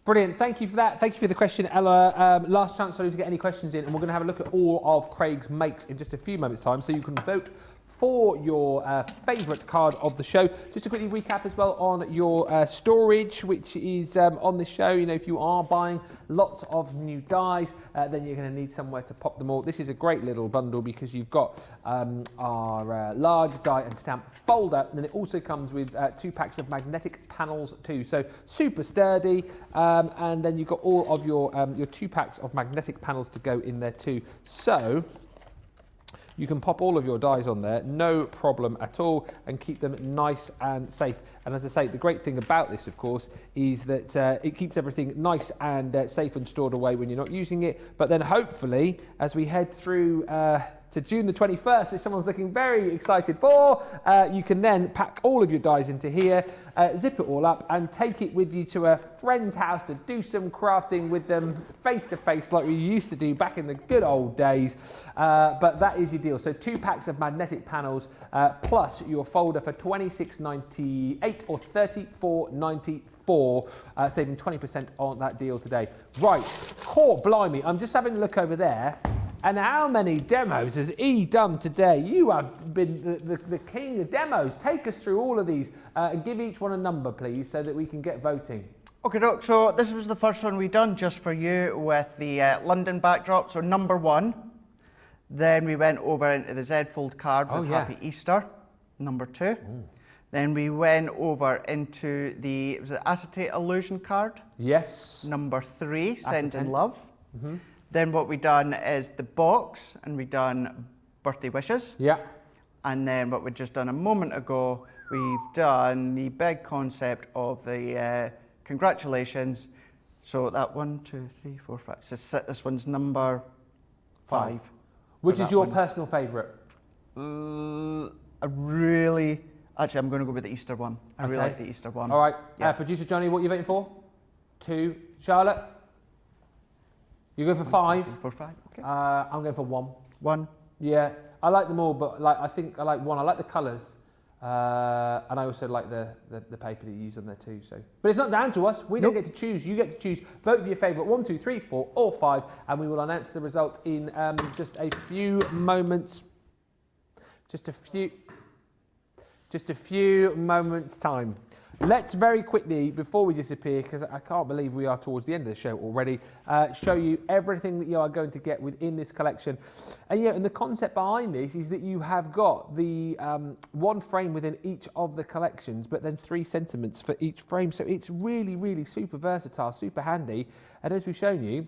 Brilliant, thank you for that. Thank you for the question, Ella. Last chance to get any questions in, and we're going to have a look at all of Craig's makes in just a few moments' time, so you can vote for your favourite card of the show. Just to quickly recap as well on your storage, which is on the show. You know, if you are buying lots of new dies, then you're going to need somewhere to pop them all. This is a great little bundle because you've got our large die and stamp folder, and then it also comes with 2 packs of magnetic panels too. So super sturdy, and then you've got all of your 2 packs of magnetic panels to go in there too. So you can pop all of your dies on there, no problem at all, and keep them nice and safe. And as I say, the great thing about this, of course, is that it keeps everything nice and safe and stored away when you're not using it. But then hopefully, as we head through to June the 21st, which someone's looking very excited for, you can then pack all of your dies into here, zip it all up and take it with you to a friend's house to do some crafting with them face to face like we used to do back in the good old days. But that is your deal. So 2 packs of magnetic panels plus your folder for $26.98 or $34.94, saving 20% on that deal today. Right, core blimey, I'm just having a look over there. And how many demos has E done today? You have been the king of demos. Take us through all of these and give each one a number, please, so that we can get voting. Okay, Doc, so this was the first one we done just for you with the London backdrop, so number 1. Then we went over into the Z-fold card with Happy Easter, number 2. Then we went over into the acetate illusion card. Yes. Number 3, sending love. Then what we done is the box, and we done birthday wishes. Yeah. And then what we just done a moment ago, we've done the big concept of the congratulations. So that 1, 2, 3, 4, 5. So this one's number 5. Which is your personal favourite? Actually, I'm going to go with the Easter one. I really like the Easter one. All right. Yeah. Producer Johnny, what are you voting for? 2. Charlotte? You go for 5? 4, 5. Okay. I'm going for 1. 1. Yeah, I like them all, but I think I like 1. I like the colours, and I also like the paper that you use on there too. So, but it's not down to us. We don't get to choose. You get to choose. Vote for your favourite 1, 2, 3, 4, or 5, and we will announce the result in just a few moments. Just a few moments' time. Let's very quickly, before we disappear, because I can't believe we are towards the end of the show already, show you everything that you are going to get within this collection. And yeah, and the concept behind this is that you have got the 1 frame within each of the collections, but then 3 sentiments for each frame. So it's really, really super versatile, super handy. And as we've shown you,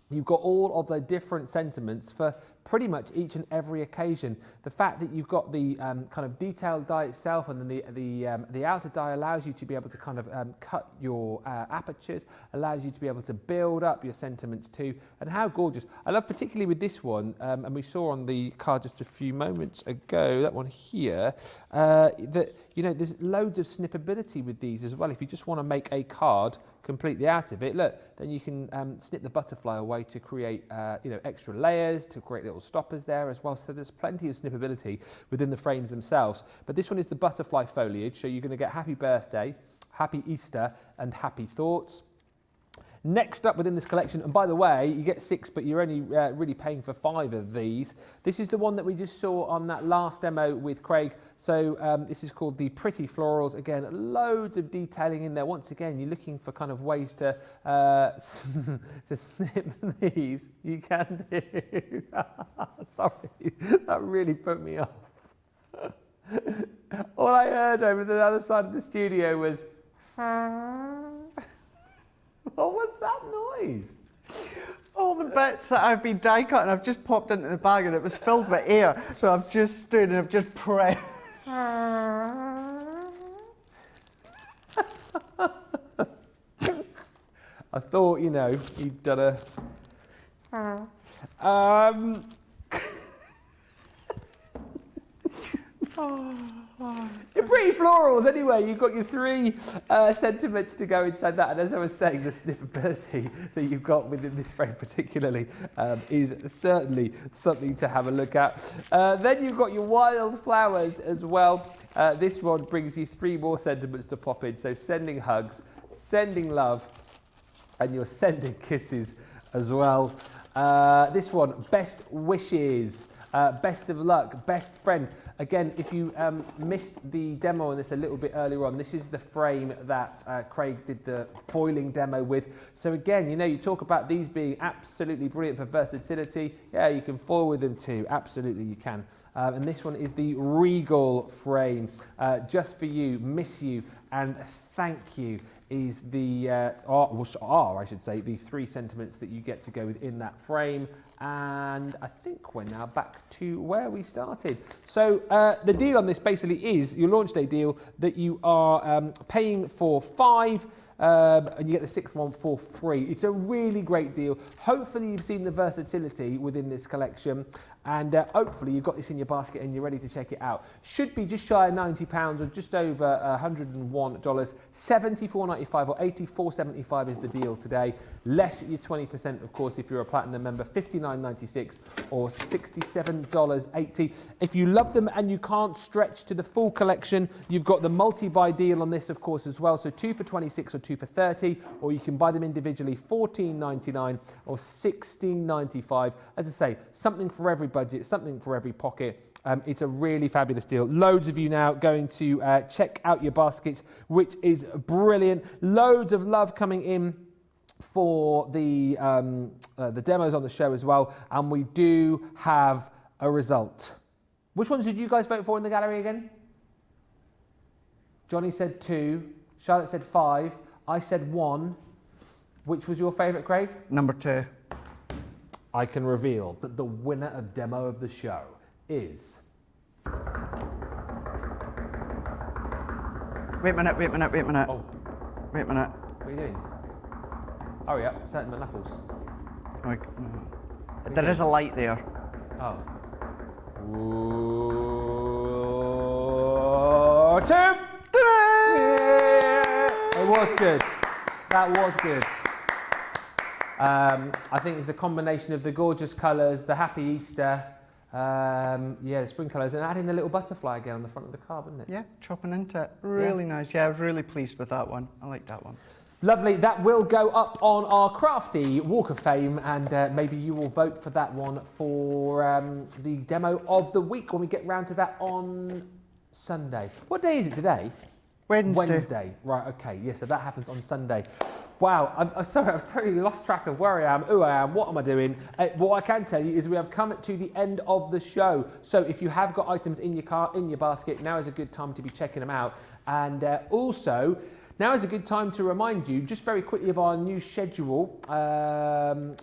you've got all of the different sentiments for pretty much each and every occasion. The fact that you've got the kind of detailed die itself, and then the outer die allows you to be able to kind of cut your apertures, allows you to be able to build up your sentiments too. And how gorgeous. I love particularly with this one, and we saw on the card just a few moments ago, that one here, that, you know, there's loads of snippability with these as well. If you just want to make a card completely out of it, look, then you can snip the butterfly away to create you know, extra layers, to create little stoppers there as well. So there's plenty of snippability within the frames themselves. But this one is the butterfly foliage, so you're going to get happy birthday, happy Easter, and happy thoughts. Next up within this collection, and by the way, you get 6, but you're only really paying for 5 of these. This is the one that we just saw on that last demo with Craig. So this is called the Pretty Florals. Again, loads of detailing in there. Once again, you're looking for kind of ways to to snip these. You can do. Sorry, that really put me off. All I heard over the other side of the studio was What was that noise? All the bits that I've been die cutting, I've just popped into the bag and it was filled with air. So I've just stood and I've just pressed. I thought, you know, you'd done a... You're pretty florals anyway. You've got your 3 sentiments to go inside that. And as I was saying, the snippability that you've got within this frame particularly is certainly something to have a look at. Then you've got your wildflowers as well. This one brings you 3 more sentiments to pop in. So sending hugs, sending love, and you're sending kisses as well. This one, best wishes, best of luck, best friend. Again, if you missed the demo on this a little bit earlier on, this is the frame that Craig did the foiling demo with. So again, you know, you talk about these being absolutely brilliant for versatility. Yeah, you can foil with them too. Absolutely, you can. And this one is the Regal frame. Just for you, miss you, and thank you is the, I should say, the 3 sentiments that you get to go within that frame. And I think we're now back to where we started. So the deal on this basically is your launch day deal that you are paying for 5 and you get the 6th one for free. It's a really great deal. Hopefully you've seen the versatility within this collection, and hopefully you've got this in your basket and you're ready to check it out. Should be just shy of £90 or just over $101. $74.95 or $84.75 is the deal today. Less your 20%, of course, if you're a platinum member, $59.96 or $67.80. If you love them and you can't stretch to the full collection, you've got the multi-buy deal on this, of course, as well. So 2 for $26 or 2 for $30, or you can buy them individually, $14.99 or $16.95. As I say, something for every budget, something for every pocket. It's a really fabulous deal. Loads of you now going to check out your baskets, which is brilliant. Loads of love coming in for the demos on the show as well, and we do have a result. Which ones did you guys vote for in the gallery again? Johnny said 2, Charlotte said 5, I said 1. Which was your favourite, Craig? Number 2. I can reveal that the winner of demo of the show is... Wait a minute. Oh, Wait a minute. what are you doing? Hurry up, setting my knuckles. There is a light there. Oh. Ooh, 2! Yeah. It was good. That was good. I think it's the combination of the gorgeous colours, the happy Easter, the spring colours, and adding the little butterfly again on the front of the car, wasn't it? Yeah, chopping into it. Really nice. Yeah, I was really pleased with that one. I like that one. Lovely. That will go up on our Crafty Walk of Fame, and maybe you will vote for that one for the demo of the week when we get round to that on Sunday. What day is it today? Wednesday. Right, okay. Yeah, so that happens on Sunday. Wow, I'm sorry, I've totally lost track of where I am, who I am, what am I doing. What I can tell you is we have come to the end of the show. So if you have got items in your car, in your basket, now is a good time to be checking them out. And also, now is a good time to remind you, just very quickly, of our new schedule,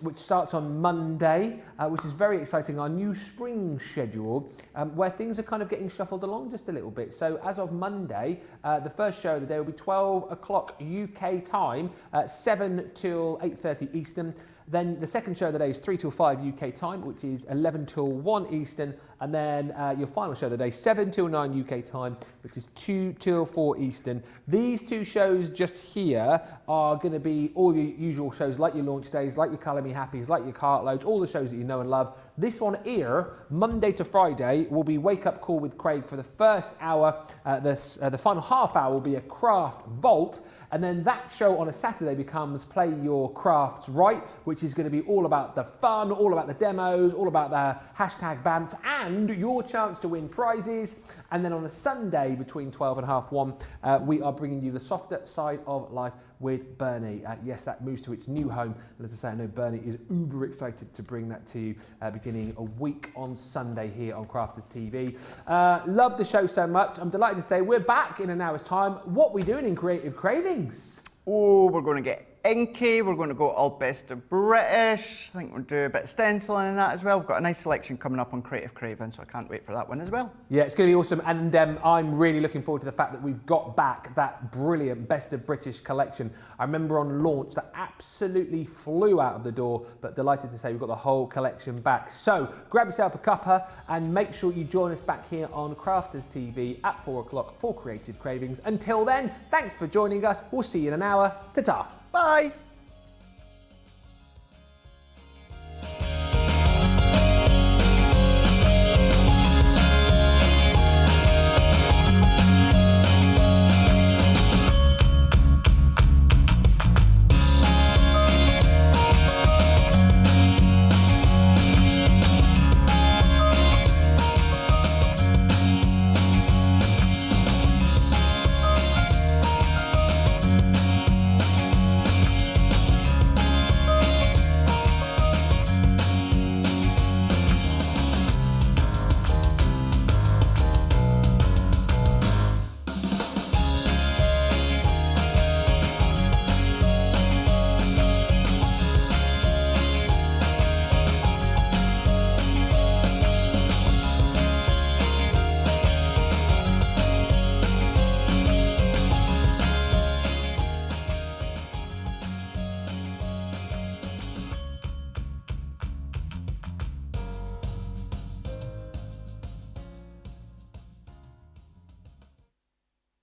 which starts on Monday, which is very exciting, our new spring schedule, where things are kind of getting shuffled along just a little bit. So as of Monday, the first show of the day will be 12 o'clock UK time, 7 till 8:30 Eastern. Then the second show of the day is 3 till 5 UK time, which is 11 till 1 Eastern. And then your final show of the day, 7 till 9 UK time, which is 2 till 4 Eastern. These 2 shows just here are going to be all your usual shows, like your launch days, like your Colour Me Happies, like your cart loads, all the shows that you know and love. This one here, Monday to Friday, will be Wake Up Call with Craig for the first hour. The final half hour will be a craft vault. And then that show on a Saturday becomes Play Your Crafts Right, which which is going to be all about the fun, all about the demos, all about the hashtag bants, and your chance to win prizes. And then on a Sunday between 12 and half 1, we are bringing you the softer side of life with Bernie. Yes, that moves to its new home. And as I say, I know Bernie is uber excited to bring that to you beginning a week on Sunday here on Crafters TV. Love the show so much. I'm delighted to say we're back in an hour's time. What are we doing in Creative Cravings? Oh, we're going to get inky, we're going to go all best of British. I think we'll do a bit of stenciling and that as well. We've got a nice selection coming up on Creative Craving, so I can't wait for that one as well. Yeah, it's going to be awesome, and I'm really looking forward to the fact that we've got back that brilliant Best of British collection. I remember on launch that absolutely flew out of the door, but delighted to say we've got the whole collection back. So grab yourself a cuppa and make sure you join us back here on Crafters TV at 4 o'clock for Creative Cravings. Until then, thanks for joining us. We'll see you in an hour. Ta-ta. Bye.